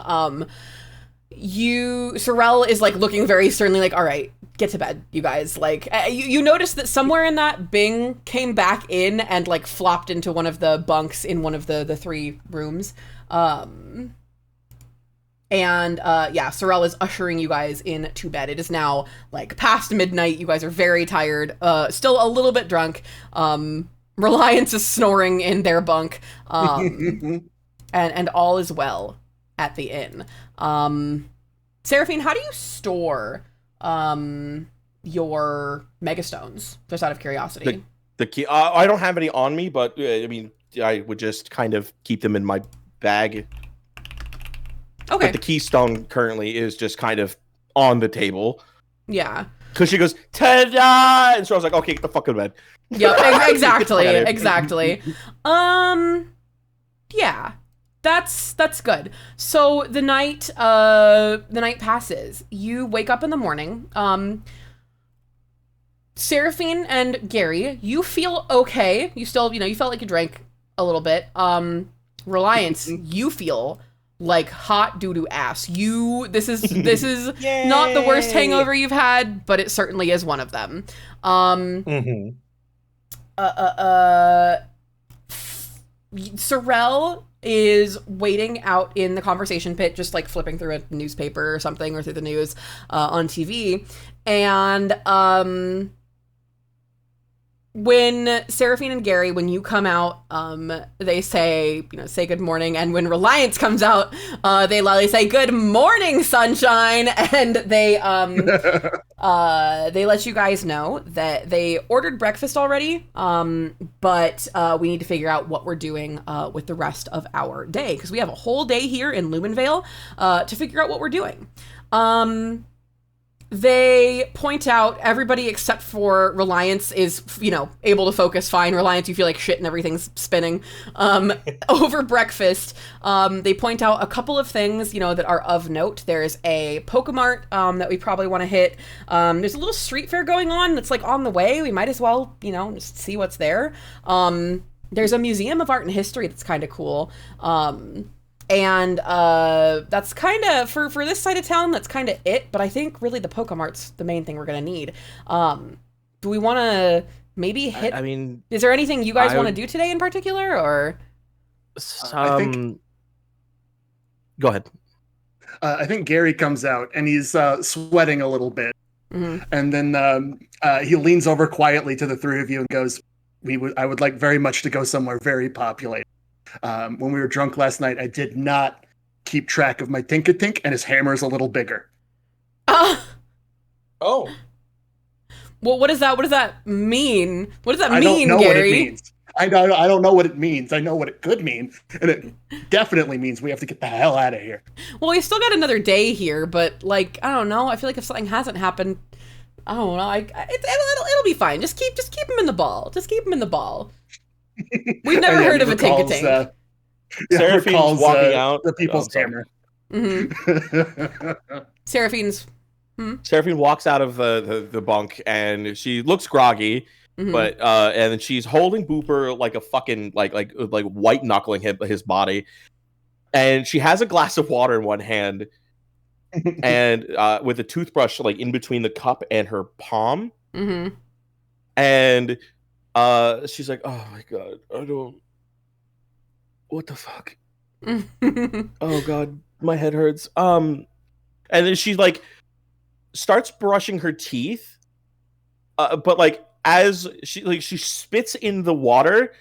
Sorrel is like looking very sternly, like, all right, get to bed, you guys. Like, you notice that somewhere in that Bing came back in and like flopped into one of the bunks in one of the 3 rooms. Sorrel is ushering you guys in to bed. It is now like past midnight. You guys are very tired, still a little bit drunk. Reliance is snoring in their bunk, and all is well at the inn. Seraphine, how do you store your megastones, just out of curiosity? The key. I don't have any on me, but I mean, I would just kind of keep them in my bag. Okay. But the keystone currently is just kind of on the table. Yeah. Because she goes, ta-da! And so I was like, okay, get the fuck out of bed. Yep, exactly. Yeah. That's good. So the night passes. You wake up in the morning. Seraphine and Gary, you feel okay. You still, you felt like you drank a little bit. Reliance, you feel like hot doo-doo ass. This is not the worst hangover you've had, but it certainly is one of them. Sorrel is waiting out in the conversation pit, just like flipping through a newspaper or something, or through the news on TV. And when Seraphine and Gary, when you come out, they say good morning. And when Reliance comes out, they loudly say, good morning, sunshine. And they let you guys know that they ordered breakfast already. But we need to figure out what we're doing with the rest of our day, because we have a whole day here in Luminvale to figure out what we're doing. They point out everybody except for Reliance is, able to focus fine. Reliance, you feel like shit and everything's spinning. Over breakfast, they point out a couple of things, that are of note. There's a Pokemart that we probably want to hit. There's a little street fair going on that's like on the way. We might as well, just see what's there. There's a museum of art and history that's kind of cool. And that's kind of, for this side of town, that's kind of it. But I think really the Pokemart's the main thing we're going to need. Do we want to maybe hit... I mean... Is there anything you guys want to do today in particular, or...? I think... Go ahead. I think Gary comes out, and he's sweating a little bit. Mm-hmm. And then he leans over quietly to the 3 of you and goes, I would like very much to go somewhere very populated. When we were drunk last night, I did not keep track of my Tink-a-Tink, and his hammer's a little bigger. Oh. Well, what does that mean? What does that mean, know Gary? What it means. I don't know what it means. I know what it could mean, and it definitely means we have to get the hell out of here. Well, we still got another day here, but I don't know. I feel like if something hasn't happened, I don't know. It'll be fine. Just keep him in the ball. We've never heard of a Tink-a-Tink. Seraphine's walking out. The people's hammer. Mm-hmm. Seraphine's Seraphine walks out of the bunk and she looks groggy, but and then she's holding Booper like a fucking like white knuckling his body, and she has a glass of water in one hand, and with a toothbrush like in between the cup and her palm, and she's like, "Oh my god, I don't. What the fuck? Oh god, my head hurts." And then she like starts brushing her teeth, but like as she spits in the water,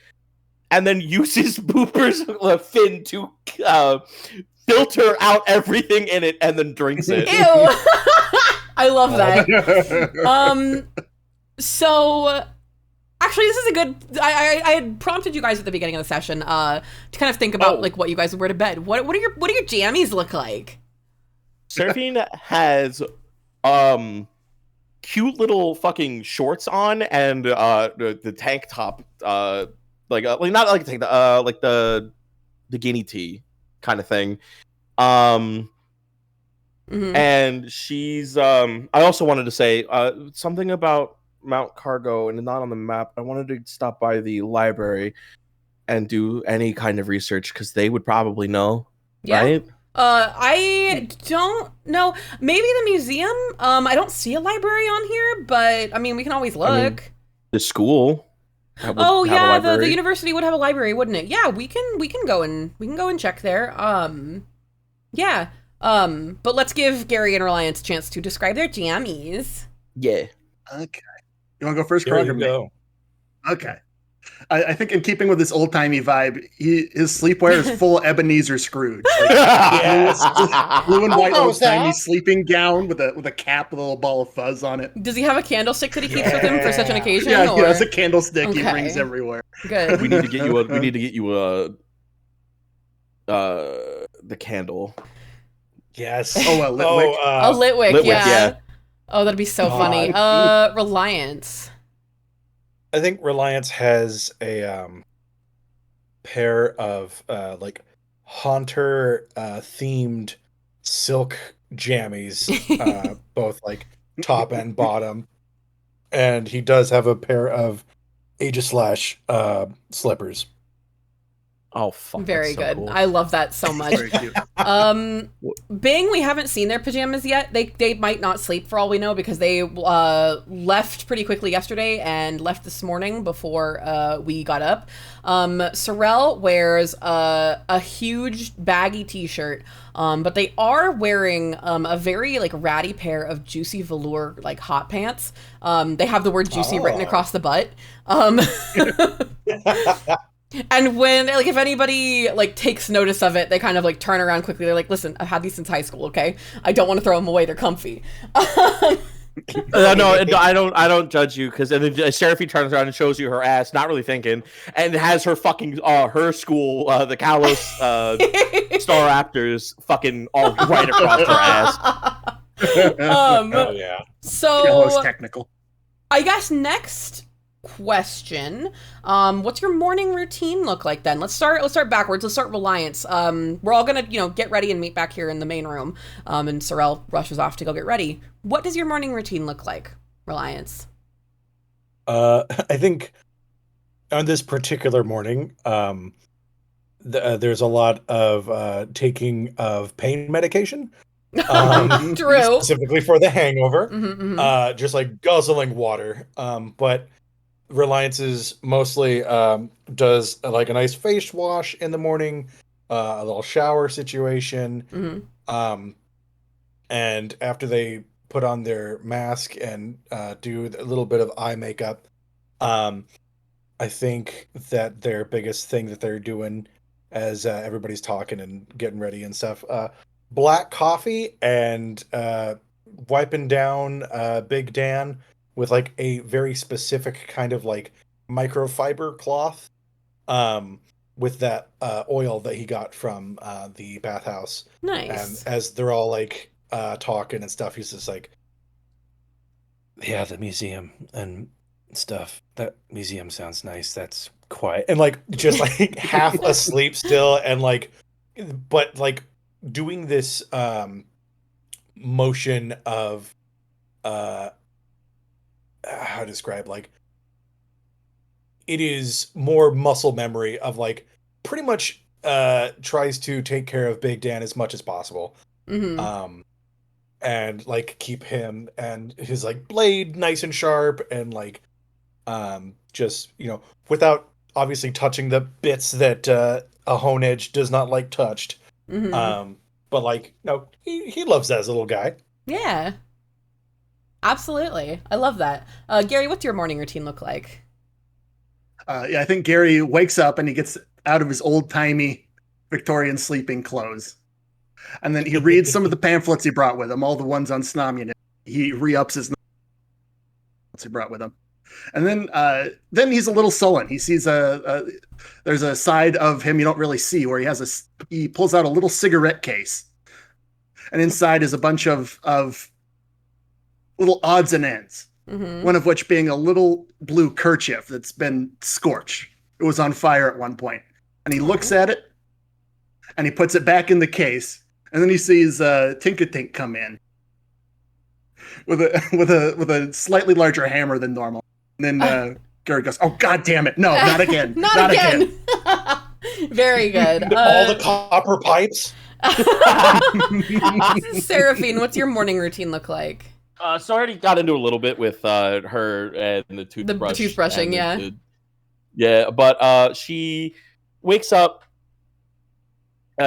and then uses Booper's fin to filter out everything in it, and then drinks it. Ew! I love that. So actually, this is a good. I had prompted you guys at the beginning of the session to kind of think about like what you guys would wear to bed. What do your jammies look like? Seraphine has cute little fucking shorts on and the tank top, like not like a tank, like the guinea tee kind of thing. And she's I also wanted to say something about Mount Cargo and not on the map. I wanted to stop by the library and do any kind of research because they would probably know, right? I don't know. Maybe the museum. I don't see a library on here, but I mean, we can always look. I mean, the school. Oh yeah, the university would have a library, wouldn't it? Yeah, we can go and check there. Yeah. But let's give Gary and Reliance a chance to describe their jammies. Yeah. Okay. You want to go first, Krog, or me? Go. Okay. I think in keeping with this old timey vibe, his sleepwear is full Ebenezer Scrooge. Like, blue and white old timey sleeping gown with a cap with a little ball of fuzz on it. Does he have a candlestick that he keeps with him for such an occasion? Yeah, he has a candlestick he brings everywhere. Good. We need to get you the candle. Yes. Oh, a Litwick. A Litwick, yeah. Oh, that'd be so funny. Reliance. I think Reliance has a pair of like Haunter themed silk jammies, both like top and bottom, and he does have a pair of Aegis slippers. Oh, fuck. Very that's so good. cool. I love that so much. Very cute. Bing, we haven't seen their pajamas yet. They might not sleep for all we know because they left pretty quickly yesterday and left this morning before we got up. Sorrel wears a huge baggy t-shirt, but they are wearing a very like ratty pair of juicy velour like hot pants. They have the word juicy written across the butt. And when, like, if anybody, like, takes notice of it, they kind of, like, turn around quickly. They're like, listen, I've had these since high school, okay? I don't want to throw them away. They're comfy. No, I don't judge you, because then Seraphine turns around and shows you her ass, not really thinking, and has her fucking, her school, the Kalos Star Raptors, fucking all right across her ass. Oh, yeah. So, Kalos technical. I guess next question, what's your morning routine look like then? Let's start backwards. Let's start Reliance. We're all gonna get ready and meet back here in the main room, and Sorrel rushes off to go get ready. What does your morning routine look like, Reliance? I think on this particular morning, there's a lot of taking of pain medication. True. Specifically for the hangover. Just like guzzling water. But Reliance mostly does like a nice face wash in the morning, a little shower situation, and after they put on their mask and do a little bit of eye makeup, I think that their biggest thing that they're doing as everybody's talking and getting ready and stuff, black coffee and wiping down Big Dan with like a very specific kind of like microfiber cloth, with that oil that he got from the bathhouse. Nice. And as they're all like talking and stuff, he's just like, yeah, the museum and stuff. That museum sounds nice. That's quiet. And like just like half asleep still, and like, but like doing this motion of how to describe, like, it is more muscle memory of like pretty much tries to take care of Big Dan as much as possible. Mm-hmm. And like keep him and his like blade nice and sharp, and like just, you know, without obviously touching the bits that a hone edge does not like touched. Mm-hmm. But like, no, he loves that as a little guy. Yeah. Absolutely. I love that. Gary, what's your morning routine look like? Yeah, I think Gary wakes up and he gets out of his old-timey Victorian sleeping clothes. And then he reads some of the pamphlets he brought with him, all the ones on Snomian. He re-ups his notes he brought with him. And then he's a little sullen. He sees there's a side of him you don't really see where he pulls out a little cigarette case. And inside is a bunch of little odds and ends. Mm-hmm. One of which being a little blue kerchief that's been scorched. It was on fire at one point. And he looks at it, and he puts it back in the case, and then he sees Tinkatink come in with a slightly larger hammer than normal. And then Gary goes, "Oh, God damn it. No, not again. Not again. Very good. All the copper pipes. Seraphine, what's your morning routine look like? So I already got into a little bit with her and the toothbrush. The toothbrushing, yeah. Yeah, but she wakes up,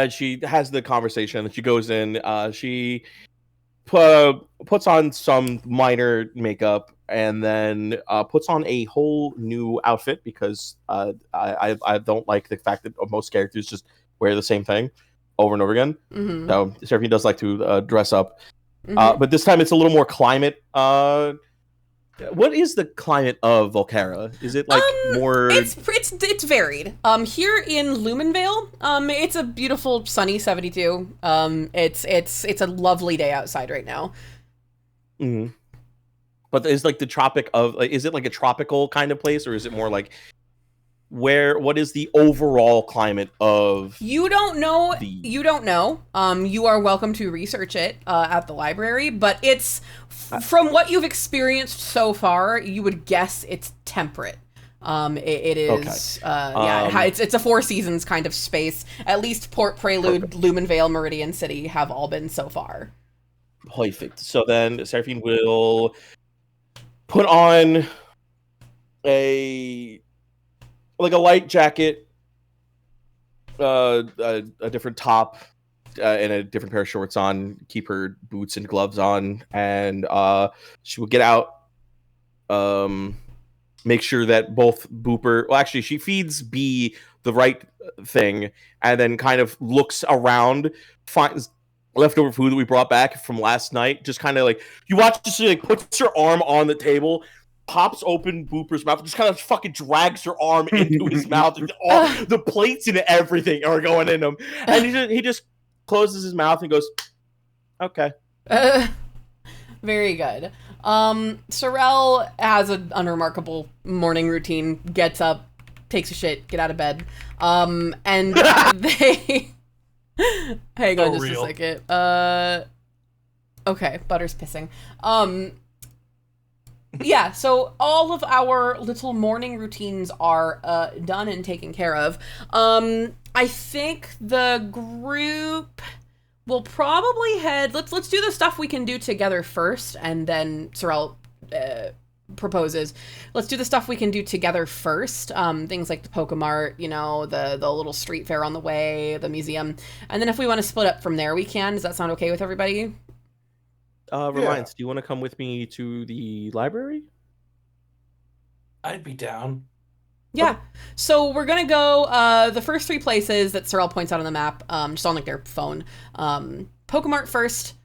she has the conversation, and she goes in, she puts on some minor makeup, and then puts on a whole new outfit, because I don't like the fact that most characters just wear the same thing over and over again. Mm-hmm. So Seraphine does like to dress up. Mm-hmm. But this time it's a little more climate. What is the climate of Volcara? Is it like more? It's varied. Here in Luminvale, it's a beautiful sunny 72. It's a lovely day outside right now. Mm-hmm. But is like the tropic of? Like, is it like a tropical kind of place, or is it more like? What is the overall climate of? You don't know. You don't know. You are welcome to research it at the library, but it's from what you've experienced so far, you would guess it's temperate. It is. Okay. Yeah, it's a Four Seasons kind of space. At least Port Prelude, perfect. Luminvale, Meridian City have all been so far. Perfect. So then Seraphine will put on a light jacket, a different top, and a different pair of shorts on, keep her boots and gloves on, and she will get out, make sure that both Booper... Well, actually, she feeds B the right thing, and then kind of looks around, finds leftover food that we brought back from last night, just kind of like... You watch, just like, puts her arm on the table, pops open Booper's mouth, just kind of fucking drags her arm into his mouth, and all the plates and everything are going in him, and he just closes his mouth and goes, "Okay." Very good. Sorrel has an unremarkable morning routine. Gets up, takes a shit, get out of bed, and they. Hang on just a second. Okay, Butter's pissing. Yeah, so all of our little morning routines are done and taken care of. I think the group will probably head... Let's do the stuff we can do together first, and then Sorrel proposes. Let's do the stuff we can do together first. Things like the Pokemart, you know, the little street fair on the way, the museum. And then if we want to split up from there, we can. Does that sound okay with everybody? Reminds, do you want to come with me to the library? I'd be down. Yeah. So we're going to go the first three places that Sorrel points out on the map, just on like their phone. Pokemart first,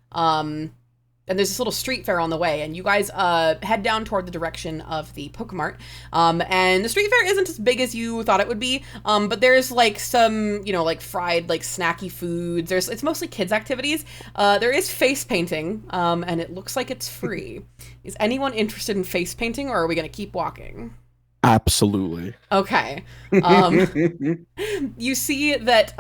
and there's this little street fair on the way, and you guys head down toward the direction of the Pokemart. And the street fair isn't as big as you thought it would be, but there's like some, you know, like fried, like snacky foods. It's mostly kids' activities. There is face painting, and it looks like it's free. Is anyone interested in face painting, or are we going to keep walking? Absolutely. Okay. You see that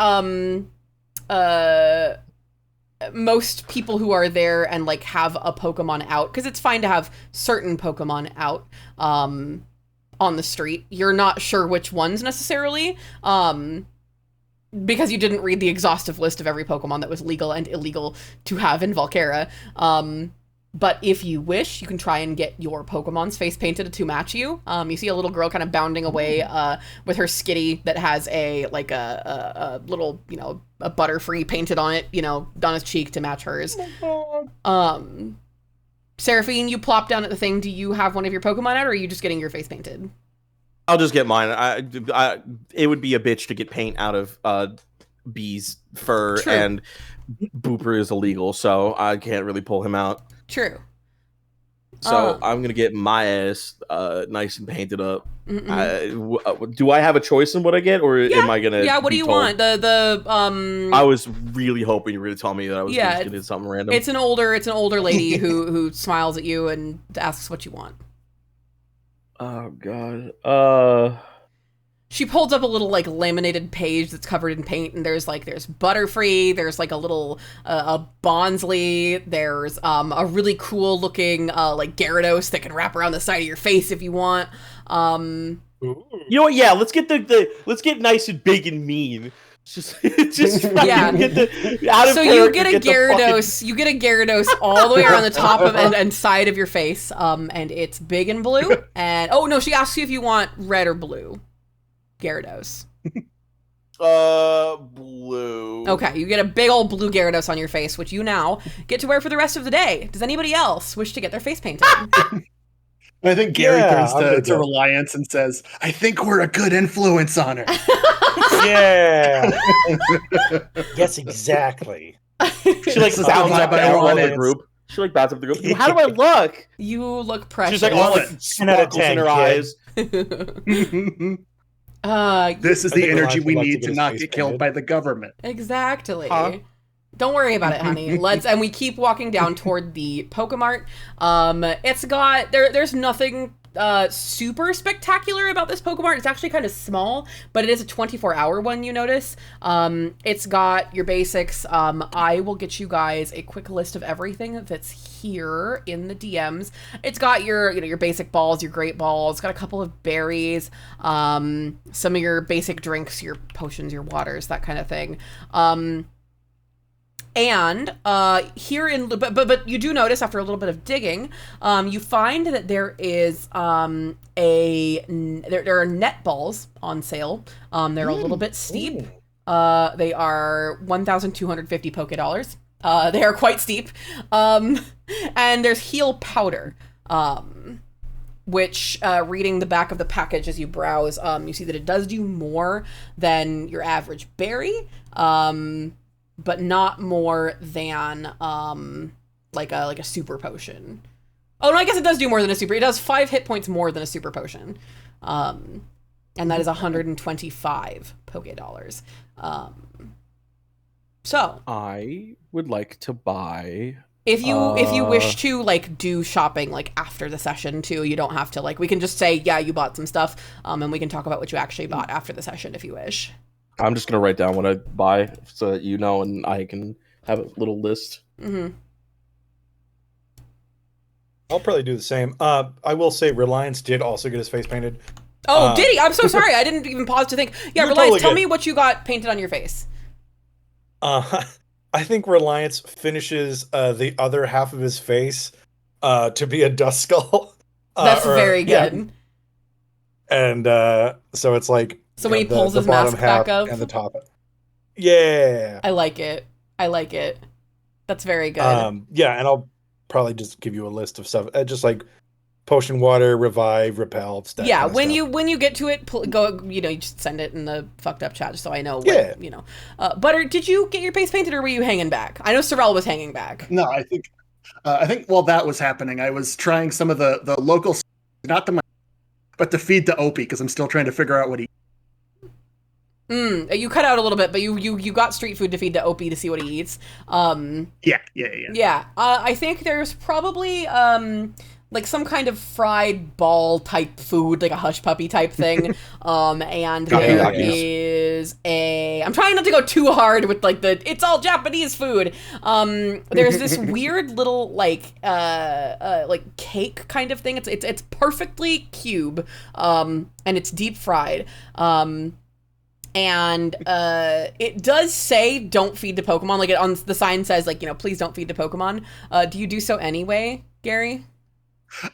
most people who are there and like have a Pokemon out, because it's fine to have certain Pokemon out on the street. You're not sure which ones necessarily, because you didn't read the exhaustive list of every Pokemon that was legal and illegal to have in Volcera. But if you wish, you can try and get your Pokemon's face painted to match you. You see a little girl kind of bounding away with her skitty that has a little, a Butterfree painted on it, on his cheek to match hers. Seraphine, you plop down at the thing. Do you have one of your Pokemon out, or are you just getting your face painted? I'll just get mine. It would be a bitch to get paint out of Bee's fur, True. And Booper is illegal, so I can't really pull him out. True. So I'm gonna get my ass nice and painted up. Do I have a choice in what I get, or am I gonna? Yeah. What do you want? I was really hoping you were gonna tell me that I was just gonna do something random. It's an older lady who smiles at you and asks what you want. Oh God. She pulls up a little like laminated page that's covered in paint, and there's Butterfree, there's like a little a Bonsley, there's a really cool looking like Gyarados that can wrap around the side of your face if you want. You know what? Yeah, let's get let's get nice and big and mean. Just yeah. Get the, out of so you get a Gyarados, you get a Gyarados all the way around the top of and side of your face, and it's big and blue. And oh no, she asks you if you want red or blue. Gyarados. Blue. Okay, you get a big old blue Gyarados on your face, which you now get to wear for the rest of the day. Does anybody else wish to get their face painted? I think Gary turns to Reliance and says, "I think we're a good influence on her." Yeah. Yes, exactly. She like bounces up the group. She like bounces up the group. How do I look? You look precious. She's like all like sparkles in her eyes. This is the energy we need to not get killed by the government. Exactly. Don't worry about it, honey. And we keep walking down toward the Pokemart. It's got there's nothing super spectacular about this Pokemart. It's actually kind of small, but it is a 24-hour one, you notice. It's got your basics. I will get you guys a quick list of everything that's here in the DMs. It's got your, your basic balls, your great balls. It's got a couple of berries, some of your basic drinks, your potions, your waters, that kind of thing. And here in, but you do notice after a little bit of digging, you find that there is there are net balls on sale. They're a little bit steep. They are 1,250 Poké Dollars. They are quite steep. And there's heal powder, which reading the back of the package as you browse, you see that it does do more than your average berry. But not more than like a super potion. Oh no, I guess it does do more than a super. It does 5 hit points more than a super potion, and that is 125 Poké Dollars. So I would like to buy. If you wish to like do shopping like after the session too, you don't have to like. We can just say you bought some stuff, and we can talk about what you actually bought after the session if you wish. I'm just gonna write down what I buy so that and I can have a little list. Mm-hmm. I'll probably do the same. I will say Reliance did also get his face painted. Oh, did he? I'm so sorry. I didn't even pause to think. Yeah, Reliance, totally tell me what you got painted on your face. I think Reliance finishes the other half of his face to be a dust skull. That's very good. Yeah. And so it's like. So when he pulls his mask back up. And the top. Yeah. I like it. That's very good. Yeah, and I'll probably just give you a list of stuff. Just like potion water, revive, repel, stuff. Yeah, when you get to it, go. You just send it in the fucked up chat just so I know. What, Butter, did you get your face painted or were you hanging back? I know Sorrel was hanging back. No, I think while that was happening, I was trying some of the local, not to my, but to feed to Opie because I'm still trying to figure out what he. You cut out a little bit, but you got street food to feed to Opie to see what he eats. Yeah. I think there's probably like some kind of fried ball type food, like a hush puppy type thing. And there is I'm trying not to go too hard with like it's all Japanese food. There's this weird little like cake kind of thing. It's perfectly cube, and it's deep fried. And it does say don't feed the Pokemon. Like on the sign says like, please don't feed the Pokemon. Do you do so anyway, Gary?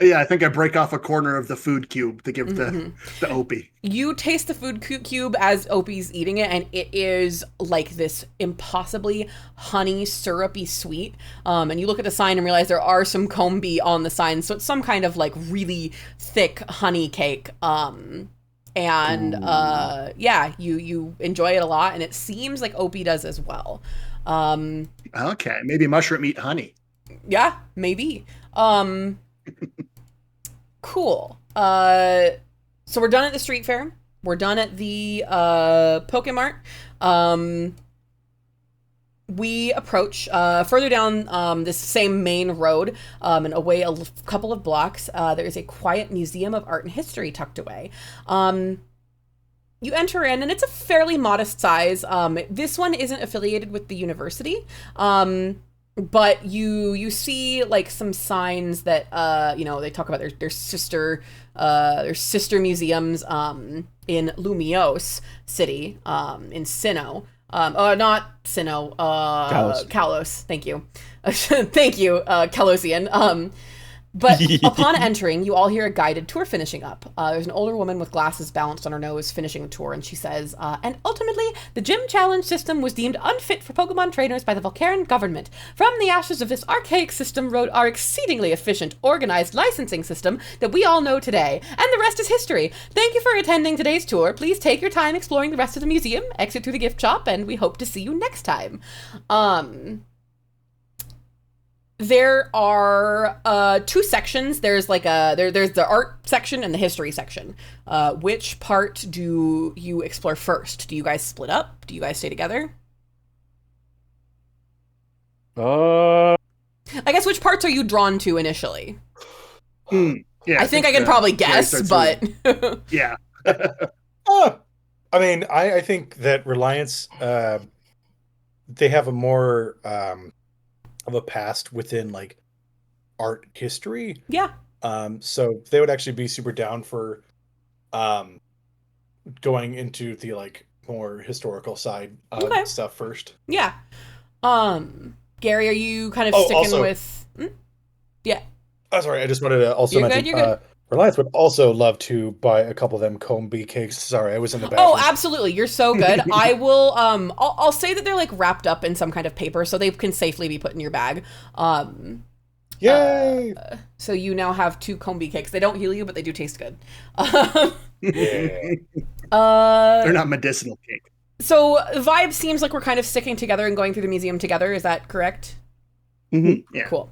Yeah, I think I break off a corner of the food cube to give the Opie. You taste the food cube as Opie's eating it, and it is like this impossibly honey syrupy sweet. And you look at the sign and realize there are some Combi on the sign, so it's some kind of like really thick honey cake. And you enjoy it a lot, and it seems like Opie does as well. Okay, maybe mushroom eat honey. Yeah, maybe. Cool. So we're done at the street fair. We're done at the Pokemart. We approach further down this same main road and away a couple of blocks. There is a quiet museum of art and history tucked away. You enter in, and it's a fairly modest size. This one isn't affiliated with the university. But you see like some signs that they talk about their sister museums in Luminvale City in Sinnoh. Not Sinnoh, Kalos. Thank you. Thank you, Kalosian. But upon entering, you all hear a guided tour finishing up. There's an older woman with glasses balanced on her nose finishing the tour, and she says, and ultimately, the gym challenge system was deemed unfit for Pokemon trainers by the Volcaran government. From the ashes of this archaic system rose our exceedingly efficient, organized licensing system that we all know today, and the rest is history. Thank you for attending today's tour. Please take your time exploring the rest of the museum, exit through the gift shop, and we hope to see you next time. There are two sections. There's like there's the art section and the history section. Which part do you explore first? Do you guys split up? Do you guys stay together? Uh, I guess which parts are you drawn to initially? Yeah, I think I can probably guess, but yeah. I mean, I think that Reliance, they have a more of a past within like art history. Yeah. So they would actually be super down for going into the like more historical side of stuff first. Yeah. Gary, are you kind of sticking also, with? Yeah. Oh, sorry, I just wanted to also mention. You're good. Reliance would also love to buy a couple of them Combi cakes. Sorry, I was in the bathroom. Oh, absolutely. You're so good. I will, I'll say that they're like wrapped up in some kind of paper so they can safely be put in your bag. Yay! So you now have 2 Combi cakes. They don't heal you, but they do taste good. They're not medicinal cake. So vibe seems like we're kind of sticking together and going through the museum together. Is that correct? Mm-hmm. Yeah. Cool.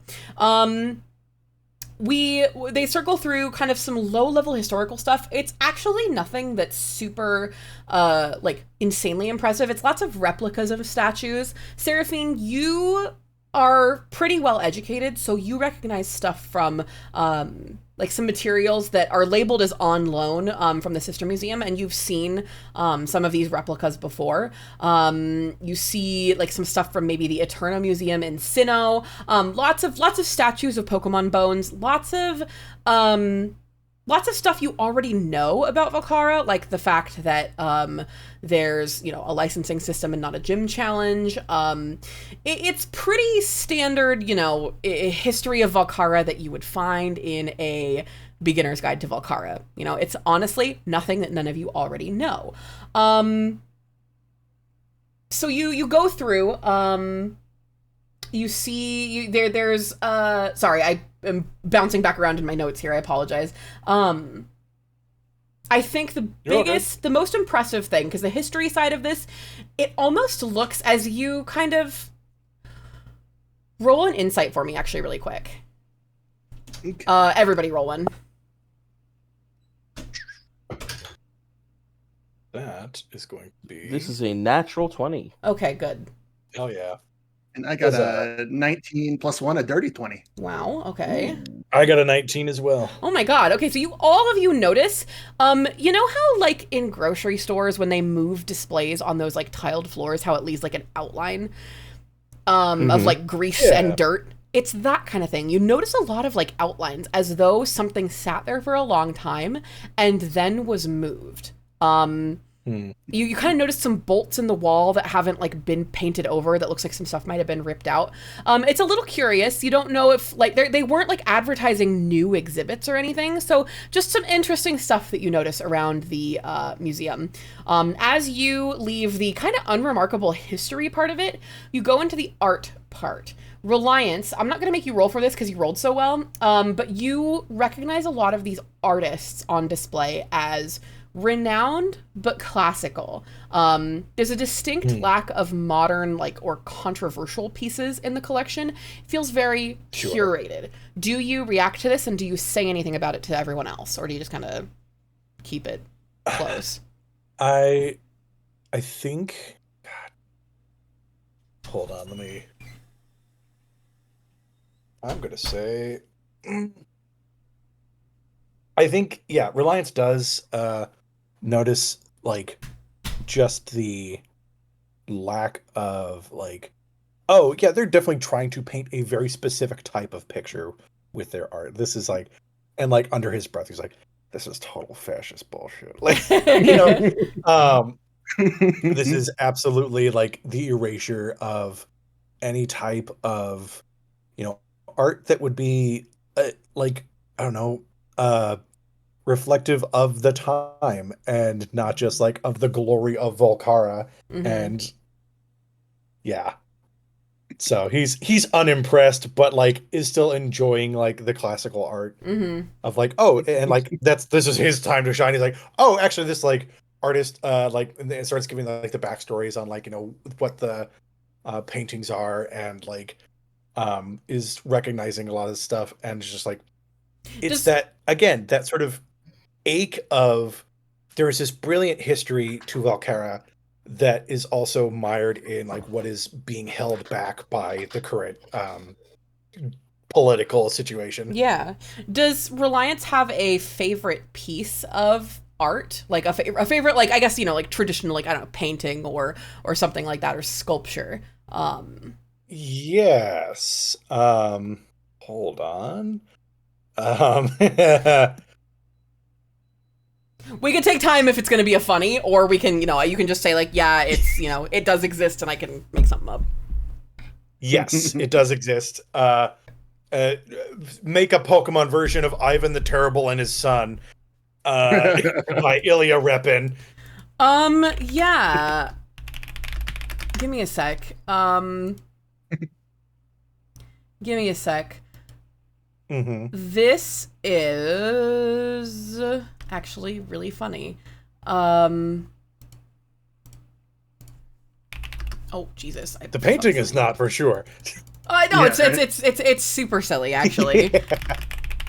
They circle through kind of some low-level historical stuff. It's actually nothing that's super, like, insanely impressive. It's lots of replicas of statues. Seraphine, you are pretty well educated, so you recognize stuff from, like, some materials that are labeled as on loan from the sister museum, and you've seen some of these replicas before. You see like some stuff from maybe the Eterna Museum in Sinnoh. Lots of statues of Pokemon bones. Lots of stuff you already know about Volcara, like the fact that there's a licensing system and not a gym challenge. It's pretty standard, history of Volcara that you would find in a beginner's guide to Volcara. It's honestly nothing that none of you already know. So you go through. You see, there's sorry, I am bouncing back around in my notes here. I apologize. I think the most impressive thing, because the history side of this, it almost looks as you kind of roll an insight for me, actually, really quick. Okay. Everybody roll one. That is going to be. This is a natural 20. Okay, good. Hell yeah. And I got Is a 19 plus 1, a dirty 20. Wow. Okay. I got a 19 as well. Oh my god. Okay, so all of you notice, you know how like in grocery stores when they move displays on those like tiled floors, how it leaves like an outline of like grease and dirt? It's that kind of thing. You notice a lot of like outlines as though something sat there for a long time and then was moved. You kind of notice some bolts in the wall that haven't like been painted over, that looks like some stuff might have been ripped out. It's a little curious. You don't know if like they weren't like advertising new exhibits or anything. So just some interesting stuff that you notice around the museum. As you leave the kind of unremarkable history part of it, you go into the art part. Reliance, I'm not going to make you roll for this because you rolled so well, but you recognize a lot of these artists on display as renowned but classical. There's a distinct lack of modern like or controversial pieces in the collection. It feels very curated. Do you react to this, and do you say anything about it to everyone else, or do you just kind of keep it close? I think, God, hold on, I'm gonna say, I think, yeah, Reliance does notice like just the lack of like, oh yeah, they're definitely trying to paint a very specific type of picture with their art. This is like, and like under his breath, he's like, this is total fascist bullshit. Like, you know, this is absolutely like the erasure of any type of, you know, art that would be like, I don't know, reflective of the time and not just like of the glory of Volcara. And yeah, so he's unimpressed, but like is still enjoying like the classical art of like, oh, and like this is his time to shine. He's like, oh, actually this like artist like, and it starts giving like the backstories on like, you know, what the paintings are, and like is recognizing a lot of stuff, and it's just like, it's that again, that sort of ache of there is this brilliant history to Volcara that is also mired in like what is being held back by the current political situation. Yeah. Does Reliance have a favorite piece of art, like a favorite, like I guess, you know, like traditional, like I don't know, painting or something like that, or sculpture? Yes. Hold on. We can take time if it's going to be a funny, or we can, you know, you can just say like, yeah, it's, you know, it does exist and I can make something up. Yes, it does exist. Make a Pokemon version of Ivan the Terrible and his son by Ilya Repin. Yeah. Give me a sec. Give me a sec. This is actually really funny. Oh Jesus! The painting is not for sure. I know, it's super silly actually.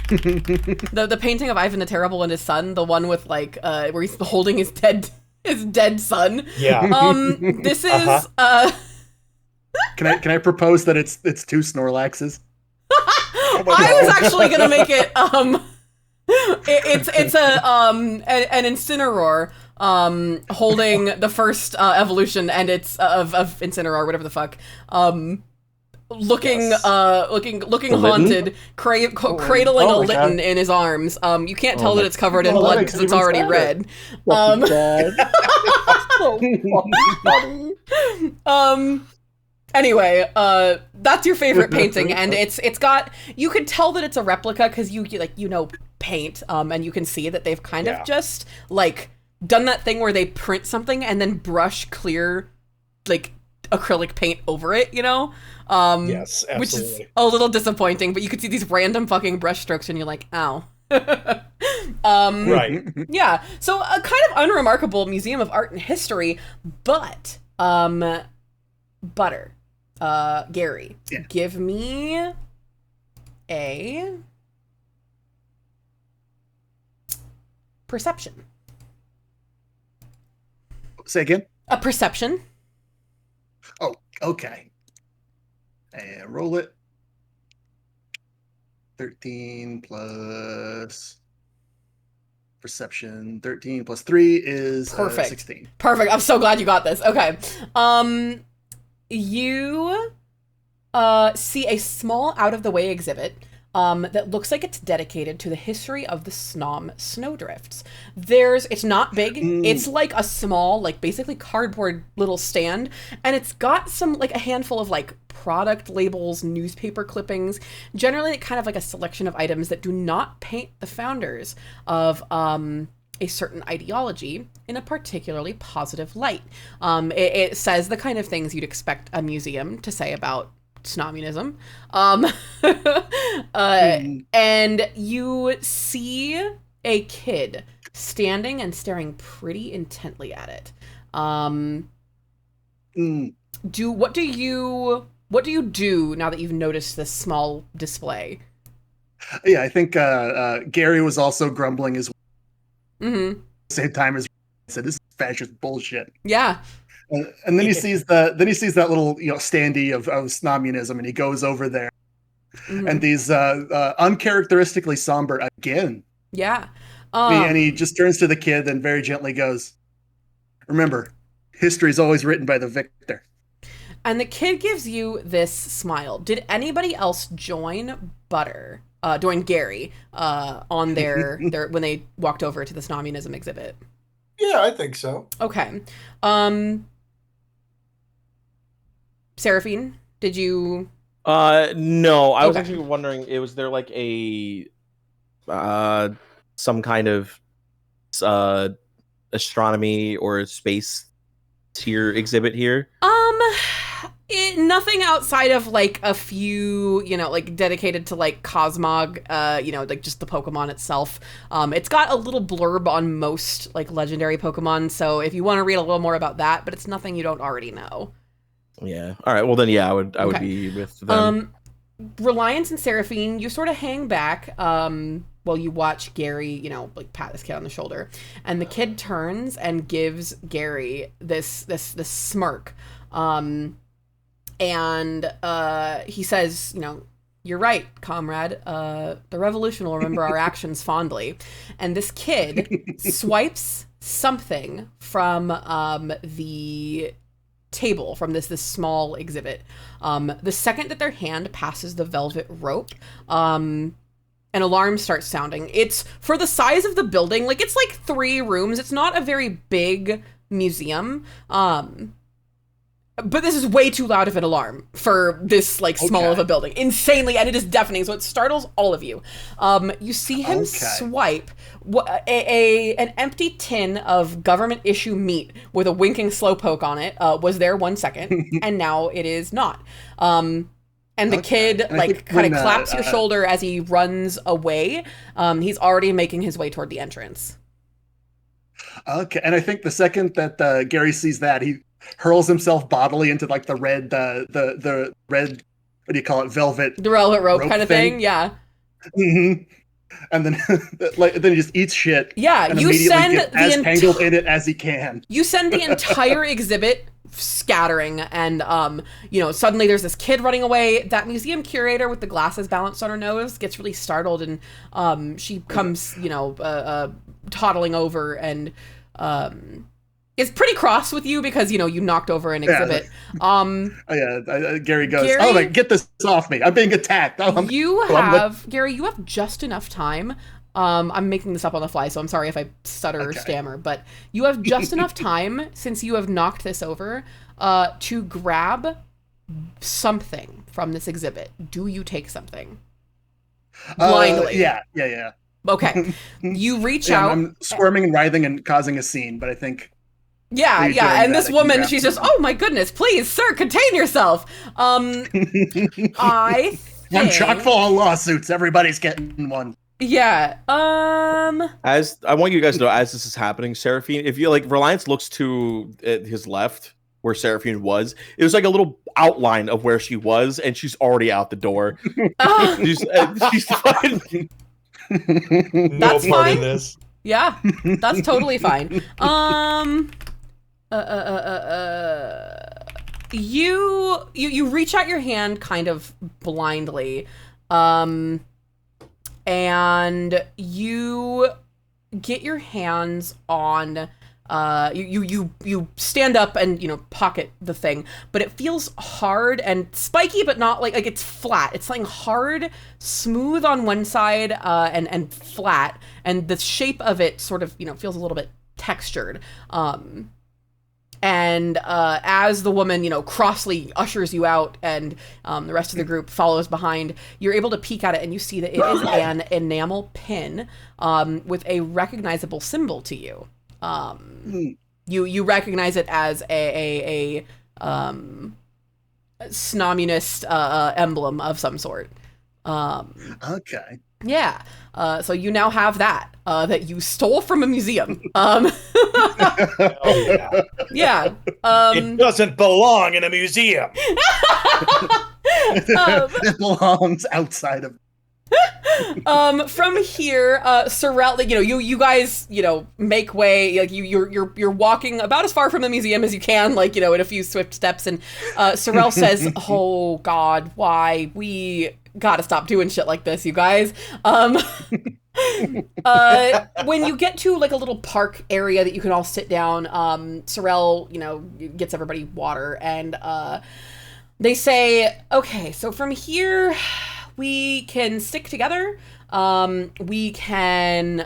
The painting of Ivan the Terrible and his son, the one with like where he's holding his dead son. Yeah. This is Can I propose that it's two Snorlaxes? I was actually gonna make it it's an Incineroar holding the first evolution, and it's of Incineroar, whatever the fuck, looking haunted, cradling a Litten in his arms. You can't tell that it's covered in blood because it's already red. Anyway, that's your favorite painting, and it's got, you could tell that it's a replica because you know paint, and you can see that they've kind of just like done that thing where they print something and then brush clear like acrylic paint over it, you know? Yes, absolutely. Which is a little disappointing, but you could see these random fucking brush strokes and you're like, ow. Right. Yeah, so a kind of unremarkable museum of art and history, but Butter, Gary, give me a perception. Say again? A perception. Oh, okay. And roll it. 13 plus perception. 13 plus 3 is Perfect. 16. Perfect. I'm so glad you got this. Okay. You see a small out-of-the-way exhibit that looks like it's dedicated to the history of the Snom snowdrifts. It's not big. It's like a small, like basically cardboard little stand, and it's got some, like a handful of like product labels, newspaper clippings, generally kind of like a selection of items that do not paint the founders of a certain ideology in a particularly positive light. It says the kind of things you'd expect a museum to say about Snomunism. And you see a kid standing and staring pretty intently at it. What do you do now that you've noticed this small display? Yeah, I think Gary was also grumbling as well. At the same time as said, this is fascist bullshit. Yeah. And then he sees that little standee of Snomunism, and he goes over there, and these uncharacteristically somber again. Yeah. And he just turns to the kid and very gently goes, "Remember, history is always written by the victor." And the kid gives you this smile. Did anybody else join Gary on their when they walked over to the Snomunism exhibit? Yeah, I think so. Okay. Seraphine, did you? No, I was actually wondering, was there like a some kind of astronomy or space tier exhibit here? Nothing outside of like a few, like dedicated to like Cosmog, like just the Pokemon itself. It's got a little blurb on most like legendary Pokemon, so if you want to read a little more about that, but it's nothing you don't already know. Yeah. All right. Well, then, yeah, I would be with them. Reliance and Seraphine, you sort of hang back while you watch Gary, like pat this kid on the shoulder, and the kid turns and gives Gary this smirk. And he says, "You're right, comrade. The revolution will remember our actions fondly." And this kid swipes something from the table, from this small exhibit. The second that their hand passes the velvet rope, an alarm starts sounding. It's for the size of the building, like it's like 3 rooms. It's not a very big museum. But this is way too loud of an alarm for this like small of a building. Insanely, and it is deafening, so it startles all of you. You see him swipe an empty tin of government issue meat with a winking slowpoke on it. Was there 1 second, and now it is not. And the kid like kind of claps your shoulder as he runs away. He's already making his way toward the entrance. Okay, and I think the second that Gary sees that, he hurls himself bodily into like the red, the red, what do you call it, velvet? The velvet rope kind of thing, yeah. Mm-hmm. And then, then he just eats shit. Yeah, and you send as tangled in it as he can. You send the entire exhibit scattering, and suddenly there's this kid running away. That museum curator with the glasses balanced on her nose gets really startled, and she comes, toddling over and is pretty cross with you because you knocked over an exhibit. Gary goes, "Oh, like, get this off me! I'm being attacked." Gary, you have just enough time. I'm making this up on the fly, so I'm sorry if I stutter or stammer, but you have just enough time, since you have knocked this over, to grab something from this exhibit. Do you take something? Blindly. Yeah. Okay. You reach out. I'm squirming and writhing and causing a scene, but I think... Yeah, and this woman, she's just, "Oh my goodness, please, sir, contain yourself." I'm chock full of lawsuits. Everybody's getting one. Yeah. As I want you guys to know, as this is happening, Seraphine, if you like, Reliance looks to his left where Seraphine was. It was like a little outline of where she was, and she's already out the door. She's fine. That's part fine. in this. Yeah, that's totally fine. you reach out your hand kind of blindly, and you get your hands on you stand up and pocket the thing, but it feels hard and spiky, but not like it's flat. It's like hard, smooth on one side, and flat, and the shape of it sort of feels a little bit textured. And as the woman, crossly ushers you out and the rest of the group follows behind, you're able to peek at it and you see that it is an enamel pin with a recognizable symbol to you. You recognize it as a snomunist emblem of some sort. Okay. Yeah. So you now have that you stole from a museum. Oh, yeah. Yeah. It doesn't belong in a museum. It belongs outside of. From here, Sorrel, you guys, make way. Like you're walking about as far from the museum as you can, in a few swift steps. And Sorrel says, "Oh God, why we gotta stop doing shit like this, you guys." When you get to a little park area that you can all sit down, Sorrel, gets everybody water, and they say, "Okay, so from here, we can stick together. We can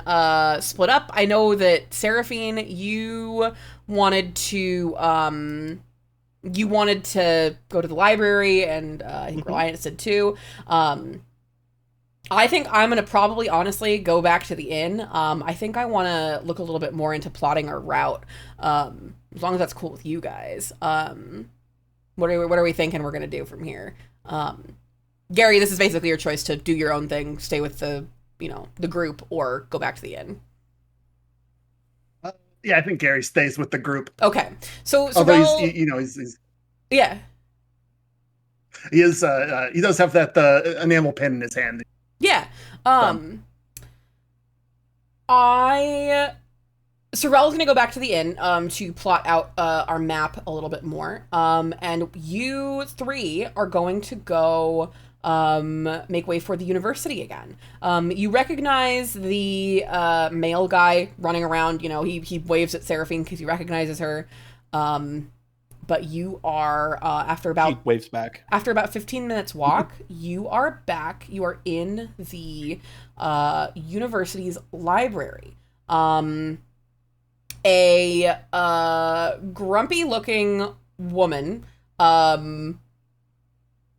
split up. I know that Seraphine, you wanted to go to the library, and I think Reliance did too. I think I'm gonna probably honestly go back to the inn. I think I want to look a little bit more into plotting our route, as long as that's cool with you guys. What are we thinking we're gonna do from here?" Gary, this is basically your choice to do your own thing, stay with the group, or go back to the inn. Yeah, I think Gary stays with the group. Okay, so although he's yeah, he is he does have that enamel pin in his hand. Yeah. Sorrel's gonna go back to the inn to plot out our map a little bit more. And you three are going to go make way for the university again. You recognize the male guy running around. He waves at Seraphine because he recognizes her. But you are after about 15 minutes walk, you are back. You are in the university's library. A grumpy looking woman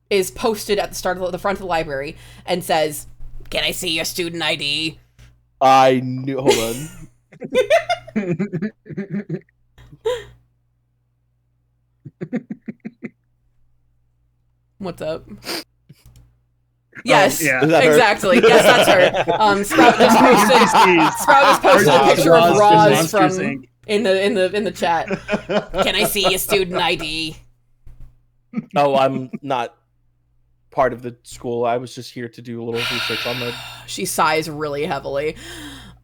is posted at the front of the library and says, "Can I see your student ID?" I knew. Hold on. What's up? Yes, yeah. Exactly. Yes, that's her. Sprout just posted a picture of Roz from in the chat. "Can I see your student ID?" Oh, I'm not part of the school. I was just here to do a little research on the. She sighs really heavily.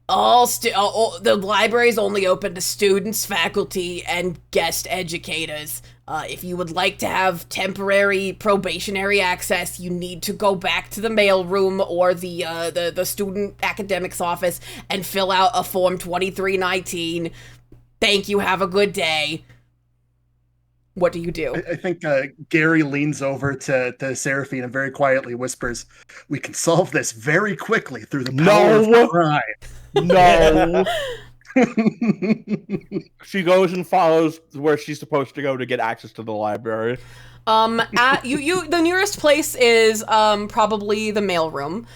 The library's only open to students, faculty, and guest educators. If you would like to have temporary probationary access, you need to go back to the mail room or the student academics office and fill out a form 2319. Thank you. Have a good day. What do you do? I think Gary leans over to Seraphine and very quietly whispers, "We can solve this very quickly through the power of crime." No. She goes and follows where she's supposed to go to get access to the library. The nearest place is probably the mailroom.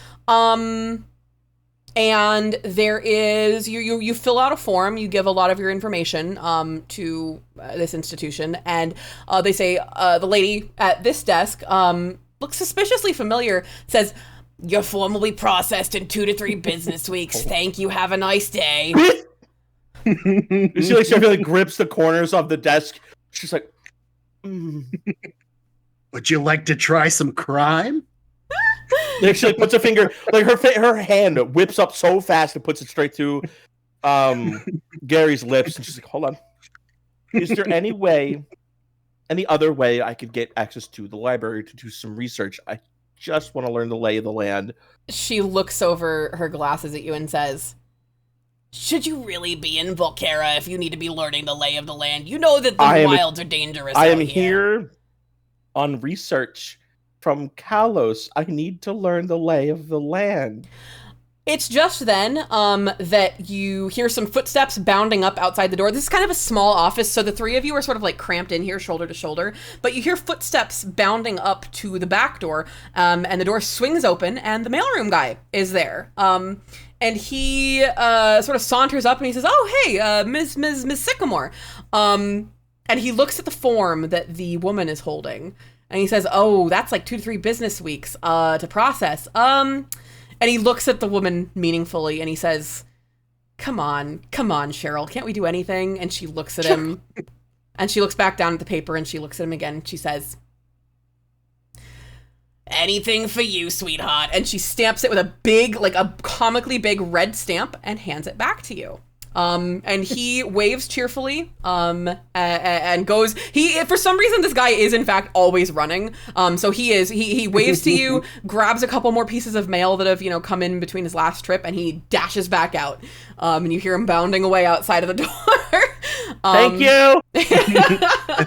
And there is you fill out a form, you give a lot of your information to this institution, and they say the lady at this desk looks suspiciously familiar, says, "Your form will be processed in 2 to 3 business weeks. Thank you. Have a nice day." She grips the corners of the desk. She's like, "Would you like to try some crime?" She puts a finger, her hand whips up so fast and puts it straight to Gary's lips, and she's like, "Hold on. Is there any way any other way I could get access to the library to do some research. I just want to learn the lay of the land. She looks over her glasses at you and says, should you really be in Volcara if you need to be learning the lay of the land? You know that the wilds are dangerous I out am here on research from Kalos. I need to learn the lay of the land. It's just then that you hear some footsteps bounding up outside the door. This is kind of a small office, so the three of you are sort of like cramped in here, shoulder to shoulder. But you hear footsteps bounding up to the back door, and the door swings open, and the mailroom guy is there. And he sort of saunters up and he says, "Oh, hey, Ms. Sycamore." And he looks at the form that the woman is holding, and he says, "Oh, that's like 2 to 3 business weeks to process." And he looks at the woman meaningfully and he says, come on, Cheryl, can't we do anything? And she looks at him and she looks back down at the paper and she looks at him again. And she says, anything for you, sweetheart. And she stamps it with a big, like a comically big red stamp and hands it back to you. And he waves cheerfully, and goes, for some reason, this guy is in fact always running. So he waves to you, grabs a couple more pieces of mail that have, come in between his last trip, and he dashes back out. And you hear him bounding away outside of the door. Thank you. I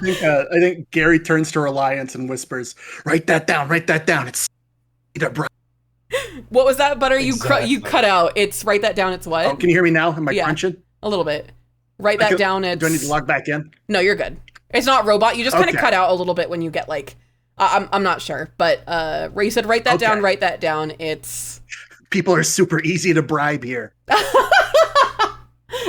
think Gary turns to Reliance and whispers, write that down. It's What was that, Butter? Exactly. You cut out. It's write that down. It's what? Oh, can you hear me now? Am I crunching? A little bit. Write that down. It's... Do I need to log back in? No, you're good. It's not robot. You just kind of Okay. cut out a little bit when you get like, I'm not sure, but you said write that down. Write that down. It's People are super easy to bribe here.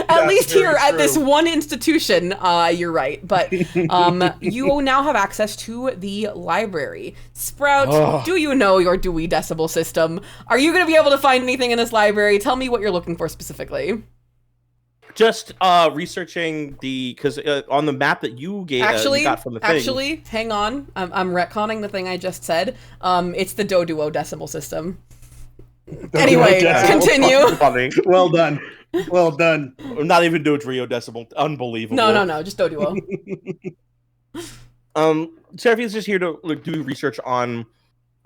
At least here at this one institution, you're right. But you now have access to the library. Sprout, do you know your Dewey Decibel system? Are you going to be able to find anything in this library? Tell me what you're looking for specifically. Just researching because on the map that you gave, you got from the thing. Actually, hang on. I'm retconning the thing I just said. It's the Doduo Decibel system. Anyway, continue. Funny. Well done. Well done. Not even do a trio decibel. Unbelievable. No. Just Doduo. Seraphine's just here to do research on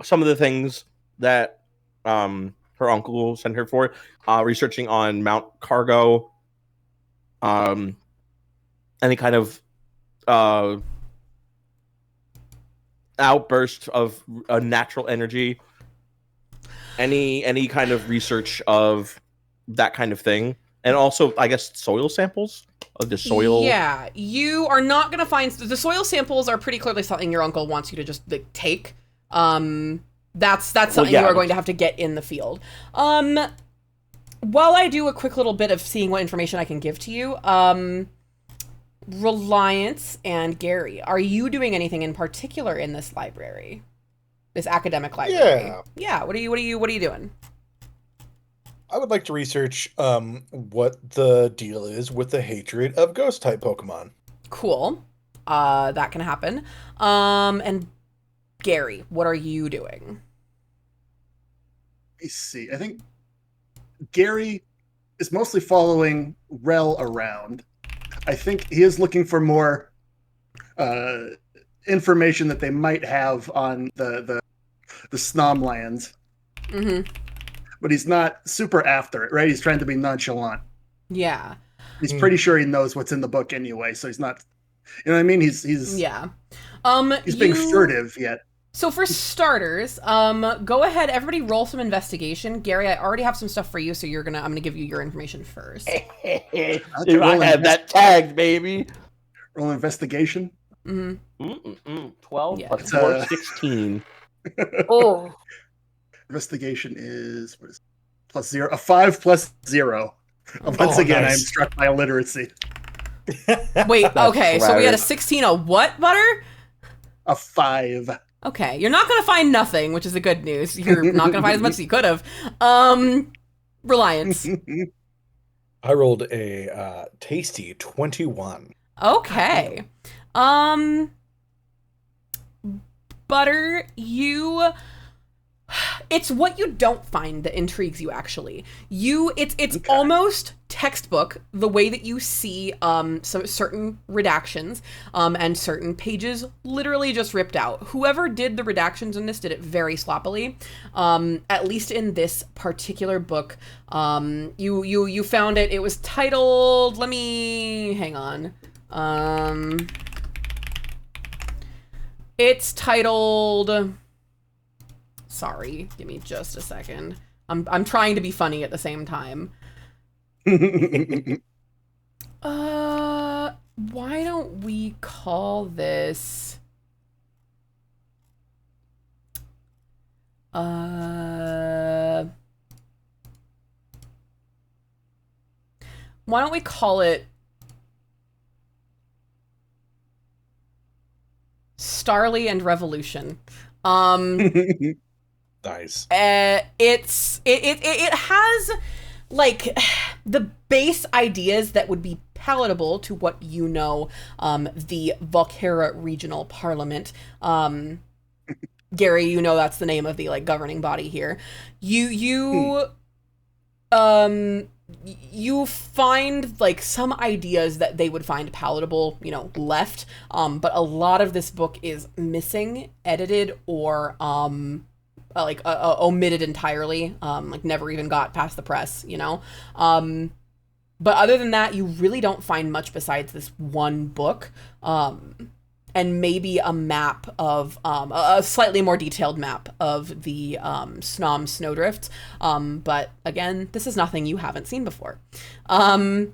some of the things that her uncle sent her for. Researching on Mount Cargo. Any kind of outburst of natural energy. Any kind of research of that kind of thing, and also I guess soil samples of the soil. Yeah, you are not going to find the soil samples are pretty clearly something your uncle wants you to just take. That's something you are going to have to get in the field. While I do a quick little bit of seeing what information I can give to you, Reliance and Gary, are you doing anything in particular in this library? This academic library? Yeah. What are you doing? I would like to research what the deal is with the hatred of ghost type Pokemon. Cool. That can happen. And Gary, what are you doing? Let me see. I think Gary is mostly following Rel around. I think he is looking for more information that they might have on the Snomlands. Mm-hmm. But he's not super after it, right? He's trying to be nonchalant. Yeah. He's pretty sure he knows what's in the book anyway, so he's not. You know what I mean? He's yeah. He's being furtive yet. So for starters, go ahead, everybody roll some investigation. Gary, I already have some stuff for you, so I'm gonna give you your information first. I have that tagged, baby. Roll investigation. Mm-hmm. 12 Yeah. plus 4, 16. Oh. Investigation is what is it? +0. A 5 plus 0. Once again, nice. I'm struck by illiteracy. Wait, okay, so we had a hilarious. 16, a what, Butter? A 5. Okay, you're not gonna find nothing, which is the good news. You're not gonna find as much as you could have. Reliance. I rolled a tasty 21. Okay. Butter, It's what you don't find that intrigues you, actually. It's almost textbook, the way that you see some certain redactions and certain pages literally just ripped out. Whoever did the redactions in this did it very sloppily. At least in this particular book, you found it. It was titled, let me hang on. It's titled, sorry, give me just a second. I'm trying to be funny at the same time. Why don't we call this why don't we call it Starly and Revolution? Nice. It has like the base ideas that would be palatable to what you know, the Volcera Regional Parliament. Gary, you know that's the name of the like governing body here. You find like some ideas that they would find palatable, you know, left. But a lot of this book is missing, edited, or omitted entirely. Like never even got past the press, you know. But other than that, you really don't find much besides this one book. And maybe a map of a slightly more detailed map of the Snom Snowdrift. But again, this is nothing you haven't seen before. Gotcha.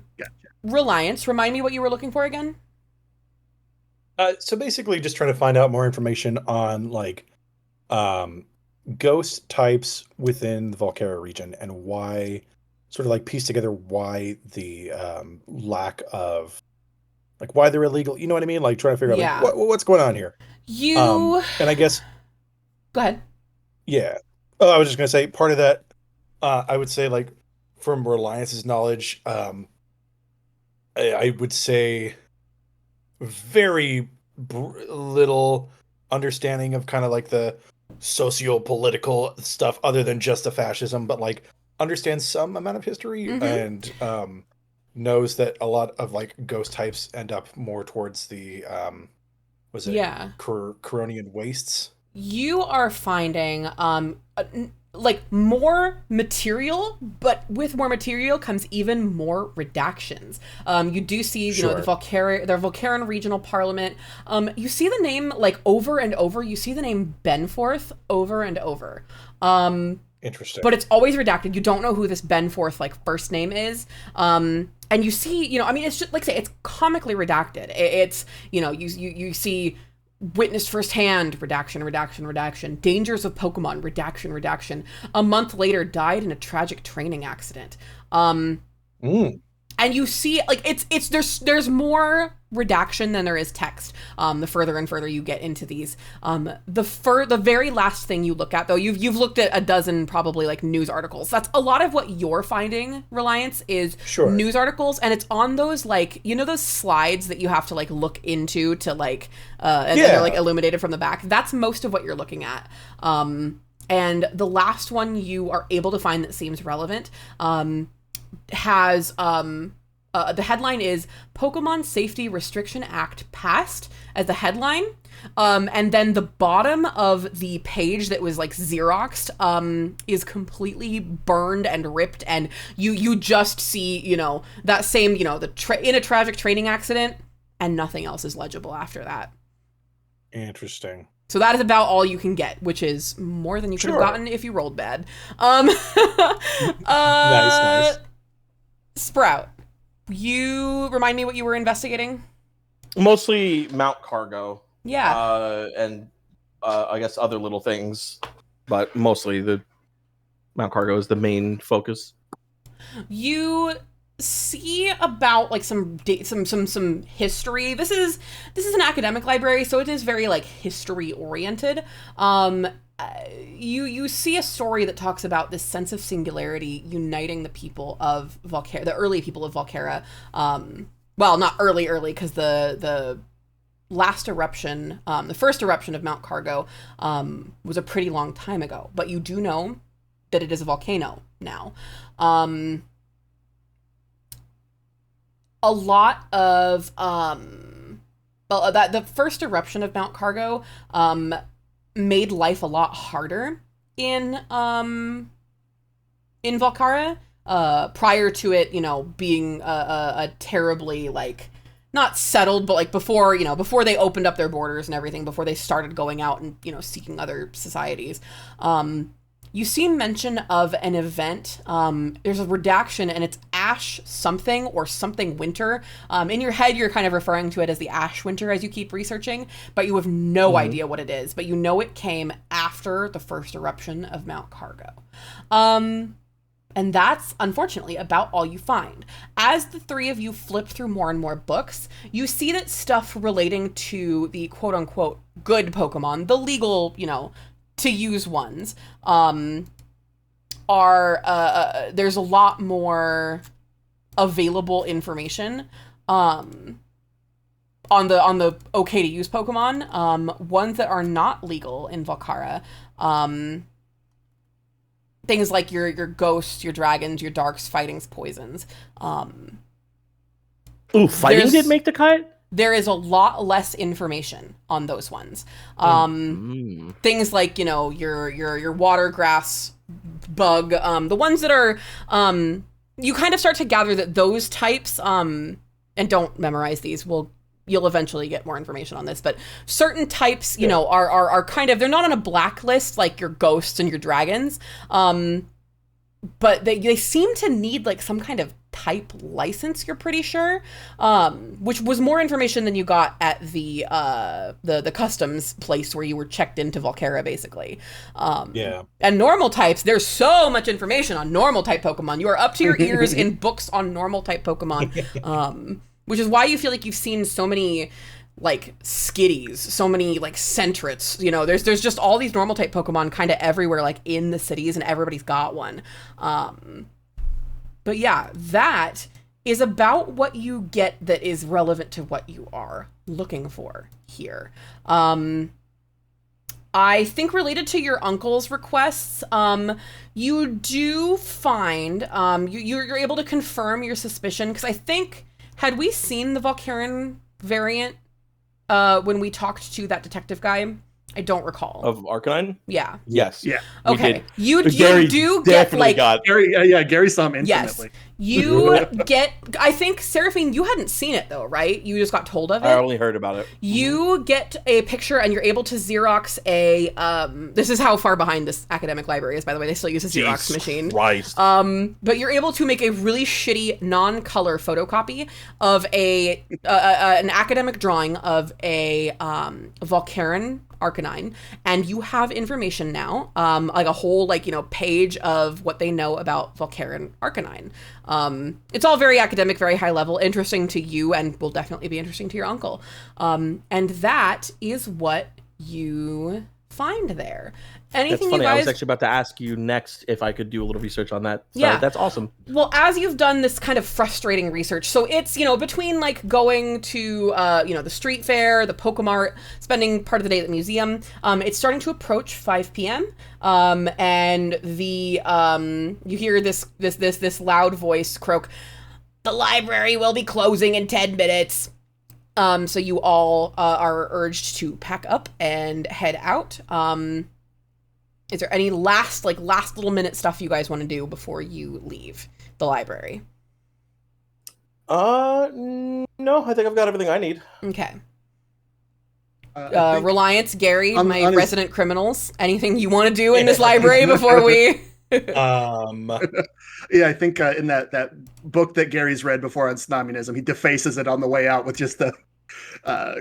Reliance, remind me what you were looking for again? So basically just trying to find out more information on like ghost types within the Volcera region and why, sort of like piece together why the lack of, like why they're illegal, you know what I mean? Like trying to figure out like what's going on here. And I guess. Go ahead. Yeah. Oh, I was just gonna say part of that. I would say like from Reliance's knowledge, I would say very little understanding of kind of like the socio-political stuff other than just the fascism, but like understands some amount of history and knows that a lot of like ghost types end up more towards the Coronian wastes. You are finding like more material, but with more material comes even more redactions. You do see, you know, the Volcaran Regional Parliament. You see the name like over and over. You see the name Benforth over and over. Interesting. But it's always redacted. You don't know who this Benforth like first name is. And you see, you know, I mean, it's just like say it's comically redacted. It's, you know, you see witnessed firsthand, redaction, dangers of Pokemon, redaction. A month later, died in a tragic training accident. And you see, like, there's more redaction than there is text. The further and further you get into these, the very last thing you look at, though, you've looked at a dozen probably like news articles. That's a lot of what you're finding, Reliance, is news articles, and it's on those like, you know, those slides that you have to like look into to like, and they're like illuminated from the back. That's most of what you're looking at. And the last one you are able to find that seems relevant, has the headline is Pokemon Safety Restriction Act passed as the headline, and then the bottom of the page that was like Xeroxed is completely burned and ripped, and you just see, you know, that same, you know, in a tragic training accident, and nothing else is legible after that. Interesting. So that is about all you can get, which is more than you could have gotten if you rolled bad. Nice. Sprout, you remind me what you were investigating? Mostly Mount Cargo. Yeah. And I guess other little things, but mostly the Mount Cargo is the main focus. You see about like some history. This is an academic library, so it is very like history oriented. You see a story that talks about this sense of singularity uniting the people of Volcera, the early people of Volcera. Well, not early, because the last eruption, the first eruption of Mount Cargo, was a pretty long time ago. But you do know that it is a volcano now. A lot of that the first eruption of Mount Cargo made life a lot harder in Volcara, prior to it, being a terribly, like, not settled, but like before they opened up their borders and everything, before they started going out and, seeking other societies. You see mention of an event. There's a redaction, and it's Ash something or something winter. In your head, you're kind of referring to it as the Ash winter as you keep researching, but you have no idea what it is. But you know it came after the first eruption of Mount Cargo. And that's, unfortunately, about all you find. As the three of you flip through more and more books, you see that stuff relating to the quote-unquote good Pokemon, the legal, to use ones, there's a lot more available information on the okay to use Pokemon. Ones that are not legal in Volcara, things like your ghosts, your dragons, your darks, fightings, poisons. Fighting did make the cut? There is a lot less information on those ones. Things like, your water grass bug, the ones that are, you kind of start to gather that those types, and don't memorize these, you'll eventually get more information on this, but certain types, are kind of, they're not on a blacklist like your ghosts and your dragons, but they seem to need like some kind of type license, you're pretty sure, which was more information than you got at the customs place where you were checked into Volcara, basically. And normal types, there's so much information on normal type Pokemon. You are up to your ears in books on normal type Pokemon, which is why you feel like you've seen so many like skitties, so many like centrets, there's just all these normal type Pokemon kind of everywhere, like in the cities, and everybody's got one. But yeah, that is about what you get that is relevant to what you are looking for here. I think related to your uncle's requests, you do find, you're able to confirm your suspicion, because I think, had we seen the Volcaran variant when we talked to that detective guy? I don't recall. Of Arcanine? Yeah. Yes. Yeah. Okay. You Gary do get like Gary. Gary saw him intimately. Yes. You get. I think Seraphine, you hadn't seen it though, right? You just got told of it. I only heard about it. You get a picture, and you're able to Xerox a. This is how far behind this academic library is, by the way. They still use a Xerox machine. Christ. But you're able to make a really shitty non-color photocopy of an academic drawing of a Volcaran Arcanine, and you have information now, like a whole page of what they know about Volcaran Arcanine. It's all very academic, very high level, interesting to you, and will definitely be interesting to your uncle. And that is what you find there. Anything that's funny. you guys... I was actually about to ask you next if I could do a little research on that. So yeah, that's awesome. Well, as you've done this kind of frustrating research, so it's between like going to the street fair, the Pokemart, spending part of the day at the museum. It's starting to approach 5 p.m. And the you hear this loud voice croak, "The library will be closing in 10 minutes." So you all are urged to pack up and head out. Is there any last little minute stuff you guys want to do before you leave the library? No, I think I've got everything I need. Okay. Reliance, Gary, my resident criminals. Anything you want to do in this library before we? Yeah, I think in that book that Gary's read before on Snominism, he defaces it on the way out with just the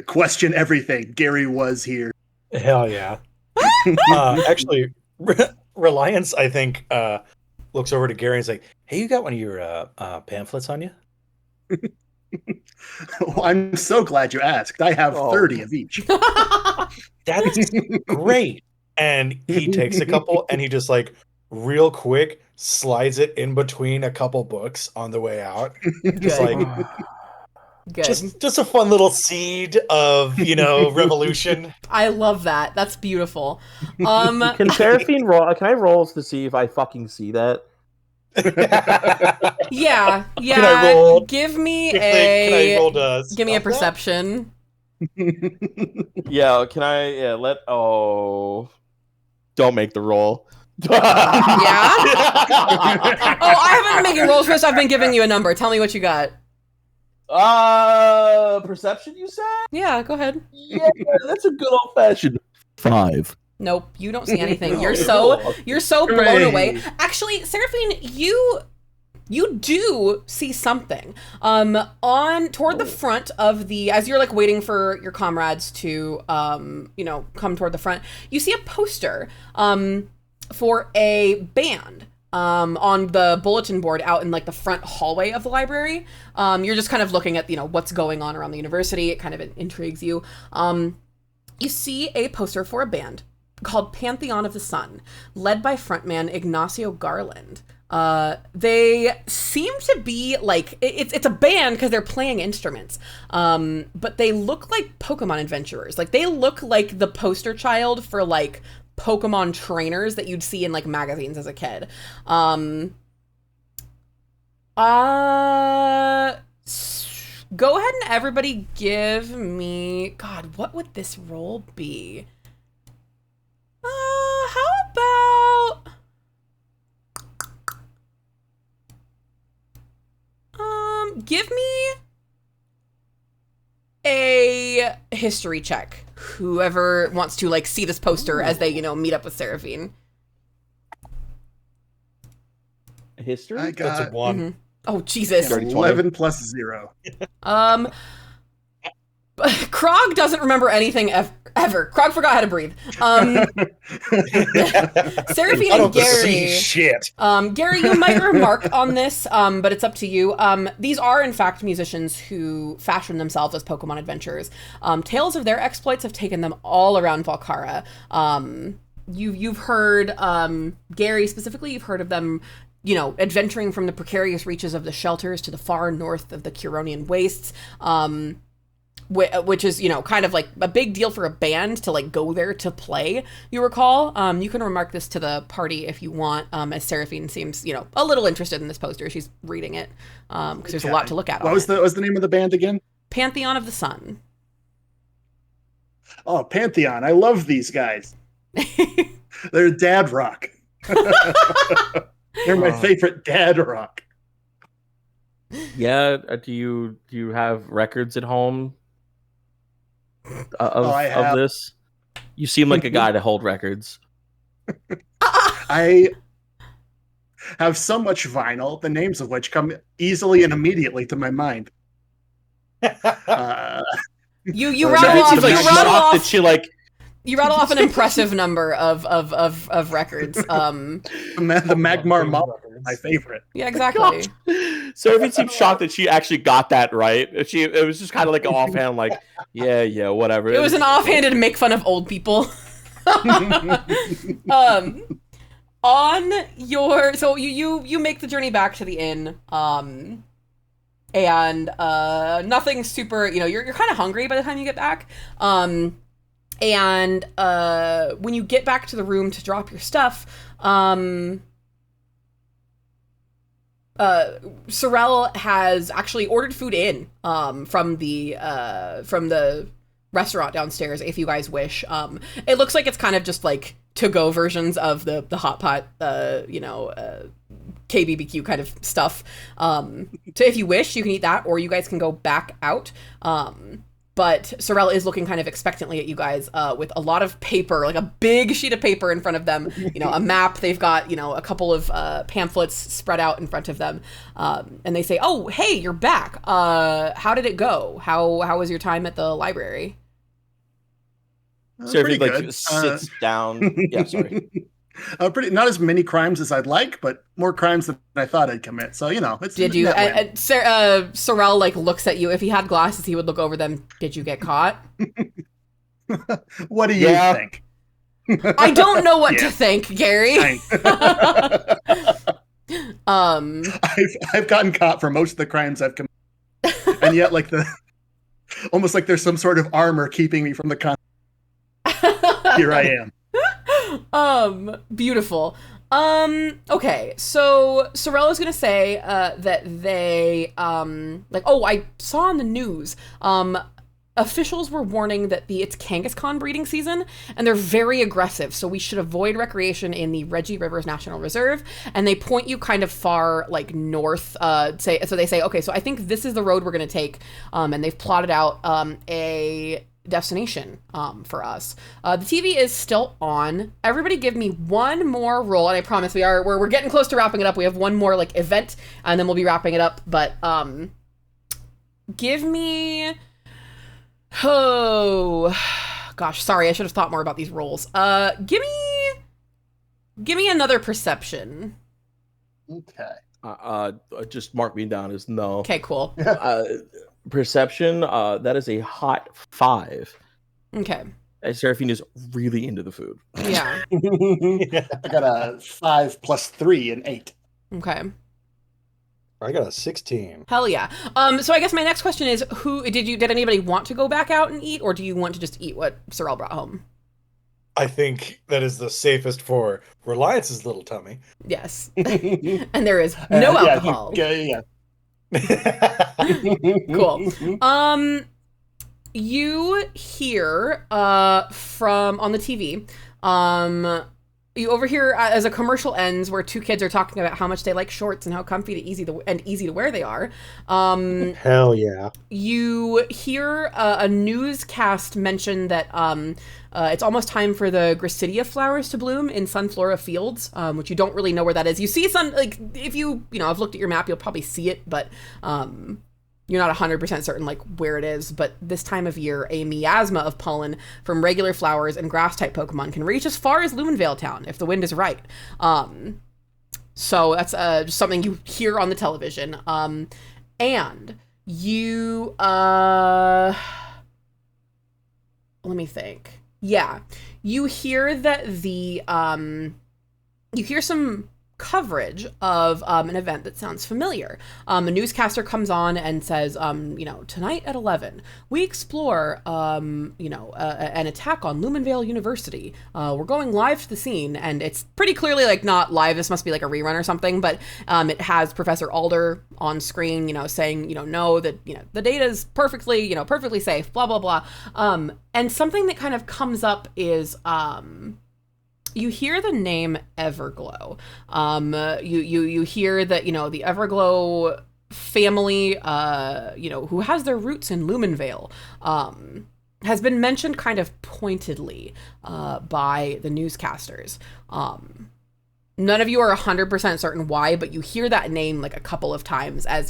question everything. Gary was here. Hell yeah. Actually, Reliance, I think, looks over to Gary and is like, "Hey, you got one of your pamphlets on you?" Well, I'm so glad you asked. I have 30 of each. That's great. And he takes a couple and he just real quick slides it in between a couple books on the way out. Just Good. Just a fun little seed of, revolution. I love that. That's beautiful. Can Seraphine roll? Can I roll to see if I fucking see that? Yeah. Can I roll? Give me Can I roll give me a stealth roll? perception. Yeah, can I? Yeah, don't make the roll. Yeah. Oh, I haven't been making rolls first. I've been giving you a number. Tell me what you got. Perception, you said? Yeah, go ahead. Yeah, that's a good old fashioned 5. Nope, you don't see anything. You're Oh, so blown Hooray. away. Actually, Seraphine, you do see something. On toward the front of the, as you're like waiting for your comrades to come toward the front, you see a poster for a band on the bulletin board out in like the front hallway of the library. You're just kind of looking at what's going on around the university. It kind of intrigues you. You see a poster for a band called Pantheon of the Sun, led by frontman Ignacio Garland. They seem to be like, it's a band because they're playing instruments, but they look like Pokemon adventurers. Like they look like the poster child for like Pokemon trainers that you'd see in like magazines as a kid. Go ahead and everybody give me, God, what would this roll be? How about give me a history check. Whoever wants to like see this poster as they, meet up with Seraphine. History? I That's a got 1. Mhm. Oh, Jesus. 11 plus 0. Krog doesn't remember anything ever. Krog forgot how to breathe. Seraphine and Gary. Shit. Gary, you might remark on this, but it's up to you. These are, in fact, musicians who fashion themselves as Pokemon adventurers. Tales of their exploits have taken them all around Valkara. You've heard, Gary specifically, you've heard of them, adventuring from the precarious reaches of the shelters to the far north of the Curonian wastes. Which is, kind of like a big deal for a band to like go there to play, you recall. You can remark this to the party if you want, as Seraphine seems, a little interested in this poster. She's reading it, because there's a lot to look at. What was the name of the band again? Pantheon of the Sun. Oh, Pantheon. I love these guys. They're dad rock. They're my favorite dad rock. Yeah. Do you have records at home of this? You seem like a guy to hold records. I have so much vinyl, the names of which come easily and immediately to my mind. You rattle off. That she like. You rattle off an impressive number of records. The Magmar Mall, my favorite. Yeah, exactly. Seraphine seems shocked that she actually got that right. It was just kind of like an offhand, like, yeah, whatever. It was an offhanded make fun of old people. On your, so you make the journey back to the inn, and nothing super. You're kind of hungry by the time you get back. And when you get back to the room to drop your stuff, Sorel has actually ordered food in from the restaurant downstairs if you guys wish. It looks like it's kind of just like to-go versions of the hot pot, KBBQ kind of stuff. So if you wish, you can eat that, or you guys can go back out. But Sorel is looking kind of expectantly at you guys with a lot of paper, like a big sheet of paper in front of them, a map. They've got, a couple of pamphlets spread out in front of them. And they say, oh, hey, you're back. How did it go? How was your time at the library? Seraphine like good. sits down. Yeah, sorry. Not as many crimes as I'd like, but more crimes than I thought I'd commit. So it's. Did you? And Sorel like looks at you. If he had glasses, he would look over them. Did you get caught? What do you think? I don't know what to think, Gary. I've gotten caught for most of the crimes I've committed. and yet like almost like there's some sort of armor keeping me from the here I am. Beautiful. Okay, so Sorrel is gonna say that they I saw on the news officials were warning that it's Kangaskhan breeding season, and they're very aggressive, so we should avoid recreation in the Reggie Rivers National Reserve, and they point you kind of far, like, north, so they say, okay, so I think this is the road we're gonna take, and they've plotted out a destination for us. The TV is still on. Everybody give me one more roll, and I promise we're getting close to wrapping it up. We have one more, like, event, and then we'll be wrapping it up, but give me... Oh, gosh, sorry, I should have thought more about these rolls. Give me another perception. Okay. Just mark me down as no. Okay, cool. Perception, that is a hot 5. Okay. Seraphine is really into the food. Yeah. I got a 5 plus 3 and 8. Okay. I got a 16. Hell yeah. So I guess my next question is, did anybody want to go back out and eat, or do you want to just eat what Sorrel brought home? I think that is the safest for Reliance's little tummy. Yes. And there is no alcohol. Yeah. Cool. You hear from on the TV, you overhear as a commercial ends where two kids are talking about how much they like shorts and how comfy and easy to wear they are. Hell yeah. You hear a newscast mention that it's almost time for the Gracidia flowers to bloom in Sunflora Fields, which you don't really know where that is. You see if you have looked at your map, you'll probably see it, but you're not 100% certain like where it is. But this time of year, a miasma of pollen from regular flowers and grass-type Pokemon can reach as far as Luminvale Town if the wind is right. So that's just something you hear on the television. And you, let me think. Yeah, you hear that you hear some coverage of an event that sounds familiar. A newscaster comes on and says, tonight at 11, we explore, an attack on Luminvale University. We're going live to the scene, and it's pretty clearly like not live. This must be like a rerun or something, but it has Professor Alder on screen, saying, no, that, the data is perfectly safe, blah, blah, blah. And something that kind of comes up is, you hear the name Everglow. You hear that, the Everglow family, who has their roots in Luminvale, has been mentioned kind of pointedly by the newscasters. None of you are 100% certain why, but you hear that name like a couple of times as,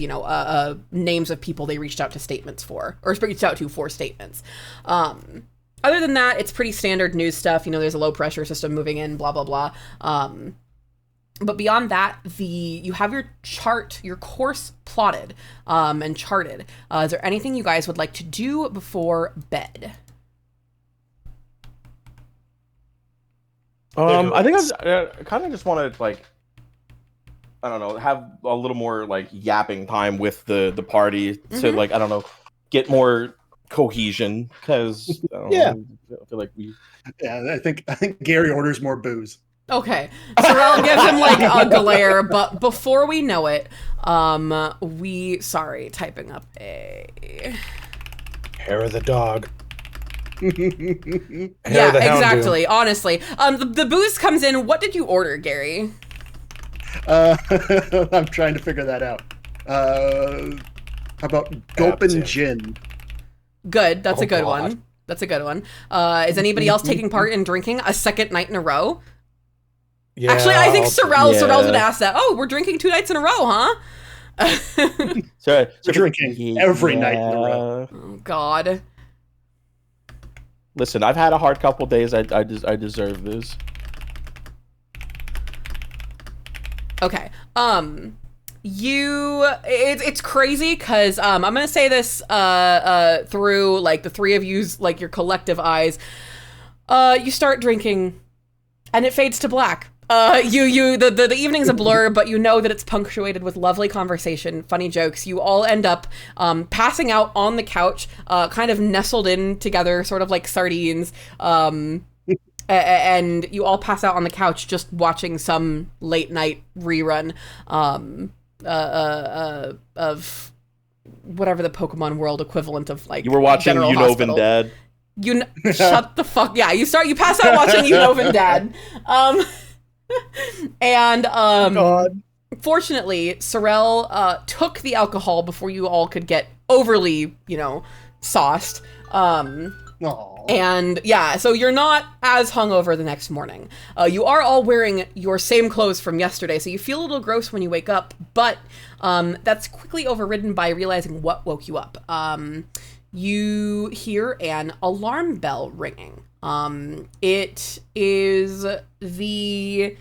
names of people they reached out to for statements. Other than that, it's pretty standard news stuff. There's a low pressure system moving in, blah, blah, blah. But beyond that, you have your course plotted and charted. Is there anything you guys would like to do before bed? I think I kind of just want to have a little more yapping time with the party to get more cohesion, because I feel like I think Gary orders more booze. Okay, Sorrel gives him a glare, but before we know it, typing up a hair of the dog. Yeah, exactly. Honestly, the booze comes in. What did you order, Gary? I'm trying to figure that out. How about Gulpin Gin? Good. That's a good one. That's a good one. Is anybody else taking part in drinking a second night in a row? Yeah, actually, I think Sorrel's would ask that. Oh, we're drinking 2 nights in a row, huh? So drinking every night in a row. Oh, God. Listen, I've had a hard couple days. I deserve this. Okay. It's crazy because I'm gonna say this through the three of you's your collective eyes. You start drinking, and it fades to black. The evening's a blur, but you know that it's punctuated with lovely conversation, funny jokes. You all end up passing out on the couch, kind of nestled in together, sort of like sardines. And you all pass out on the couch just watching some late night rerun of whatever the Pokemon World equivalent of like. You were watching General Hospital. Dad. Shut the fuck. Yeah, you pass out watching Unova Dad. God. Fortunately, Sorel took the alcohol before you all could get overly, sauced. And yeah, so you're not as hungover the next morning. You are all wearing your same clothes from yesterday, so you feel a little gross when you wake up, but that's quickly overridden by realizing what woke you up. You hear an alarm bell ringing. It is the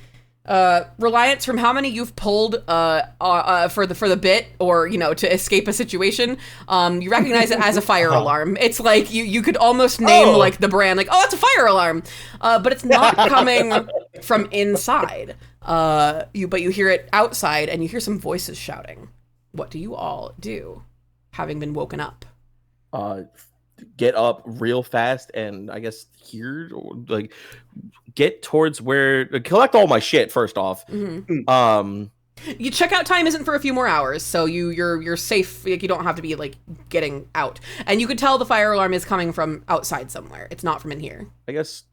reliance from how many you've pulled for the bit, or to escape a situation. You recognize it as a fire alarm. It's like you could almost name like the brand, like, oh, it's a fire alarm, but it's not coming from inside. But you hear it outside, and you hear some voices shouting. What do you all do, having been woken up? Get up real fast, and I guess here, like, get towards where, collect all my shit first off. Mm-hmm. Your checkout time isn't for a few more hours, so you're safe. Like, you don't have to be like getting out, and you could tell the fire alarm is coming from outside somewhere. It's not from in here. I guess.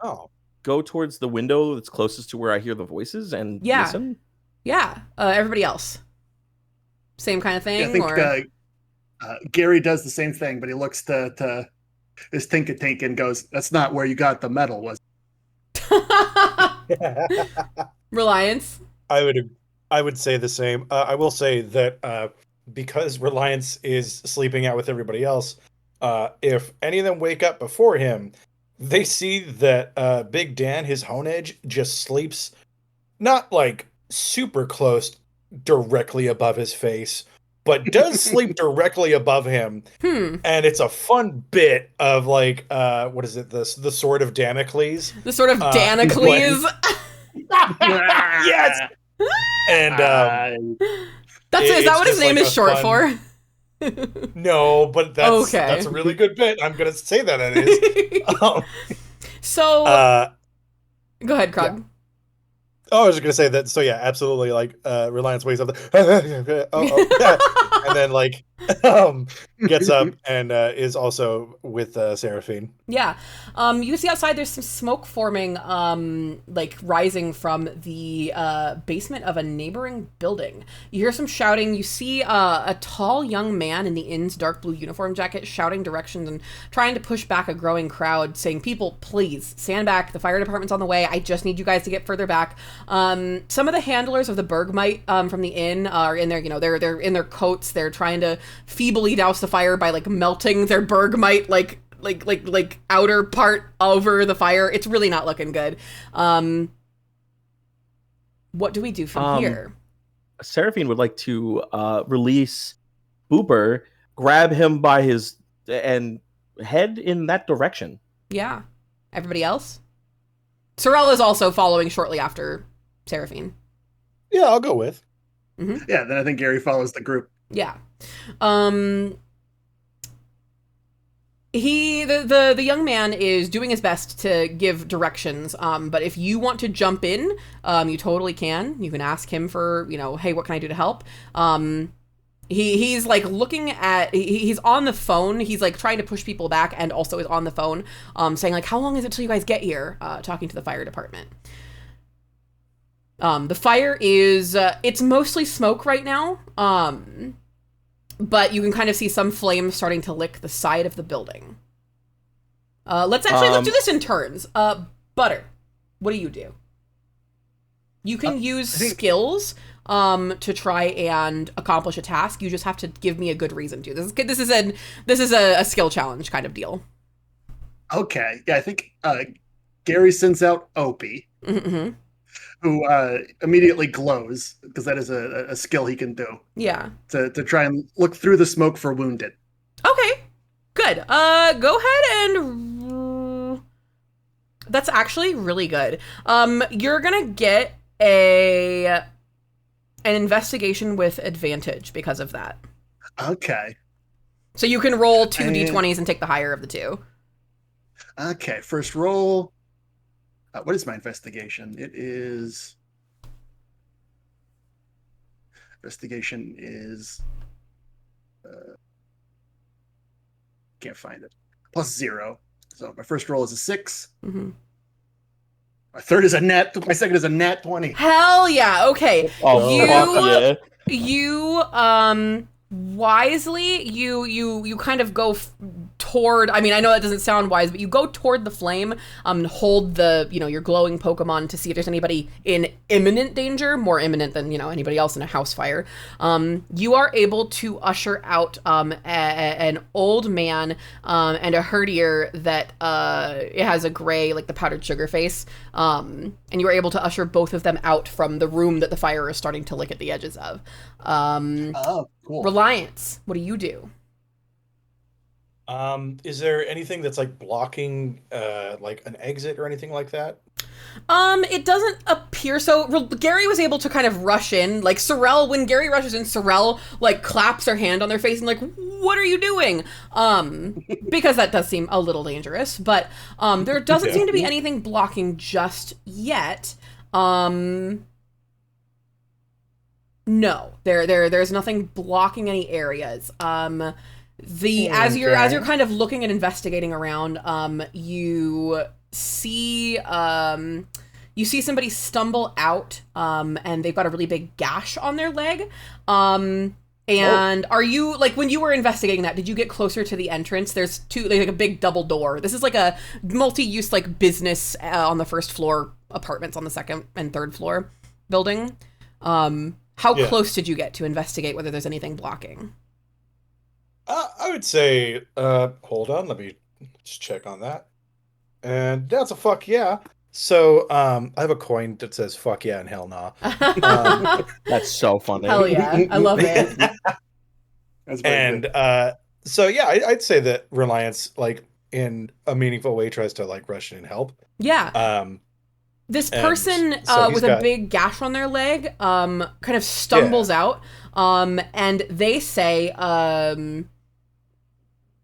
Go towards the window that's closest to where I hear the voices and listen. Yeah. Everybody else, same kind of thing. Yeah, I think Gary does the same thing, but he looks to his Tink and goes, "That's not where you got the medal, was it?" Reliance. I would say the same. I will say that because Reliance is sleeping out with everybody else, if any of them wake up before him, they see that Big Dan, his hone edge, just sleeps not like super close directly above his face, but does sleep directly above him. And it's a fun bit of like, what is it? The Sword of Damocles. The Sword of Damocles. Yes. And is that what his name is short for? No, but that's a really good bit. I'm gonna say that it is. So go ahead, Krog. Yeah. Oh, I was just gonna say that. So yeah, absolutely. Like Reliance wakes up, and then like gets up and is also with Seraphine. Yeah, you can see outside there's some smoke forming, like rising from the basement of a neighboring building. You hear some shouting. You see a tall young man in the inn's dark blue uniform jacket shouting directions and trying to push back a growing crowd, saying, "People, please stand back. The fire department's on the way. I just need you guys to get further back." Some of the handlers of the Bergmite from the inn are in there. They're in their coats. They're trying to feebly douse the fire by like melting their Bergmite like outer part over the fire. It's really not looking good. What do we do from here? Seraphine would like to release Booper, grab him by his and head in that direction. Yeah. Everybody else? Sorel is also following shortly after Seraphine. Yeah, I'll go with. Mm-hmm. Yeah, then I think Gary follows the group. Yeah. The young man is doing his best to give directions, but if you want to jump in, you totally can. You can ask him for, hey, what can I do to help? He's like looking at, he's on the phone. He's like trying to push people back and also is on the phone, saying like, how long is it till you guys get here? Talking to the fire department. The fire is, it's mostly smoke right now. But you can kind of see some flames starting to lick the side of the building. Let's do this in turns. Butter, what do you do? You can use skills to try and accomplish a task. You just have to give me a good reason to. This is a skill challenge kind of deal. Okay, yeah, I think Gary sends out Opie. Mm-hmm. Who immediately glows, because that is a skill he can do. Yeah. To try and look through the smoke for wounded. Okay, good. Go ahead and... That's actually really good. You're gonna get an investigation with advantage because of that. Okay. So you can roll 2 d20s and take the higher of the two. Okay, first roll. What is my investigation? It is... Investigation is... can't find it. +0. So my first roll is a 6. Mm-hmm. My third is a net. My second is a nat 20. Hell yeah. Okay. Oh, fuck yeah. You wisely you kind of go toward, I mean, I know that doesn't sound wise, but you go toward the flame, hold the, your glowing Pokemon to see if there's anybody in imminent danger, more imminent than, anybody else in a house fire. You are able to usher out an old man and a herdier that it has a gray, like the powdered sugar face, and you are able to usher both of them out from the room that the fire is starting to lick at the edges of. Oh, cool. Reliance, what do you do? Is there anything that's like blocking like an exit or anything like that? It doesn't appear so. Gary was able to kind of rush in. Like Sorrel, when Gary rushes in, Sorrel like claps her hand on their face and like, what are you doing? Because that does seem a little dangerous, but there doesn't seem to be anything blocking just yet. No, there's nothing blocking any areas. As you're kind of looking and investigating around, you see somebody stumble out, and they've got a really big gash on their leg. Are you, like, when you were investigating that, did you get closer to the entrance? There's like a big double door. This is like a multi-use like business on the first floor, apartments on the second and third floor building. How close did you get to investigate whether there's anything blocking? I would say, hold on, let me just check on that. And that's a fuck yeah. So, I have a coin that says fuck yeah and hell nah. That's so funny. Hell yeah. I love it. That's very good. So yeah, I'd say that Reliance, like, in a meaningful way, tries to like rush in and help. Yeah. This person with a big gash on their leg kind of stumbles out, and they say,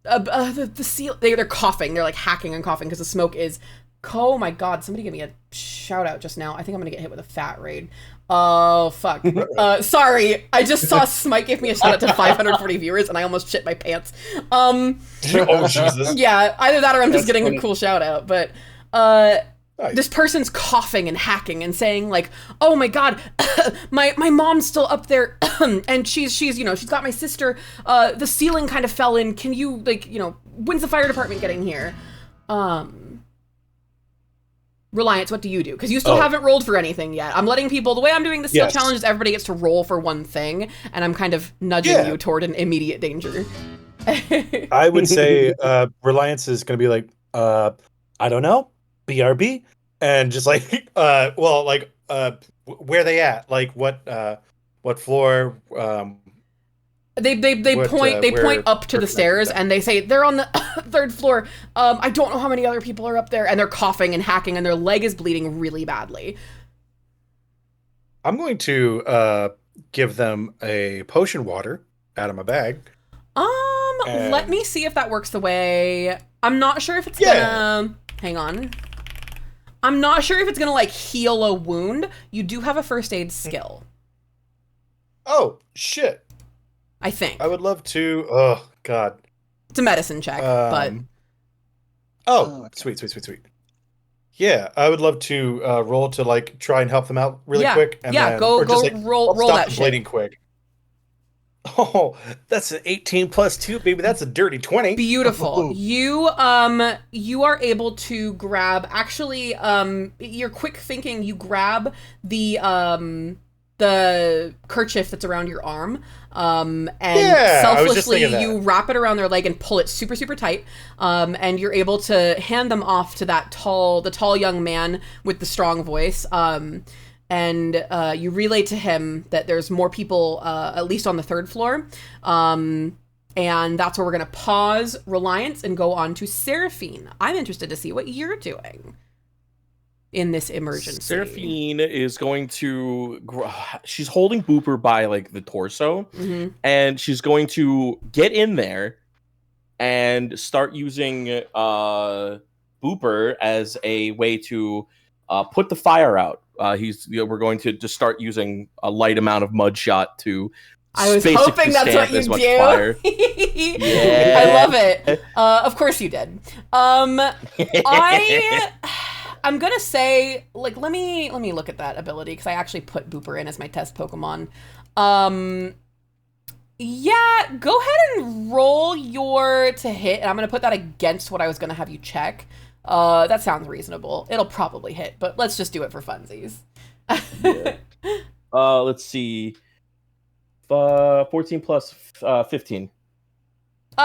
the seal, they're coughing. They're like hacking and coughing because the smoke is... Oh my god, somebody give me a shout out just now. I think I'm gonna get hit with a fat raid. Oh, fuck. Sorry, I just saw Smite give me a shout out to 540 viewers and I almost shit my pants. Oh, Jesus. Yeah, either that or I'm just getting a cool shout out, but... This person's coughing and hacking and saying like, "Oh my god, my mom's still up there, and she's got my sister. The ceiling kind of fell in. Can you when's the fire department getting here?" Reliance, what do you do? Because you still haven't rolled for anything yet. I'm letting people. The way I'm doing the skill challenge is everybody gets to roll for one thing, and I'm kind of nudging you toward an immediate danger. I would say Reliance is going to be like, I don't know. BRB, and just like where they at, like what floor, they point up to the stairs and they say they're on the third floor. I don't know how many other people are up there, and they're coughing and hacking and their leg is bleeding really badly. I'm going to give them a potion water out of my bag. Let me see if that works the way. I'm not sure if it's gonna hang on. I'm not sure if it's gonna like heal a wound. You do have a first aid skill. Oh shit! I think I would love to. Oh god, it's a medicine check, but sweet. Yeah, I would love to roll to like try and help them out really quick. And then, go just, roll that shit. Bleeding quick. Oh, that's an 18 plus 2, baby. That's a dirty 20. Beautiful. You are able to grab, actually, your quick thinking, you grab the kerchief that's around your arm, and selflessly you wrap it around their leg and pull it super, super tight, and you're able to hand them off to the tall young man with the strong voice, and you relay to him that there's more people, at least on the third floor. And that's where we're going to pause Reliance and go on to Seraphine. I'm interested to see what you're doing. in this emergency. Seraphine is going to. She's holding Booper by like the torso, and she's going to get in there and start using Booper as a way to put the fire out. We're going to just start using a light amount of mud shot to. I was hoping that's what you do. Yeah. I love it. Of course you did. I'm gonna say, like, let me look at that ability because I actually put Booper in as my test Pokemon. Yeah, go ahead and roll your to hit, and I'm gonna put that against what I was gonna have you check. That sounds reasonable. It'll probably hit, but let's just do it for funsies. Yeah. Let's see. 14 plus 15.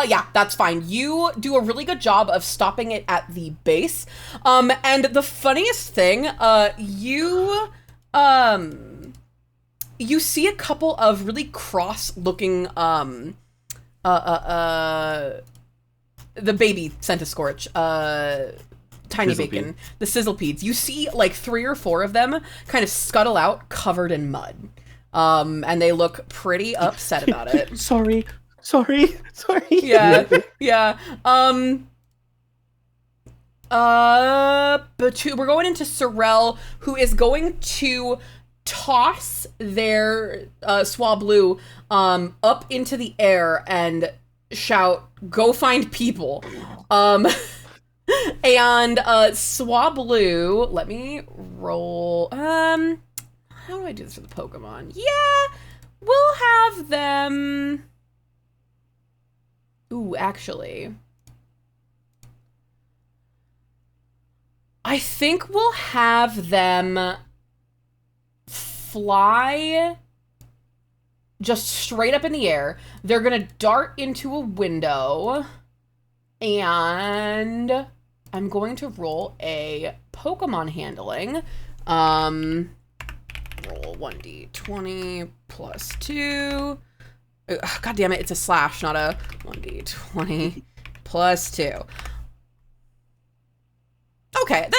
Yeah, that's fine. You do a really good job of stopping it at the base. And the funniest thing, you see a couple of really cross-looking, the baby Centiscorch, Tiny Sizzlepede. Bacon, the Sizzlepedes. You see like 3 or 4 of them kind of scuttle out covered in mud. And they look pretty upset about it. Sorry. Yeah. But we're going into Sorrel, who is going to toss their Swablu up into the air and shout, "Go find people." And Swablu, let me roll. How do I do this for the Pokemon? Yeah, we'll have them. Ooh, actually, I think we'll have them fly just straight up in the air. They're gonna dart into a window, and I'm going to roll a Pokemon handling. Roll 1d20 plus 2. God damn it, it's a slash, not a 1d20 plus 2. Okay,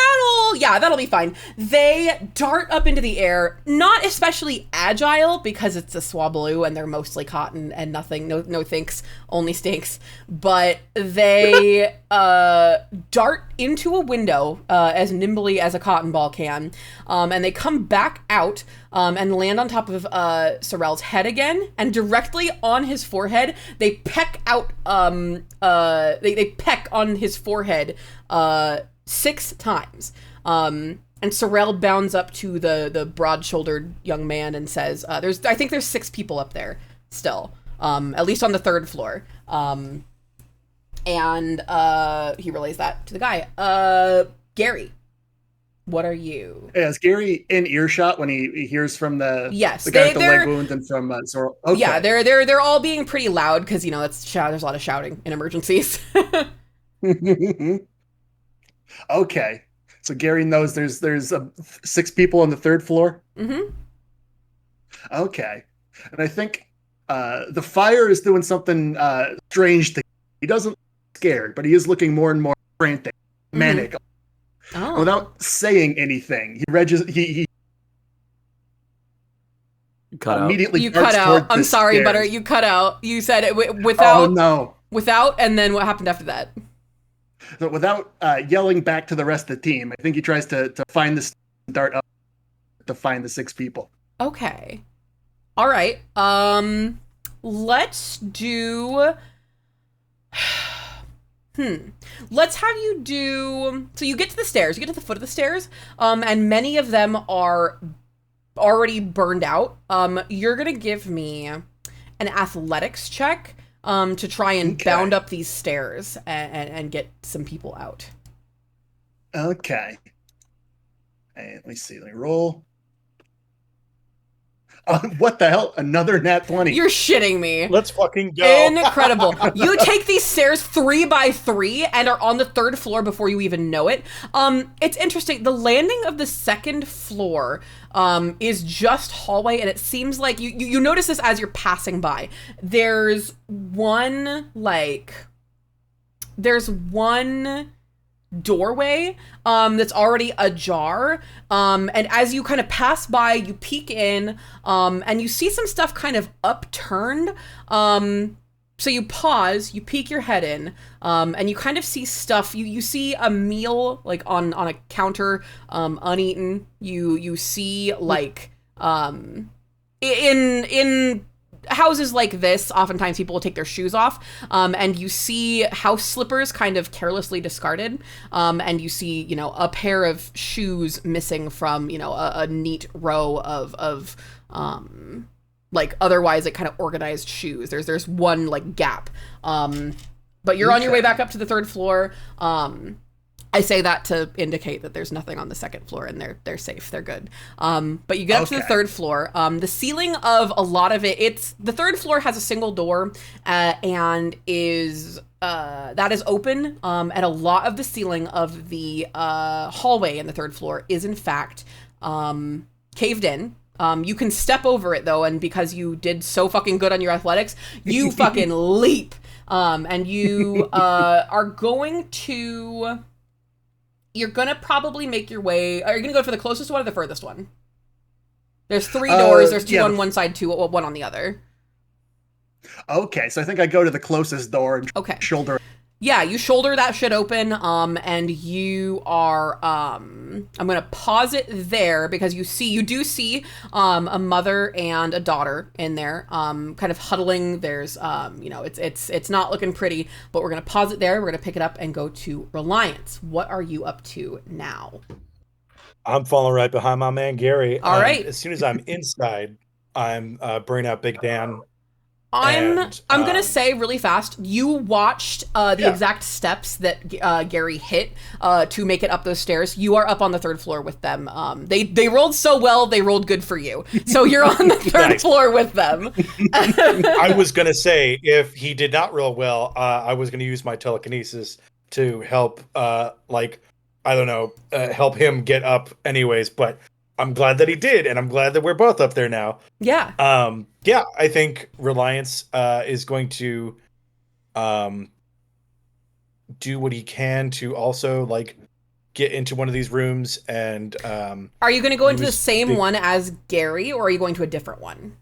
that'll be fine. They dart up into the air, not especially agile because it's a Swablu and they're mostly cotton and nothing, no thinks, only stinks. But they dart into a window as nimbly as a cotton ball can, and they come back out and land on top of Sorrel's head again, and directly on his forehead, they peck out. They peck on his forehead 6 times. And Sorrel bounds up to the broad-shouldered young man and says, I think there's 6 people up there still, at least on the 3rd floor. And he relays that to the guy. Gary, what are you? Yeah, is Gary in earshot when he hears from the yes, the guy with the leg wound and from Sorrel? Okay. Yeah, they're all being pretty loud because there's a lot of shouting in emergencies. Okay, so Gary knows there's 6 people on the 3rd floor. Mm-hmm. Okay, and I think the fire is doing something strange to him. He doesn't look scared, but he is looking more and more frantic, manic. Oh. Without saying anything, he cut immediately You cut out. I'm sorry, stairs. Butter. You cut out. You said it without. Oh no! Without, and then what happened after that? So without yelling back to the rest of the team, I think he tries to find the dart up to find the 6 people. Okay. All right. Let's do. Let's have you do. So you get to the stairs. You get to the foot of the stairs. And many of them are already burned out. You're gonna give me an athletics check. To try and bound up these stairs and get some people out. Okay. Hey, let me see. Let me roll. What the hell? Another nat 20. You're shitting me. Let's fucking go. Incredible. You take these stairs 3 by 3 and are on the 3rd floor before you even know it. It's interesting. The landing of the 2nd floor is just hallway, and it seems like you notice this as you're passing by. There's one doorway that's already ajar, and as you kind of pass by, you peek in, and you see some stuff kind of upturned. So you pause, you peek your head in, and you kind of see stuff. You see a meal like on a counter, uneaten. You see like in houses like this, oftentimes people will take their shoes off, and you see house slippers kind of carelessly discarded, and you see, you know, a pair of shoes missing from, you know, a neat row of like otherwise like kind of organized shoes. There's one like gap, but you're on your way back up to the third floor. I say that to indicate that there's nothing on the second floor and they're safe. They're good. But you get up to the third floor. The ceiling of a lot of it, the third floor has a single door, and is that is open. And a lot of the ceiling of the hallway in the third floor is in fact caved in. You can step over it though, and because you did so fucking good on your athletics, you fucking leap. And you are going to... You're gonna probably make your way... Are you gonna go for the closest one or the furthest one? There's 3 doors. There's 2 on one side, 1 on the other. Okay, so I think I go to the closest door and shoulder. Yeah, you shoulder that shit open, and you are, I'm gonna pause it there because you do see, a mother and a daughter in there, kind of huddling. There's, you know, it's not looking pretty, but we're gonna pause it there. We're gonna pick it up and go to Reliance. What are you up to now? I'm falling right behind my man, Gary. All right. As soon as I'm inside, I'm bringing out Big Dan. I'm gonna say really fast. You watched the exact steps that Gary hit to make it up those stairs. You are up on the third floor with them. They rolled so well, they rolled good for you. So you're on the third floor with them. I was gonna say if he did not roll well, I was gonna use my telekinesis to help, like I don't know, help him get up anyways. But I'm glad that he did, and I'm glad that we're both up there now. Yeah. Yeah, I think Reliance is going to do what he can to also like get into one of these rooms and are you going to go into the same one as Gary, or are you going to a different one?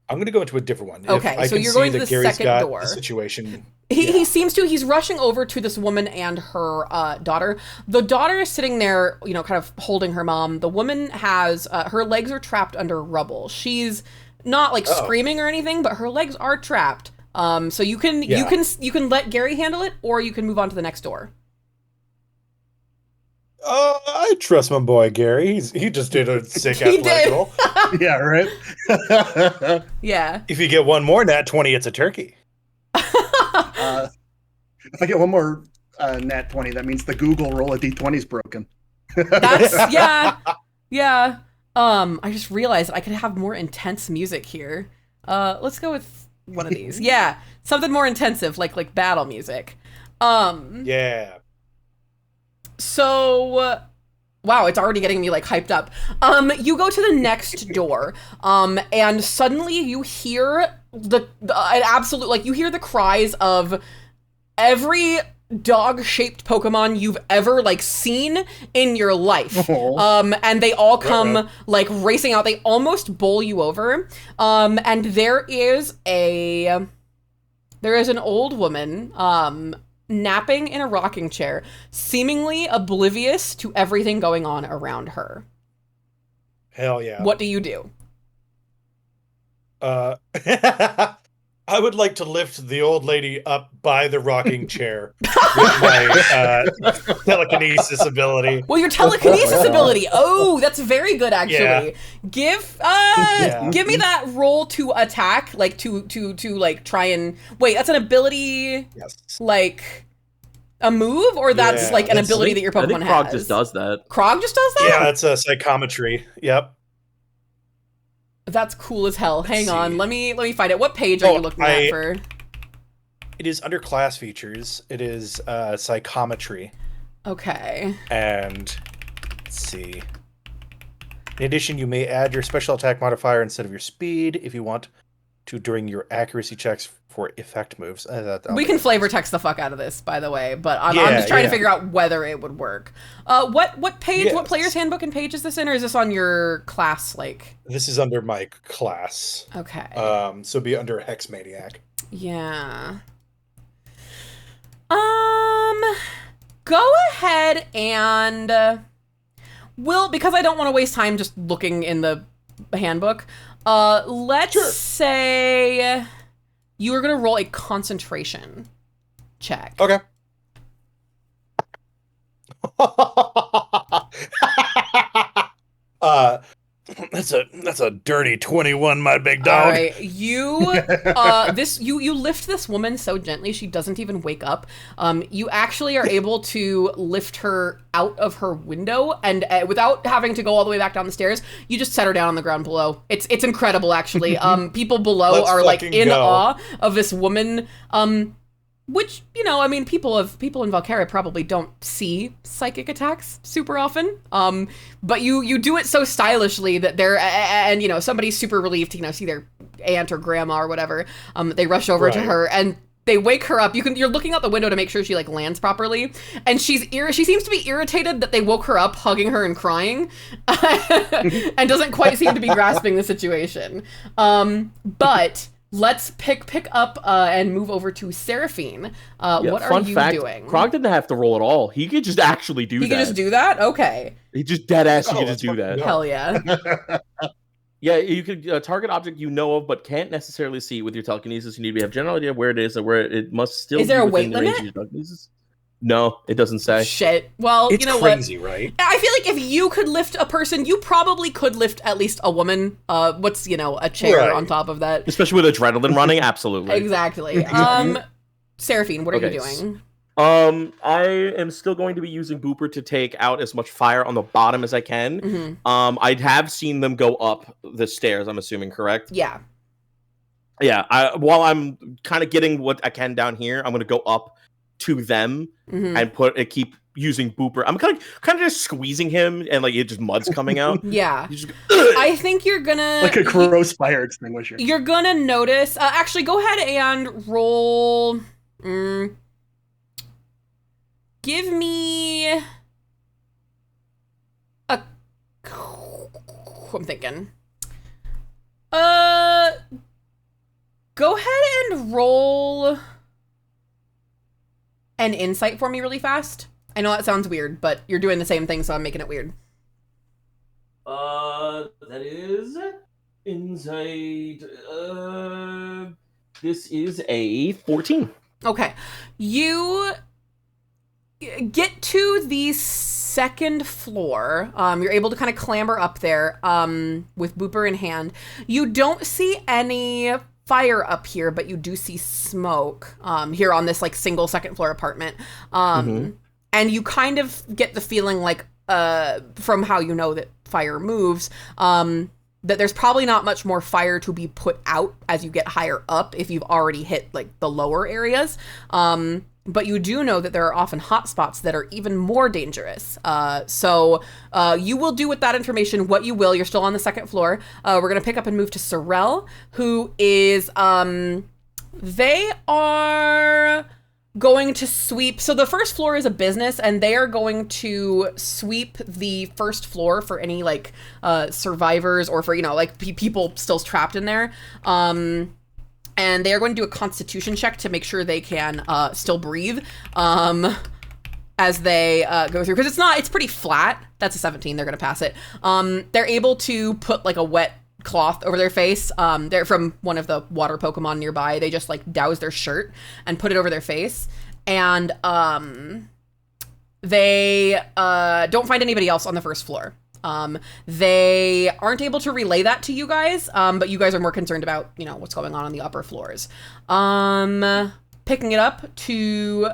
I'm going to go into a different one. Okay, so you're going to the second door. The situation. He seems to. He's rushing over to this woman and her daughter. The daughter is sitting there, you know, kind of holding her mom. The woman has her legs are trapped under rubble. She's not like screaming or anything, but her legs are trapped. So you can let Gary handle it, or you can move on to the next door. I trust my boy Gary. He just did a sick athletic roll. Yeah, right. Yeah. If you get one more nat 20, it's a turkey. If I get one more nat 20, that means the Google roll of d20 is broken. That's yeah. I just realized I could have more intense music here. Let's go with one of these. Yeah, something more intensive, like battle music. Yeah. So, wow, it's already getting me like hyped up. You go to the next door, and suddenly you hear an absolute, like, you hear the cries of every dog-shaped Pokemon you've ever like seen in your life. And they all come like racing out. They almost bowl you over. And there is an old woman napping in a rocking chair, seemingly oblivious to everything going on around her. Hell yeah. What do you do? I would like to lift the old lady up by the rocking chair with my telekinesis ability. Well, your telekinesis ability. Oh, that's very good, actually. Yeah. Give me that roll to attack, like to like try and wait. That's an ability, like a move, or that's like an ability that your Pokemon has. Krog just does that. Krog just does that. Yeah, it's a psychometry. Yep. That's cool as hell. Hang on, let me find it. What page are you looking at for? It is under class features. It is psychometry. Okay. And let's see. In addition, you may add your special attack modifier instead of your speed if you want to during your accuracy checks for effect moves. We can flavor text the fuck out of this, by the way, but I'm just trying to figure out whether it would work. What page, what player's handbook and page is this in, or is this on your class, like? This is under my class. Okay. So be under Hex Maniac. Yeah. Go ahead and because I don't want to waste time just looking in the handbook, let's say you are going to roll a concentration check. Okay. That's a dirty 21, my big dog. All right, you you lift this woman so gently she doesn't even wake up. You actually are able to lift her out of her window, and without having to go all the way back down the stairs, you just set her down on the ground below. It's incredible, actually. People below are like in awe of this woman. Which, you know, I mean, people in Valkyria probably don't see psychic attacks super often. But you do it so stylishly that they're, and, you know, somebody's super relieved to, you know, see their aunt or grandma or whatever. They rush over to her and they wake her up. You're looking out the window to make sure she, like, lands properly. And she seems to be irritated that they woke her up, hugging her and crying. And doesn't quite seem to be grasping the situation. But let's pick up and move over to Seraphine. What are you doing? Krog didn't have to roll at all. He could just actually do that. He could just do that? Okay. He just dead ass. He could just do that. Hell yeah. Yeah, you could target object you know of but can't necessarily see with your telekinesis. You need to have a general idea where it is and where it must still. Is there be a weight within the range limit? of your telekinesis. No, it doesn't say. Shit. Well, it's you know crazy, what? Right? I feel like if you could lift a person, you probably could lift at least a woman. What's, you know, a chair on top of that. Especially with adrenaline running, absolutely. Exactly. Seraphine, what are you doing? I am still going to be using Booper to take out as much fire on the bottom as I can. Mm-hmm. I have seen them go up the stairs, I'm assuming, correct? Yeah. Yeah, while I'm kind of getting what I can down here, I'm going to go up to them and keep using Booper. I'm kind of just squeezing him, and like it just mud's coming out. Yeah. Just, I think you're gonna like a crow's fire extinguisher. You're gonna notice. Actually, go ahead and roll. Give me a. I'm thinking. Go ahead and roll an insight for me really fast. I know that sounds weird, but you're doing the same thing, so I'm making it weird. That is insight. This is a 14. Okay. You get to the second floor. You're able to kind of clamber up there with Booper in hand. You don't see any fire up here, but you do see smoke here on this like single second floor apartment. And you kind of get the feeling like from how you know that fire moves, that there's probably not much more fire to be put out as you get higher up if you've already hit like the lower areas. But you do know that there are often hot spots that are even more dangerous. So you will do with that information what you will. You're still on the second floor. We're going to pick up and move to Sorel, who is, they are going to sweep. So the first floor is a business, and they are going to sweep the first floor for any like survivors or for, you know, like people still trapped in there. And they are going to do a constitution check to make sure they can still breathe as they go through. Because it's pretty flat. That's a 17. They're going to pass it. They're able to put like a wet cloth over their face. They're from one of the water Pokemon nearby. They just like douse their shirt and put it over their face. And they don't find anybody else on the first floor. They aren't able to relay that to you guys, but you guys are more concerned about, you know, what's going on the upper floors. Picking it up to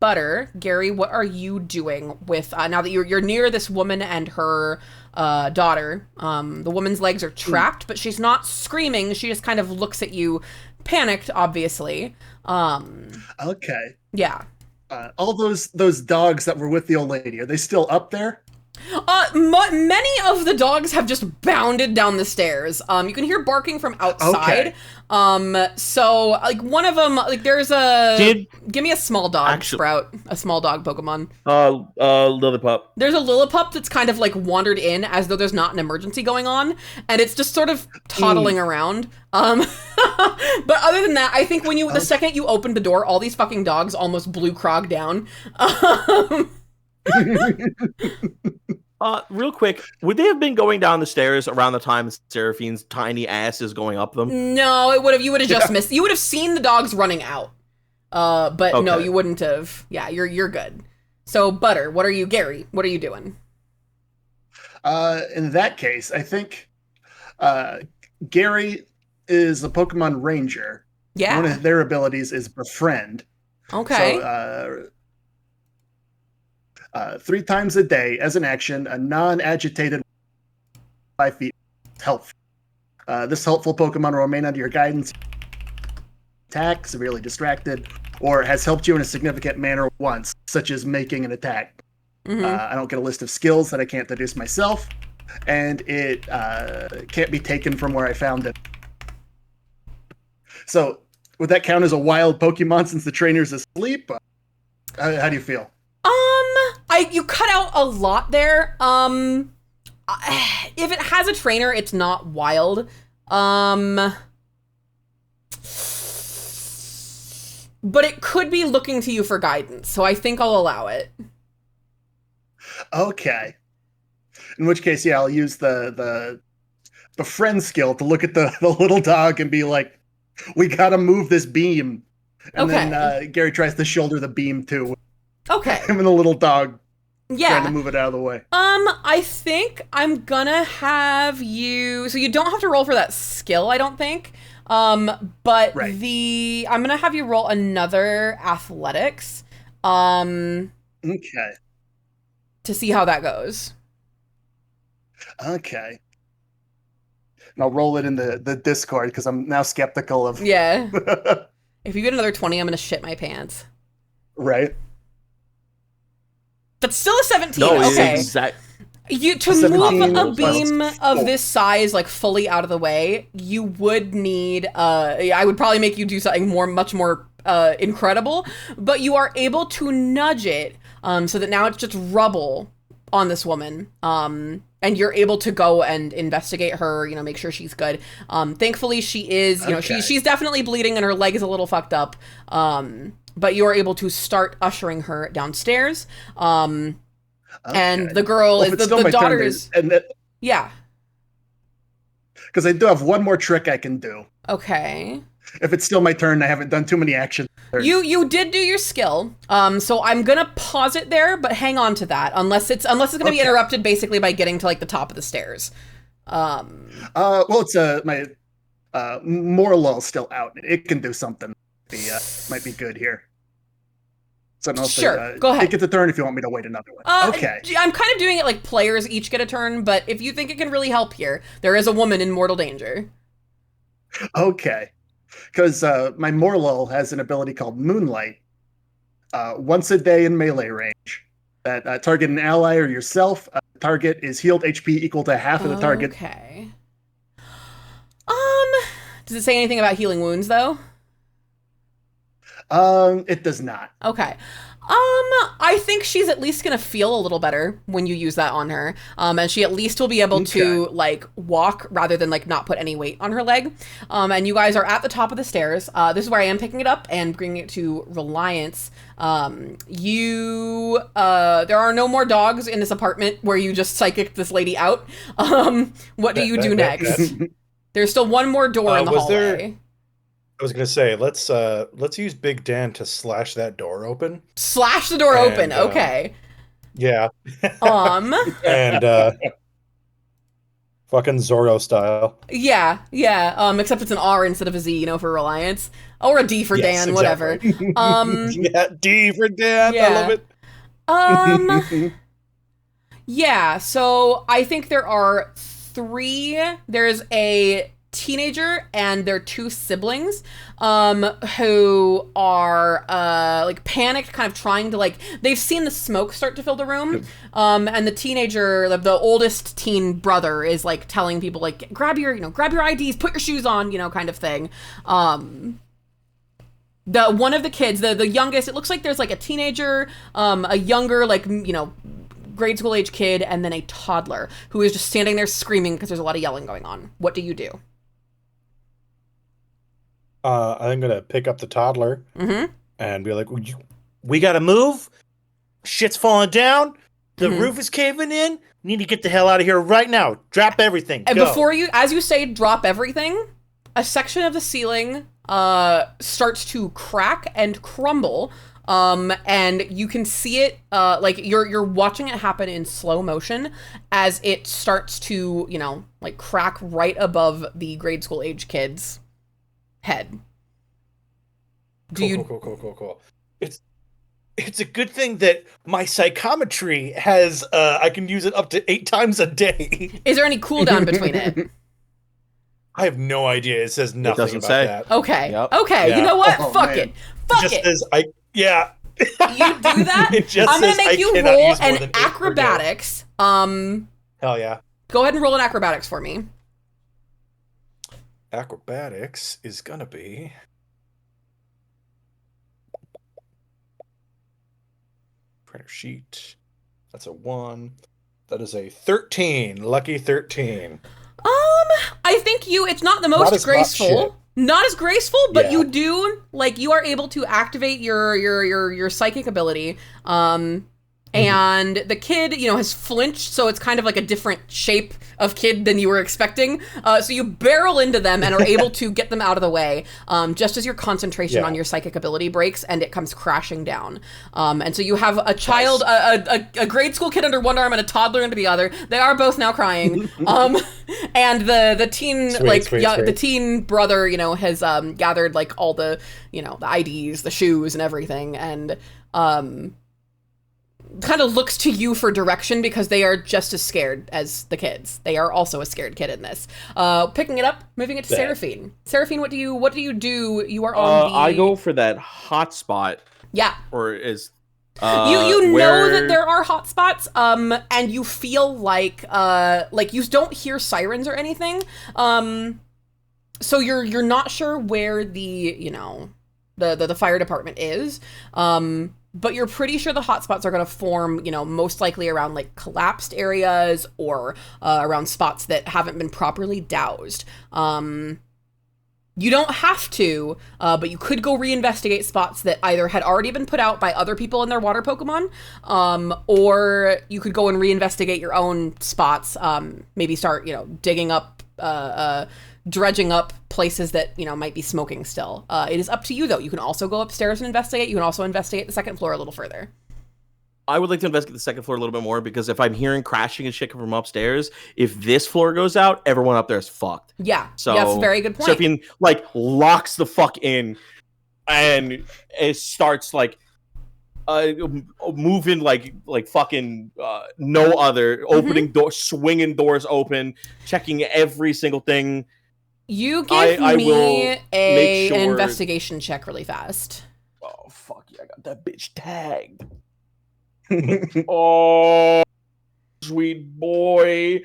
Butter. Gary, what are you doing with, now that you're near this woman and her daughter? The woman's legs are trapped, but she's not screaming. She just kind of looks at you, panicked, obviously. Okay. Yeah. All those dogs that were with the old lady, are they still up there? Many of the dogs have just bounded down the stairs. You can hear barking from outside. Okay. So like one of them, like there's give me a small dog, Sprout, a small dog Pokemon. Lillipup. There's a Lillipup that's kind of like wandered in as though there's not an emergency going on, and it's just sort of toddling around. But other than that, I think when the second you opened the door, all these fucking dogs almost blew Krog down. Real quick, would they have been going down the stairs around the time Seraphine's tiny ass is going up them? No, it would have. You would have just missed. You would have seen the dogs running out. But Okay. no, you wouldn't have. Yeah, you're good. So, Butter, Gary, what are you doing? In that case, I think Gary is a Pokemon Ranger. Yeah. One of their abilities is Befriend. Okay. So, 3 times a day, as an action, a non-agitated 5 feet helpful. This helpful Pokemon will remain under your guidance, attack, severely distracted, or has helped you in a significant manner once, such as making an attack. I don't get a list of skills that I can't deduce myself, and it can't be taken from where I found it. So, would that count as a wild Pokemon since the trainer's asleep? How do you feel? You cut out a lot there. If it has a trainer, it's not wild. But it could be looking to you for guidance, so I think I'll allow it. Okay. In which case, yeah, I'll use the Befriend skill to look at the little dog and be like, we gotta move this beam. And then Gary tries to shoulder the beam too. Okay. Him and the little dog trying to Yeah. move it out of the way. I think I'm gonna have you... So you don't have to roll for that skill, I don't think. But Right. I'm gonna have you roll another athletics. Okay. To see how that goes. Okay. And I'll roll it in the Discord because I'm now skeptical of... Yeah. If you get another 20, I'm gonna shit my pants. Right? That's still a 17. No, okay. exactly. To 17 move a plus beam of this size, like, fully out of the way, you would need, I would probably make you do something much more incredible, but you are able to nudge it, so that now it's just rubble on this woman, and you're able to go and investigate her, make sure she's good. Thankfully, she is, Okay. she's definitely bleeding and her leg is a little fucked up, but you're able to start ushering her downstairs, and the girl Well, is if it's still the my turn, daughter is yeah. because I do have one more trick I can do. Okay. If it's still my turn, I haven't done too many actions. You did do your skill. So I'm gonna pause it there, but hang on to that unless it's gonna be interrupted basically by getting to like the top of the stairs. Well, it's my Morlul's still out. It can do something. Might be good here. So no, Sure, go ahead. Take it the turn if you want me to wait another one. Okay. I'm kind of doing it like players each get a turn, but if you think it can really help here, there is a woman in mortal danger. Okay. Because my Morlul has an ability called Moonlight. Once a day in melee range. That target an ally or yourself. Target is healed HP equal to half of the target. Okay. Does it say anything about healing wounds though? It does not. Okay. I think she's at least gonna feel a little better when you use that on her. And she at least will be able to like walk rather than like not put any weight on her leg. And you guys are at the top of the stairs. This is where I am picking it up and bringing it to Reliance. There are no more dogs in this apartment where you just psychic this lady out. What do you do next? There's still one more door in the hallway. I was gonna say let's use Big Dan to slash that door open. Slash the door open. Okay. Yeah. And fucking Zorro style. Yeah. Except it's an R instead of a Z, for Reliance, or a D for Yes, Dan, whatever. Yeah, D for Dan. Yeah. I love it. Yeah. So I think there are 3. There's a teenager and their 2 siblings who are like panicked, kind of trying to like, they've seen the smoke start to fill the room, and the teenager, the oldest teen brother, is like telling people like, grab your IDs, put your shoes on, kind of thing. The one of the kids, the youngest, it looks like there's like a teenager, a younger, like, grade school age kid, and then a toddler who is just standing there screaming because there's a lot of yelling going on. What do you do? I'm gonna pick up the toddler and be like, "We gotta move. Shit's falling down. The roof is caving in. We need to get the hell out of here right now. Drop everything." And go. before you, as you say, drop everything, a section of the ceiling starts to crack and crumble. And you can see it, like you're watching it happen in slow motion as it starts to, like crack right above the grade school age kid's head. Cool. It's a good thing that my psychometry has, I can use it up to 8 times a day. Is there any cooldown between it? I have no idea. It says nothing about that. Okay. Yep. Okay. Yeah. You know what? Oh, Fuck man. it. Fuck Just it. says yeah. You do that? It just I'm gonna says I make you cannot roll use more an than 8 per day. acrobatics. Hell yeah. Go ahead and roll an acrobatics for me. Acrobatics is gonna be printer sheet. That's a 1. That is a 13. Lucky 13. I think it's not the most graceful. Not as graceful, but Yeah. you do, like, you are able to activate your psychic ability. And the kid, has flinched, so it's kind of like a different shape of kid than you were expecting. So you barrel into them and are able to get them out of the way, just as your concentration on your psychic ability breaks and it comes crashing down. And so you have a child, a grade school kid under one arm and a toddler under the other. They are both now crying. And the teen, sweet. The teen brother, has gathered like all the, the IDs, the shoes, and everything, and kind of looks to you for direction because they are just as scared as the kids. They are also a scared kid in this. Picking it up, moving it to Seraphine. Seraphine, what do you do? You are on the... I go for that hot spot. Yeah. Or is... you know that there are hot spots, and you feel like you don't hear sirens or anything. So you're not sure where the, the fire department is. But you're pretty sure the hotspots are going to form, most likely around like collapsed areas or around spots that haven't been properly doused. You don't have to, but you could go reinvestigate spots that either had already been put out by other people in their water Pokemon, or you could go and reinvestigate your own spots. Maybe start, digging up, dredging up places that might be smoking still. It is up to you though. You can also go upstairs and investigate. You can also investigate the second floor a little further. I would like to investigate the second floor a little bit more, because if I'm hearing crashing and shit from upstairs, if this floor goes out, everyone up there is fucked. Yeah, so that's a very good point. Seraphine locks the fuck in, and it starts moving like fucking no other, opening doors, swinging doors open, checking every single thing. You give me an sure... investigation check really fast. Oh, fuck yeah, I got that bitch tagged. Oh, sweet boy.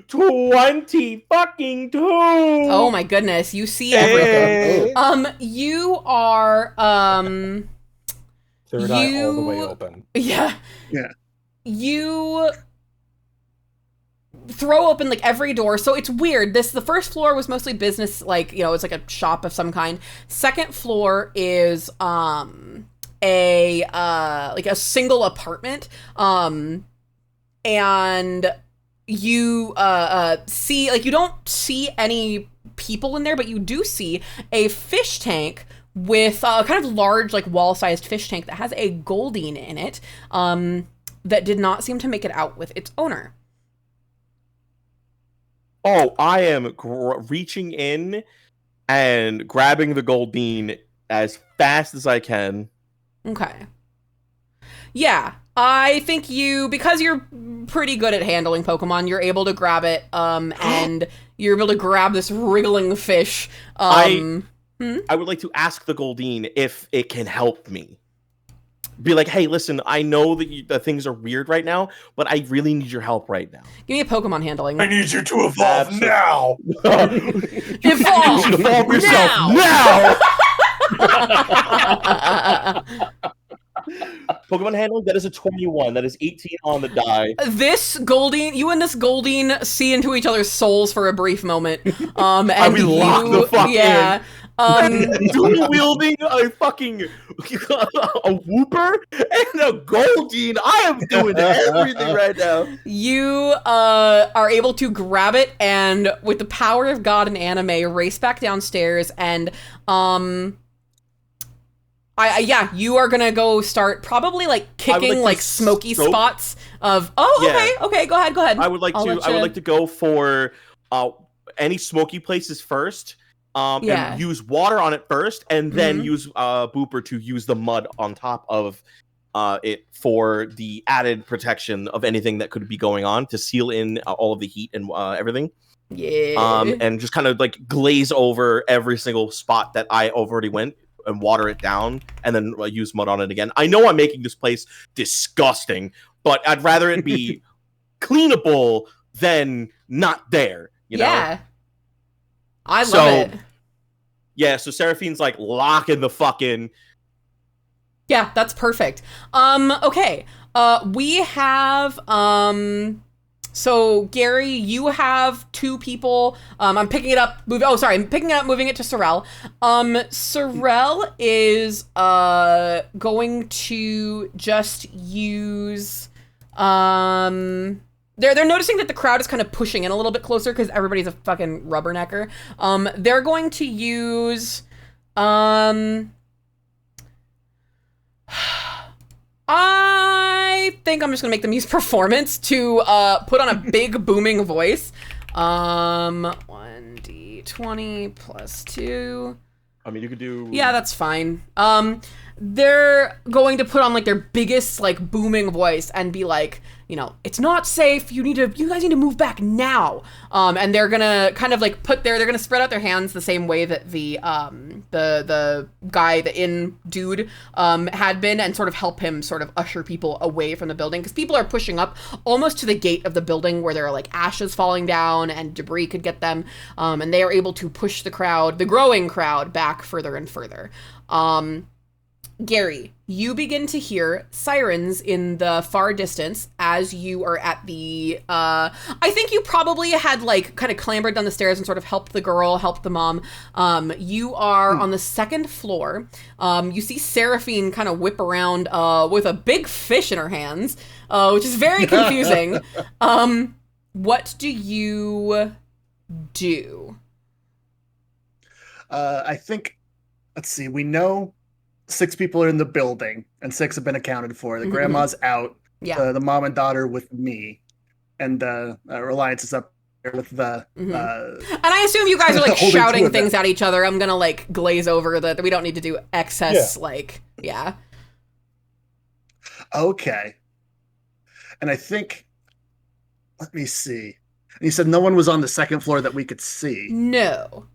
20 fucking 2. Oh my goodness, you see everything. You are, Third eye all the way open. Yeah. You throw open every door. So it's weird. The first floor was mostly business, it's like a shop of some kind. Second floor is a single apartment. And you see, you don't see any people in there, but you do see a fish tank with a kind of large, wall-sized fish tank that has a Goldeen in it, that did not seem to make it out with its owner. Oh, I am reaching in and grabbing the Goldeen as fast as I can. Okay. Yeah, I think because you're pretty good at handling Pokemon, you're able to grab it, and You're able to grab this wriggling fish. I would like to ask the Goldeen if it can help me. Be like, hey, listen, I know that things are weird right now, but I really need your help right now. Give me a Pokemon handling. I need you to evolve now. Evolve! Evolve yourself now! Pokemon handling, that is a 21. That is 18 on the die. You and this Goldeen see into each other's souls for a brief moment. And we lock the fuck in. Dual wielding a fucking a whooper and a Goldeen. I am doing everything right now. You are able to grab it and with the power of God and anime race back downstairs and you are gonna go start probably like kicking like smoky spots of okay, go ahead. I would like to go for any smoky places first. And use water on it first, and then use Booper to use the mud on top of it for the added protection of anything that could be going on to seal in all of the heat and everything. Yeah. And just kind of like glaze over every single spot that I already went and water it down, and then use mud on it again. I know I'm making this place disgusting, but I'd rather it be cleanable than not there. You know? I love it. Yeah, so Seraphine's like locking the fucking. Yeah, that's perfect. Okay. We have so Gary, you have 2 people. I'm picking it up, moving it to Sorrel. Sorrel is going to just use They're noticing that the crowd is kind of pushing in a little bit closer because everybody's a fucking rubbernecker. They're going to use I think I'm just gonna make them use performance to put on a big booming voice. 1d20 plus 2. I mean, you could do. Yeah, that's fine. They're going to put on like their biggest like booming voice and be like, you know, it's not safe. You guys need to move back now. And they're gonna kind of like they're gonna spread out their hands the same way that the guy, the inn dude, had been, and sort of help him sort of usher people away from the building, because people are pushing up almost to the gate of the building where there are like ashes falling down and debris could get them. And they are able to push the growing crowd back further and further. Gary, you begin to hear sirens in the far distance as you are at the, I think you probably had like kind of clambered down the stairs and sort of helped the mom. You are on the 2nd floor. You see Seraphine kind of whip around with a big fish in her hands, which is very confusing. What do you do? I think, let's see, we know 6 people are in the building, and 6 have been accounted for. The grandma's out. Yeah. The mom and daughter with me, and Reliance is up there with the. And I assume you guys are like shouting things at each other. I'm gonna like glaze over that. We don't need to do excess. Okay. And I think, let me see. You said no one was on the 2nd floor that we could see. No.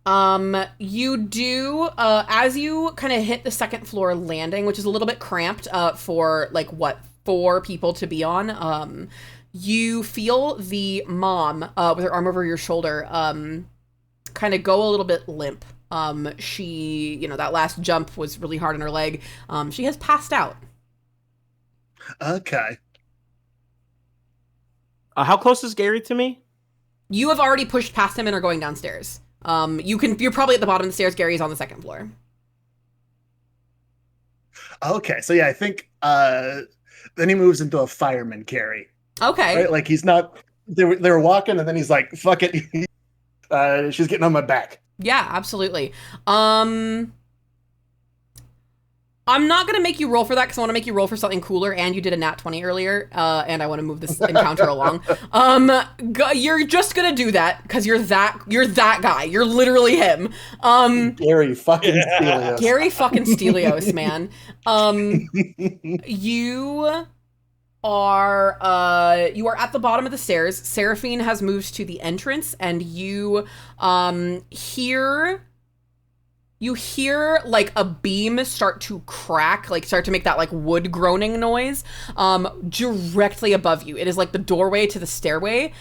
You do, as you kind of hit the 2nd floor landing, which is a little bit cramped for, like, 4 people to be on, you feel the mom, with her arm over your shoulder, kind of go a little bit limp. She, that last jump was really hard on her leg. She has passed out. Okay. How close is Gary to me? You have already pushed past him and are going downstairs. You're probably at the bottom of the stairs. Gary's on the 2nd floor. Okay, so yeah, I think then he moves into a fireman carry. Okay. Right? Like he's not. They were walking, and then he's like, "Fuck it." She's getting on my back. Yeah, absolutely. I'm not going to make you roll for that because I want to make you roll for something cooler, and you did a nat 20 earlier, and I want to move this encounter along. You're just going to do that because you're that guy. You're literally him. Gary fucking Stelios. Gary fucking Stelios, man. You are at the bottom of the stairs. Seraphine has moved to the entrance, and you hear like a beam start to crack, like start to make that like wood groaning noise directly above you. It is like the doorway to the stairway.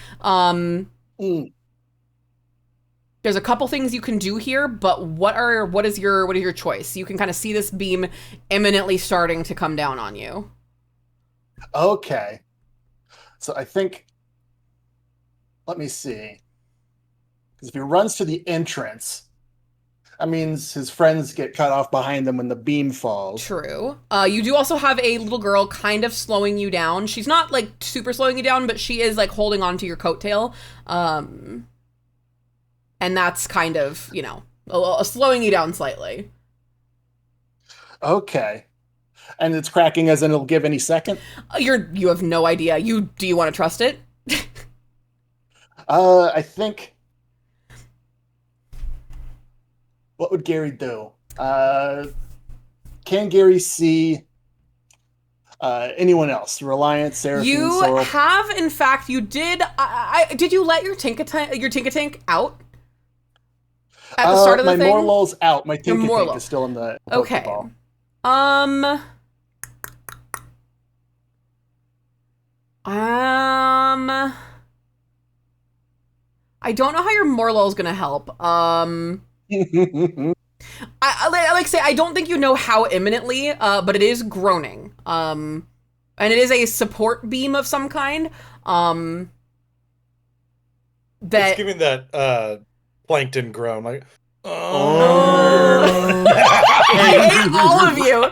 There's a couple things you can do here, but what is your choice? You can kind of see this beam imminently starting to come down on you. Okay. So I think, let me see. Because if he runs to the entrance, that means his friends get cut off behind him when the beam falls. True. You do also have a little girl kind of slowing you down. She's not like super slowing you down, but she is like holding on to your coattail. And that's kind of, you know, slowing you down slightly. Okay. And it's cracking as in it'll give any second? You have no idea. Do you want to trust it? I think... What would Gary do? Can Gary see anyone else? Reliance, Seraphine, You Sorrel? have, in fact, you did... did you let your Tinkatank out? At the start of the my thing? Morlul's out. My Tinkatank Morlul. is still in the Okay. Pokeball. I don't know how your Morlul's gonna help. I like to say, I don't think you know how imminently, but it is groaning. And it is a support beam of some kind. It's giving that plankton groan, like, I hate all of you.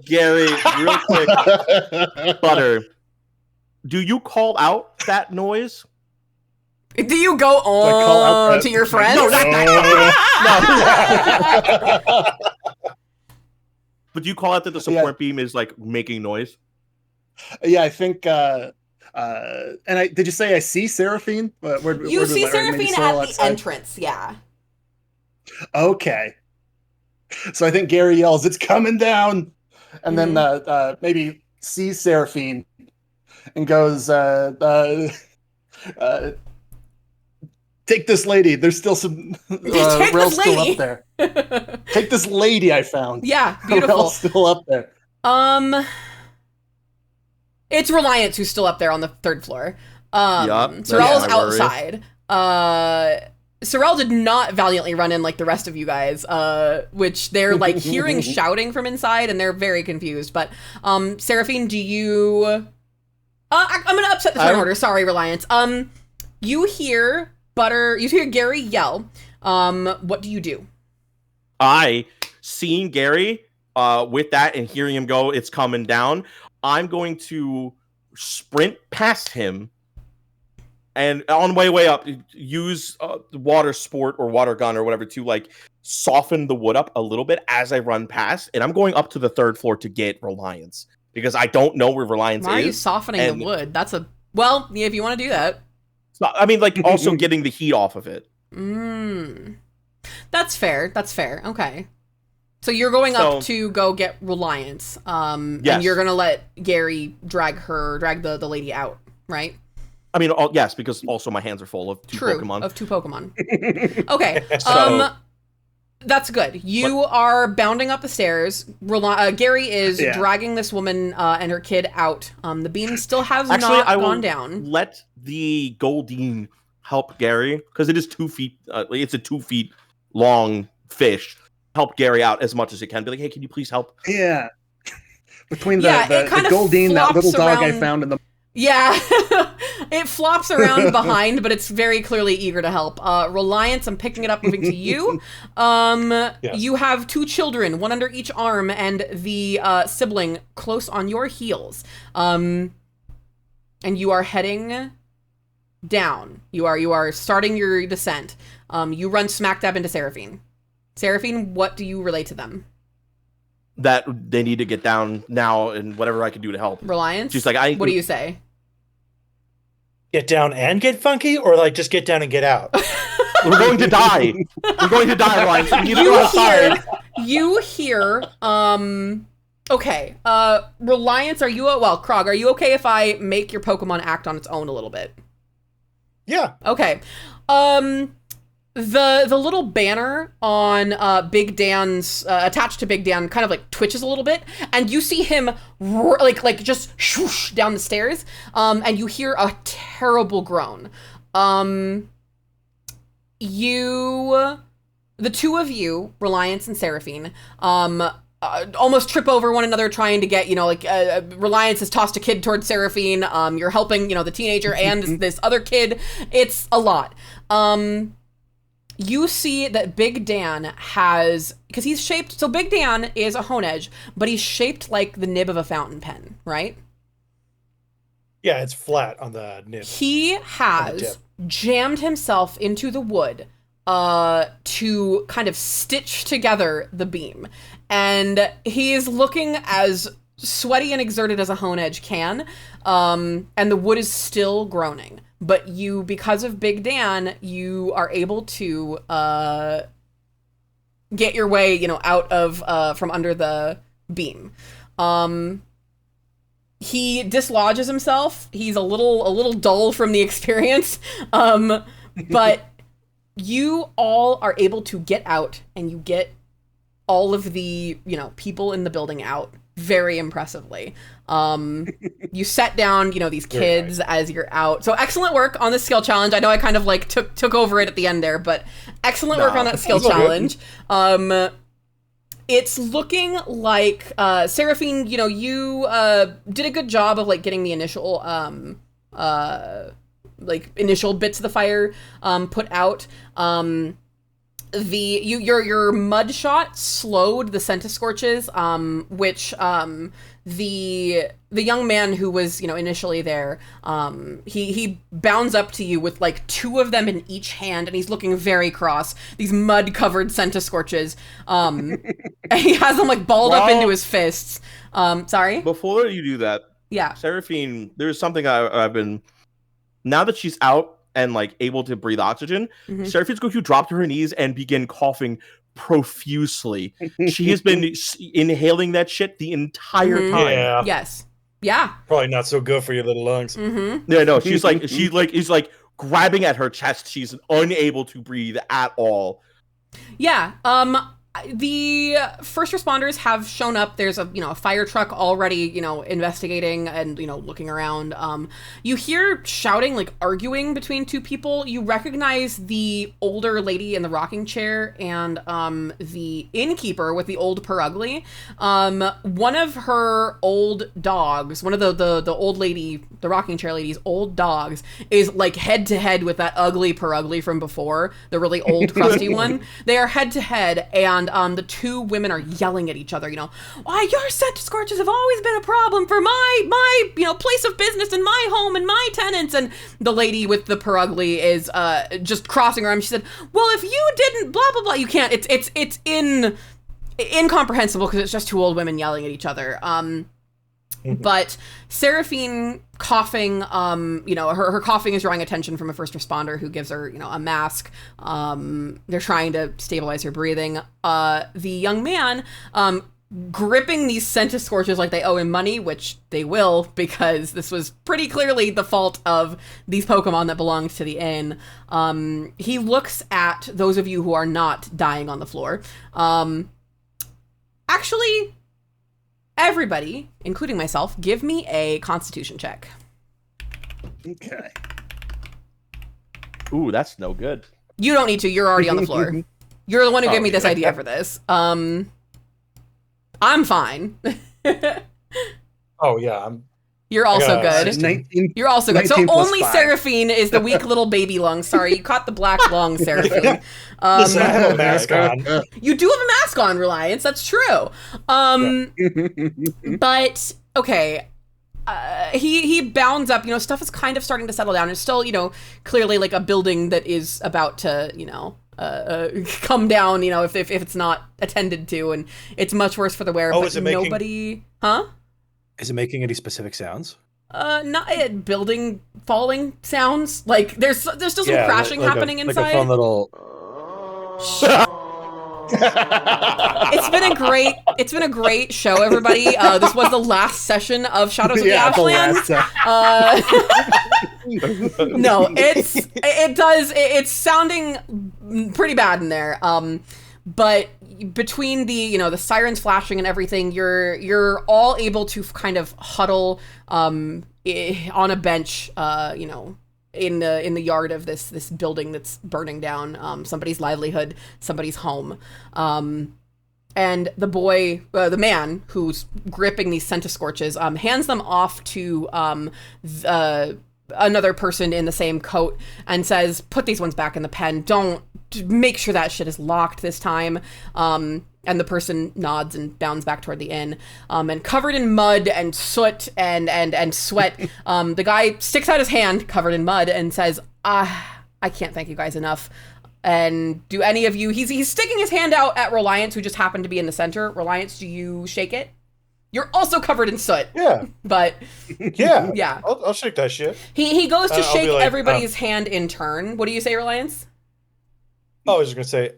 Gary, real quick, Butter, do you call out that noise? Do you go call out that- to your friends? No, not that. No. But do you call out that the support beam is like making noise? Yeah, I think. And did you say I see Seraphine? You see Seraphine at the entrance. Yeah. Okay. So I think Gary yells, "It's coming down," and then maybe sees Seraphine and goes, "Take this lady. There's still some rails still up there. Take this lady I found. Yeah, beautiful. Rails still up there." It's Reliance who's still up there on the third floor. Yup, Sorrel's that's my worry. outside. Sorrel did not valiantly run in like the rest of you guys, which they're like hearing shouting from inside and they're very confused. But Seraphine, do you... I'm gonna upset the turn order. Sorry, Reliance. You hear Gary yell. What do you do? I, seeing Gary with that and hearing him go, "It's coming down," I'm going to sprint past him and on my way up, use water sport or water gun or whatever to like soften the wood up a little bit as I run past. And I'm going up to the third floor to get Reliance because I don't know where Reliance Why is. are you softening the wood? Well, yeah, if you want to do that. So, I mean, like also getting the heat off of it. That's fair. Okay. So you're going up to go get Reliance. And you're gonna let Gary drag the lady out, right? I mean, yes, because also my hands are full of two Pokemon. Okay. That's good. You are bounding up the stairs. Gary is dragging this woman and her kid out. The beam still has not gone down. Let the Goldeen help Gary because it is 2 feet. It's a 2 feet long fish. Help Gary out as much as it can. Be like, "Hey, can you please help?" Yeah. Between the kind of Goldeen, that little dog around... I found in the... Yeah. It flops around behind, but it's very clearly eager to help. Reliance, I'm picking it up, moving to you. Yes. You have 2 children, one under each arm, and the sibling close on your heels. And you are heading down. You are starting your descent. You run smack dab into Seraphine. Seraphine, what do you relay to them? That they need to get down now and whatever I can do to help. Reliance? She's like, what do you say? Get down and get funky, or like just get down and get out? We're going to die. We're going to die, Reliance. We need to go outside. You hear Okay. Reliance, are you Krog, are you okay if I make your Pokemon act on its own a little bit? Yeah. Okay. The little banner on Big Dan's attached to Big Dan kind of like twitches a little bit, and you see him like just swoosh down the stairs, and you hear a terrible groan. The two of you, Reliance and Seraphine, almost trip over one another trying to get, Reliance has tossed a kid towards Seraphine. You're helping, the teenager and this other kid. It's a lot. You see that Big Dan has, because he's shaped, so Big Dan is a Honedge, but he's shaped like the nib of a fountain pen, right? Yeah, it's flat on the nib. He has jammed himself into the wood to kind of stitch together the beam. And he's looking as sweaty and exerted as a Honedge can, and the wood is still groaning. But because of Big Dan, you are able to get your way, out of from under the beam. He dislodges himself. He's a little dull from the experience, but you all are able to get out, and you get all of the people in the building out very impressively. You set down these kids as you're out. So excellent work on the skill challenge. I know I kind of like took over it at the end there, but excellent work on that skill challenge. It's looking like Seraphine, you did a good job of like getting the initial initial bits of the fire put out. Your mud shot slowed the Centiscorches, which the young man who was initially there, he bounds up to you with like two of them in each hand, and he's looking very cross. These mud covered Centiscorches, and he has them like balled up into his fists. Sorry. Before you do that, yeah, Seraphine, there's something I've been, now that she's out and like able to breathe oxygen, Seraphine's going to drop to her knees and begin coughing profusely. She has been inhaling that shit the entire time. Yeah. Yes. Yeah. Probably not so good for your little lungs. Yeah, no, she's like grabbing at her chest. She's unable to breathe at all. Yeah. The first responders have shown up. There's a fire truck already investigating and looking around. You hear shouting, like arguing between two people. You recognize the older lady in the rocking chair and the innkeeper with the old Perugly. One of her old dogs, one of the old lady, the rocking chair lady's old dogs, is like head to head with that ugly Perugly from before, the really old crusty one. They are head to head, and the two women are yelling at each other, why your Centiscorches have always been a problem for my place of business and my home and my tenants. And the lady with the Perugly is just crossing her arms. She said, well, if you didn't blah blah blah, you can't. It's incomprehensible because it's just two old women yelling at each other. But Seraphine coughing, her coughing is drawing attention from a first responder who gives her, a mask. They're trying to stabilize her breathing. The young man, gripping these Centiscorches like they owe him money, which they will, because this was pretty clearly the fault of these Pokemon that belonged to the inn. He looks at those of you who are not dying on the floor. Actually, everybody, including myself, give me a Constitution check. Okay. Ooh, that's no good. You don't need to. You're already on the floor. You're the one who gave me this idea for this. I'm fine. Oh, yeah. You're also good. 19, You're also good. So 19 plus only 5. Seraphine is the weak little baby lung. Sorry, you caught the black lung, Seraphine. Listen, I have a mask on. You do have a mask on, Reliance. That's true. But okay. He bounds up. Stuff is kind of starting to settle down. It's still, clearly like a building that is about to, come down. If it's not attended to, and it's much worse for the wearer. Oh, but is it making... nobody, huh? Is it making any specific sounds? Not building falling sounds. Like there's still some crashing happening inside. Like a fun little. It's been a great show, everybody. This was the last session of Shadows of the Ashlands. No, it's sounding pretty bad in there. But between the sirens flashing and everything, you're all able to kind of huddle on a bench, in the yard of this building that's burning down, somebody's livelihood, somebody's home. And the boy, the man who's gripping these centiscorches, hands them off to another person in the same coat and says, "Put these ones back in the pen. Don't make sure that shit is locked this time." And the person nods and bounds back toward the inn. And covered in mud and soot and sweat, the guy sticks out his hand covered in mud and says, "I can't thank you guys enough." And do any of you, he's sticking his hand out at Reliance, who just happened to be in the center. Reliance, do you shake it? You're also covered in soot. Yeah. But yeah. I'll shake that shit. He goes to shake everybody's hand in turn. What do you say, Reliance? I was just gonna say,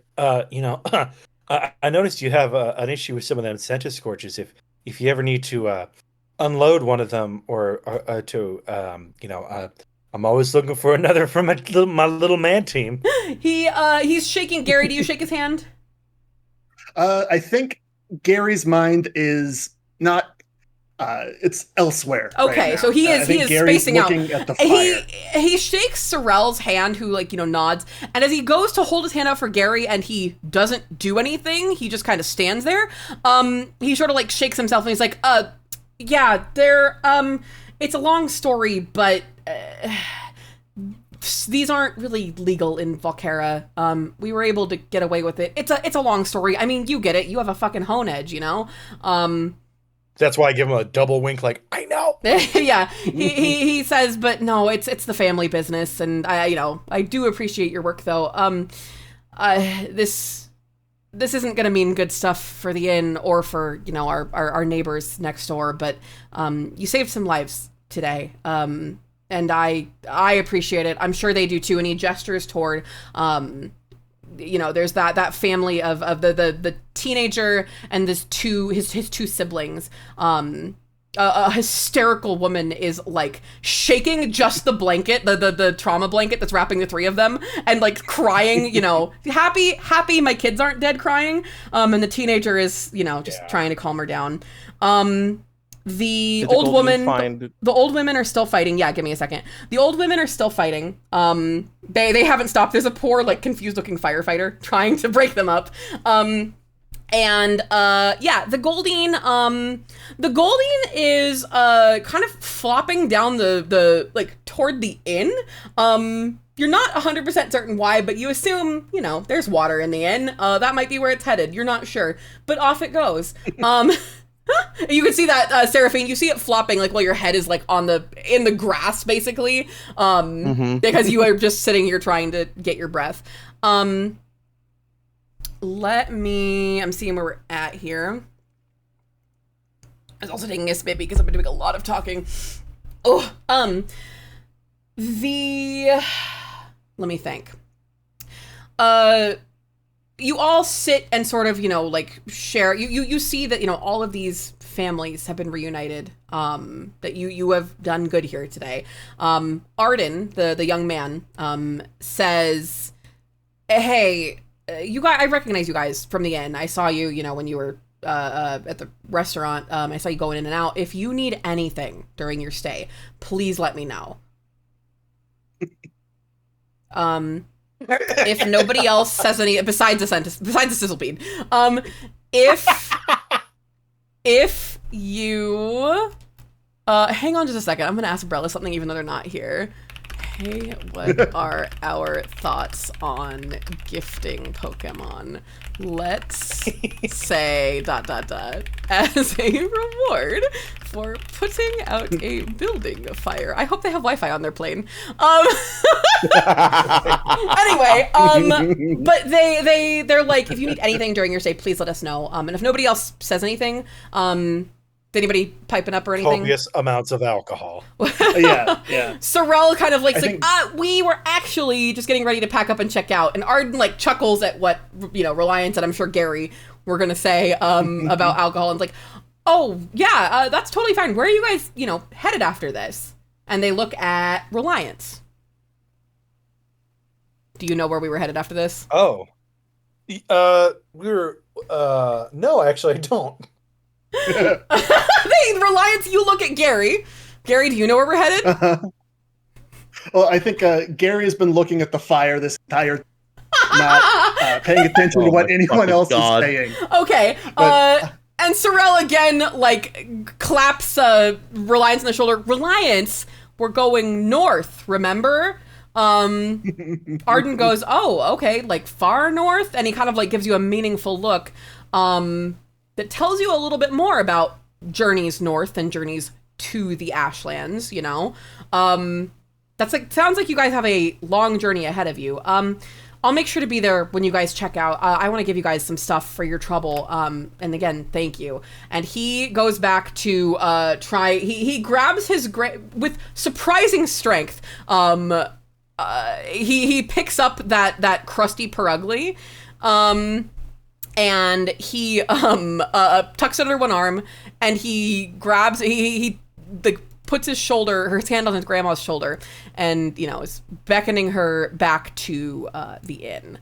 I noticed you have an issue with some of them centiscorches. If you ever need to unload one of them, or I'm always looking for another from my little man team. He's shaking. Gary, do you shake his hand? I think Gary's mind is not. It's elsewhere. Okay, right so he is Gary's spacing out. At the fire. He shakes Sorrel's hand, who nods, and as he goes to hold his hand out for Gary, and he doesn't do anything, he just kind of stands there. He sort of shakes himself, and he's like, yeah, it's a long story, but these aren't really legal in Volterra. We were able to get away with it. It's a long story. I mean, you get it. You have a fucking hone edge, That's why I give him a double wink, like, I know. Yeah, he says, but no, it's the family business, and I do appreciate your work though. This isn't gonna mean good stuff for the inn or for our neighbors next door, but you saved some lives today, and I appreciate it. I'm sure they do too. And he gestures toward there's that family of the teenager and his two siblings. A hysterical woman is shaking just the blanket, the trauma blanket that's wrapping the three of them, and crying, happy my kids aren't dead, crying. And the teenager is just trying to calm her down. The old women are still fighting. Yeah, give me a second. The old women are still fighting. They haven't stopped. There's a poor, confused looking firefighter trying to break them up. The Goldine is kind of flopping down the toward the inn. You're not 100% certain why, but you assume, there's water in the inn. That might be where it's headed. You're not sure, but off it goes. You can see that, Seraphine, you see it flopping while your head is in the grass, basically, because you are just sitting here trying to get your breath. I'm seeing where we're at here. I was also taking a spit because I've been doing a lot of talking. Let me think. You all sit and sort of, share. You see that, all of these families have been reunited, that you have done good here today. Arden, the young man, says, "Hey, you guys, I recognize you guys from the inn. I saw you, when you were at the restaurant. I saw you going in and out. If you need anything during your stay, please let me know." If nobody else says any, besides the sizzle bean, if you, hang on just a second, I'm gonna ask Brella something even though they're not here. Hey, what are our thoughts on gifting Pokemon? Let's say ... as a reward for putting out a building fire. I hope they have Wi-Fi on their plane. Anyway, but they're if you need anything during your stay, please let us know. And if nobody else says anything, anybody piping up or anything? Copious amounts of alcohol. Yeah. Sorrel kind of like, think- we were actually just getting ready to pack up and check out. And Arden like chuckles at what, Reliance and I'm sure Gary were going to say about alcohol. And like, oh, yeah, that's totally fine. Where are you guys, headed after this? And they look at Reliance. Do you know where we were headed after this? Oh. No, actually, I don't. Reliance, you look at Gary. Gary, do you know where we're headed? Well, I think Gary has been looking at the fire this entire not paying attention to what anyone else is saying. Okay. And Sorrel again, like, claps Reliance on the shoulder. Reliance, we're going north, remember? Arden goes, oh, okay, like far north? And he kind of like gives you a meaningful look that tells you a little bit more about journeys north and journeys to the Ashlands, That's like, sounds like you guys have a long journey ahead of you. I'll make sure to be there when you guys check out. I want to give you guys some stuff for your trouble. And again, thank you. And he goes back to try. He grabs his with surprising strength. He picks up that crusty perugly, and he tucks it under one arm, and he grabs. He puts his hand on his grandma's shoulder, and is beckoning her back to the inn.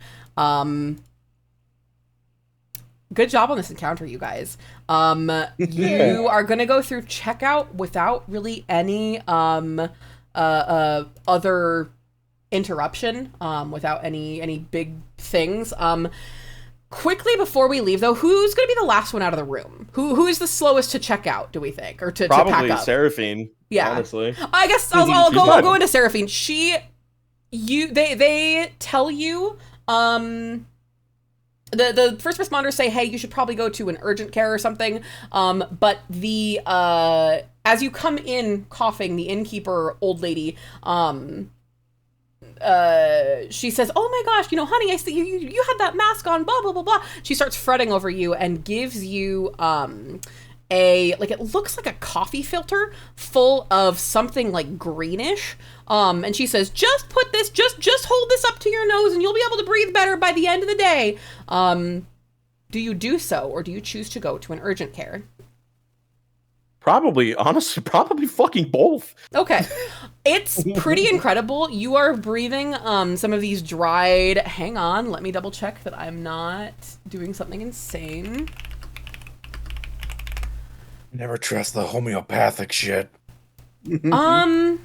Good job on this encounter, you guys. You are gonna go through checkout without really any other interruption, without any big things. Quickly before we leave, though, who's going to be the last one out of the room? Who is the slowest to check out, do we think? Or to pack up? Seraphine, honestly. I guess I'll go into Seraphine. They tell you, the first responders say, hey, you should probably go to an urgent care or something. But as you come in coughing, the innkeeper, old lady, she says, oh my gosh, honey, I see you had that mask on, blah, blah, blah, blah. She starts fretting over you and gives you, it looks like a coffee filter full of something like greenish. And she says, just put this, just hold this up to your nose and you'll be able to breathe better by the end of the day. Do you do so, or do you choose to go to an urgent care? Probably fucking both. Okay. It's pretty incredible. You are breathing some of these dried... Hang on, let me double check that I'm not doing something insane. Never trust the homeopathic shit. Hang on...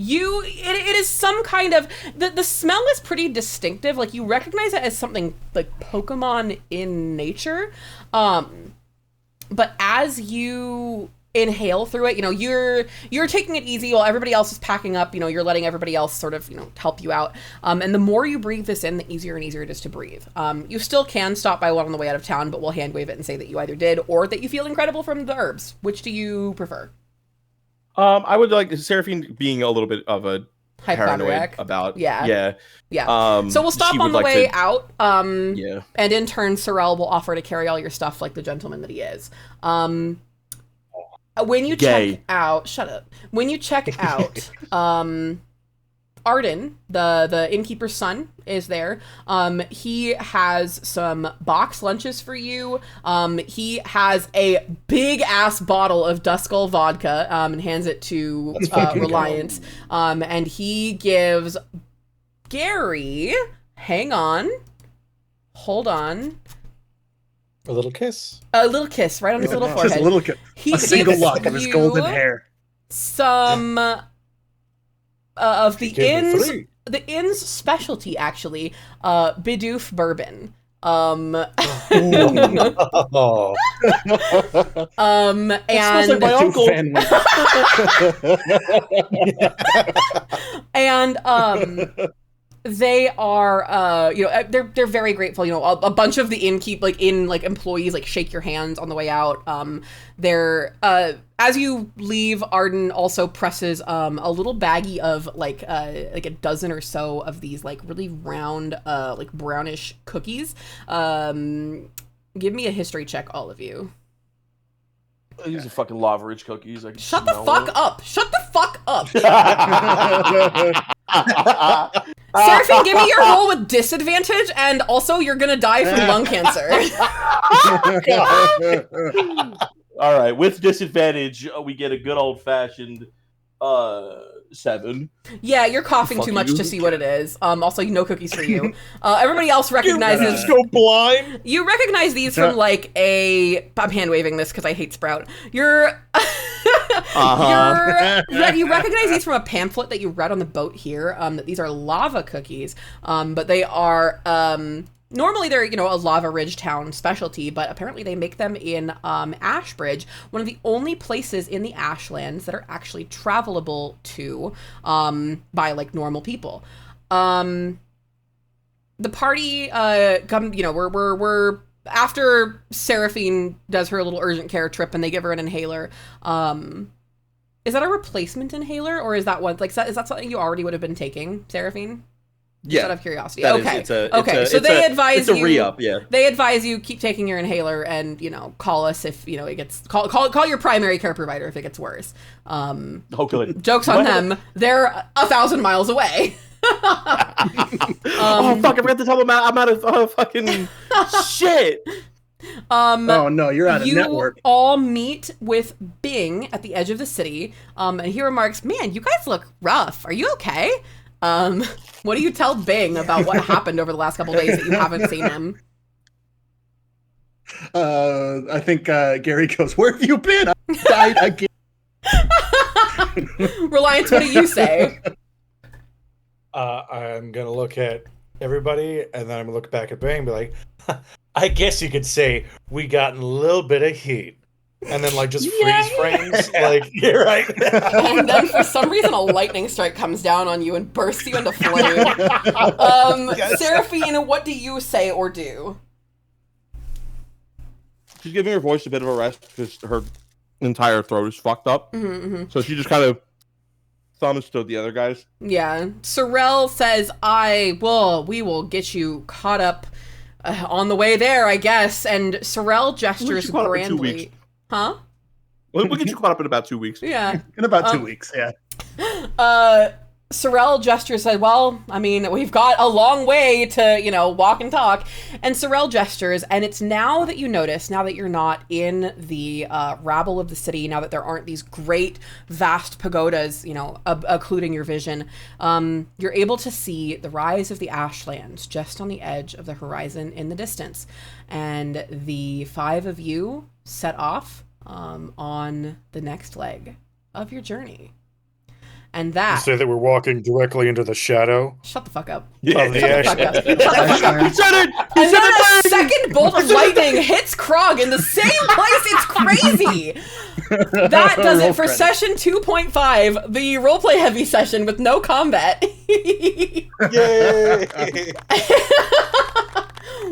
It is some kind of, the smell is pretty distinctive. Like, you recognize it as something like Pokemon in nature. But as you inhale through it, you're taking it easy while everybody else is packing up, you're letting everybody else sort of, help you out. And the more you breathe this in, the easier and easier it is to breathe. You still can stop by one on the way out of town, but we'll hand wave it and say that you either did or that you feel incredible from the herbs. Which do you prefer? I would like Seraphine being a little bit of a paranoid about. Yeah. So we'll stop on the way out. Yeah. And in turn, Sorrel will offer to carry all your stuff like the gentleman that he is. When you check out, shut up. When you check out, Arden, the innkeeper's son, is there. He has some box lunches for you. He has a big ass bottle of Duskull vodka and hands it to Reliance. And he gives Gary, hang on, hold on. A little kiss. A little kiss right on his little forehead. Just a little kiss. A single lock of his golden hair. Some of the inn's specialty, actually, Bidoof bourbon. And like my uncle. They are, they're very grateful. A bunch of the employees shake your hands on the way out. They're as you leave, Arden also presses a little baggie of a dozen or so of these really round brownish cookies. Give me a history check, all of you. These are fucking lava rich cookies. Shut the fuck up! Shut the fuck up! Seraphine, give me your roll with disadvantage, and also you're gonna die from lung cancer. All right, with disadvantage, we get a good old fashioned 7. Yeah, you're coughing too much to see what it is. Also, no cookies for you. Everybody else recognizes. Just go blind. You recognize these from I'm hand waving this because I hate Sprout. You recognize these from a pamphlet that you read on the boat here. That these are lava cookies. But they are normally they're a Lava Ridge town specialty, but apparently they make them in Ashbridge, one of the only places in the Ashlands that are actually travelable to by normal people. The party we're after Seraphine does her little urgent care trip and they give her an inhaler. Is that a replacement inhaler, or is that one is that something you already would have been taking, Seraphine? Yeah, out of curiosity. Okay. So they advise you. It's a re-up. Yeah. They advise you keep taking your inhaler and call us if it gets call your primary care provider if it gets worse. Oh, good. Jokes on them. They're 1,000 miles away. Oh fuck! I forgot to tell them I'm out of fucking shit. Oh no, you're out of network. You all meet with Bing at the edge of the city, and he remarks, "Man, you guys look rough. Are you okay?" What do you tell Bing about what happened over the last couple days that you haven't seen him? I think Gary goes, "Where have you been? I died again." Reliance, what do you say? I'm gonna look at everybody, and then I'm gonna look back at Bing and be like, I guess you could say we got a little bit of heat. And then just freeze frames, you're right. And then for some reason a lightning strike comes down on you and bursts you into flame. Seraphine, what do you say or do? She's giving her voice a bit of a rest because her entire throat is fucked up. Mm-hmm. So she just kind of thumbs to the other guys. Yeah. Sorrel says, we will get you caught up on the way there, I guess. And Sorrel gestures grandly. Huh? We'll get you caught up in about 2 weeks. Yeah. In about 2 weeks, yeah. Sorrel gestures said, well, I mean, we've got a long way to, walk and talk. And Sorrel gestures, and it's now that you notice, now that you're not in the rabble of the city, now that there aren't these great, vast pagodas, occluding your vision, you're able to see the rise of the Ashlands just on the edge of the horizon in the distance. And the 5 of you set off on the next leg of your journey. And that... You say that we're walking directly into the shadow? Shut the fuck up. Yeah. Shut the fuck up. Shut the fuck up. You said it! And then a second bolt of lightning hits Krog in the same place. It's crazy. That does it for session 2.5, the roleplay heavy session with no combat. Yay!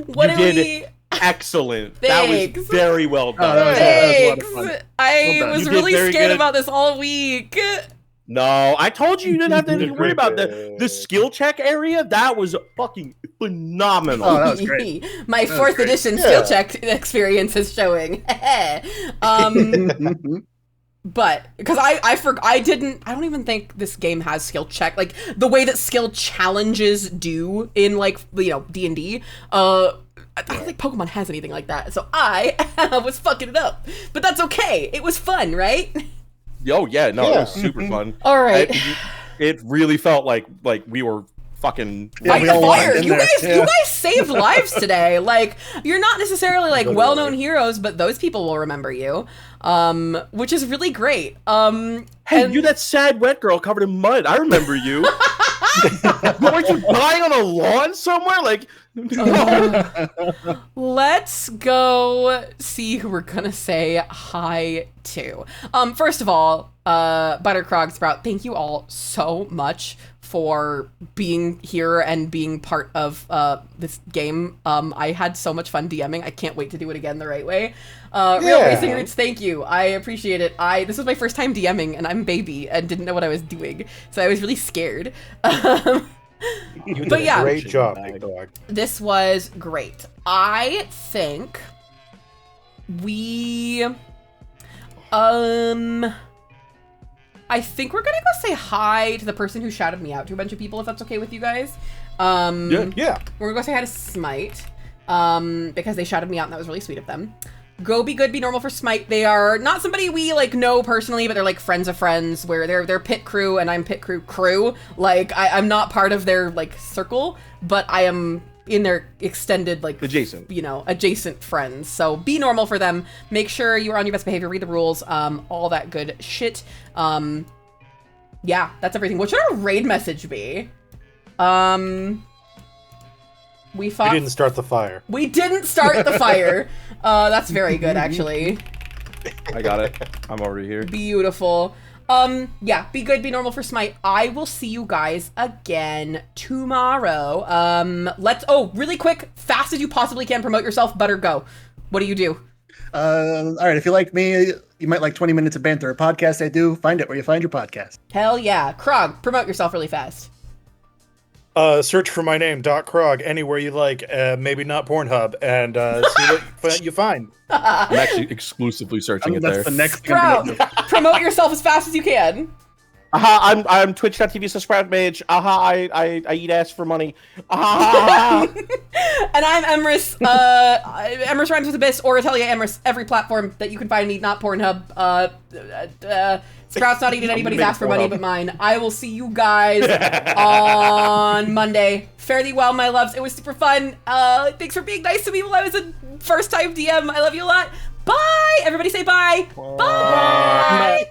What you did did excellent. Thanks. That was very well done. Thanks. That was a lot of fun. I Well was done. really You did very scared good. about this all week. No, I told you didn't have to did worry about the great. skill check area. That was fucking phenomenal. Oh, that was great. My That was 4th great. edition skill check experience is showing. But because I don't even think this game has skill check, the way that skill challenges do in D&D. I don't think Pokemon has anything like that, so I was fucking it up. But that's okay. It was fun, right? Oh yeah, no, it was super fun. All right. It really felt like we were fucking Fight we the all fire. lined in You there. guys saved lives today. You're not necessarily well-known heroes, but those people will remember you, which is really great. Hey, you that sad wet girl covered in mud. I remember you. Weren't you dying on a lawn somewhere? Let's go see who we're gonna say hi to. First of all, Buttercrog Sprout, thank you all so much for being here and being part of this game. I had so much fun DMing. I can't wait to do it again the right way. Real Racing Roots, thank you. I appreciate it. This was my first time DMing, and I'm a baby and didn't know what I was doing, so I was really scared. You did But yeah. a great job, Big Dog. This was great. I think I think we're gonna go say hi to the person who shouted me out to a bunch of people, if that's okay with you guys. Yeah. We're gonna go say hi to Smite, because they shouted me out and that was really sweet of them. Go Be Good, Be Normal for Smite. They are not somebody we like know personally, but they're like friends of friends, where they're pit crew and I'm pit crew. Like I'm not part of their like circle, but I am in their extended like adjacent friends. So be normal for them. Make sure you are on your best behavior, read the rules, all that good shit. Yeah, that's everything. What should our raid message be? We didn't start the fire. We didn't start the fire. That's very good, actually. I got it. I'm already here. Beautiful. Yeah, be good, be normal for Smite. I will see you guys again tomorrow. Really quick, fast as you possibly can, promote yourself. Butter, go. What do you do? All right, if you like me, you might like 20 minutes of banter. A podcast I do, find it where you find your podcast. Hell yeah. Krog, promote yourself really fast. Search for my name, .Krog, anywhere you like, maybe not Pornhub, and see what you find. I'm actually exclusively searching it there. That's the next thing Sprout, I'm gonna do. promote yourself as fast as you can. I'm twitch.tv/Sprout Mage. I eat ass for money. And I'm Emrys. Emrys rhymes with Abyss or Atelier Emrys. Every platform that you can find me, not Pornhub. Sprout's not eating anybody's ass for money but mine. I will see you guys on Monday. Fare thee well, my loves. It was super fun. Thanks for being nice to me while I was a first-time DM. I love you a lot. Bye! Everybody say bye. Bye! Bye.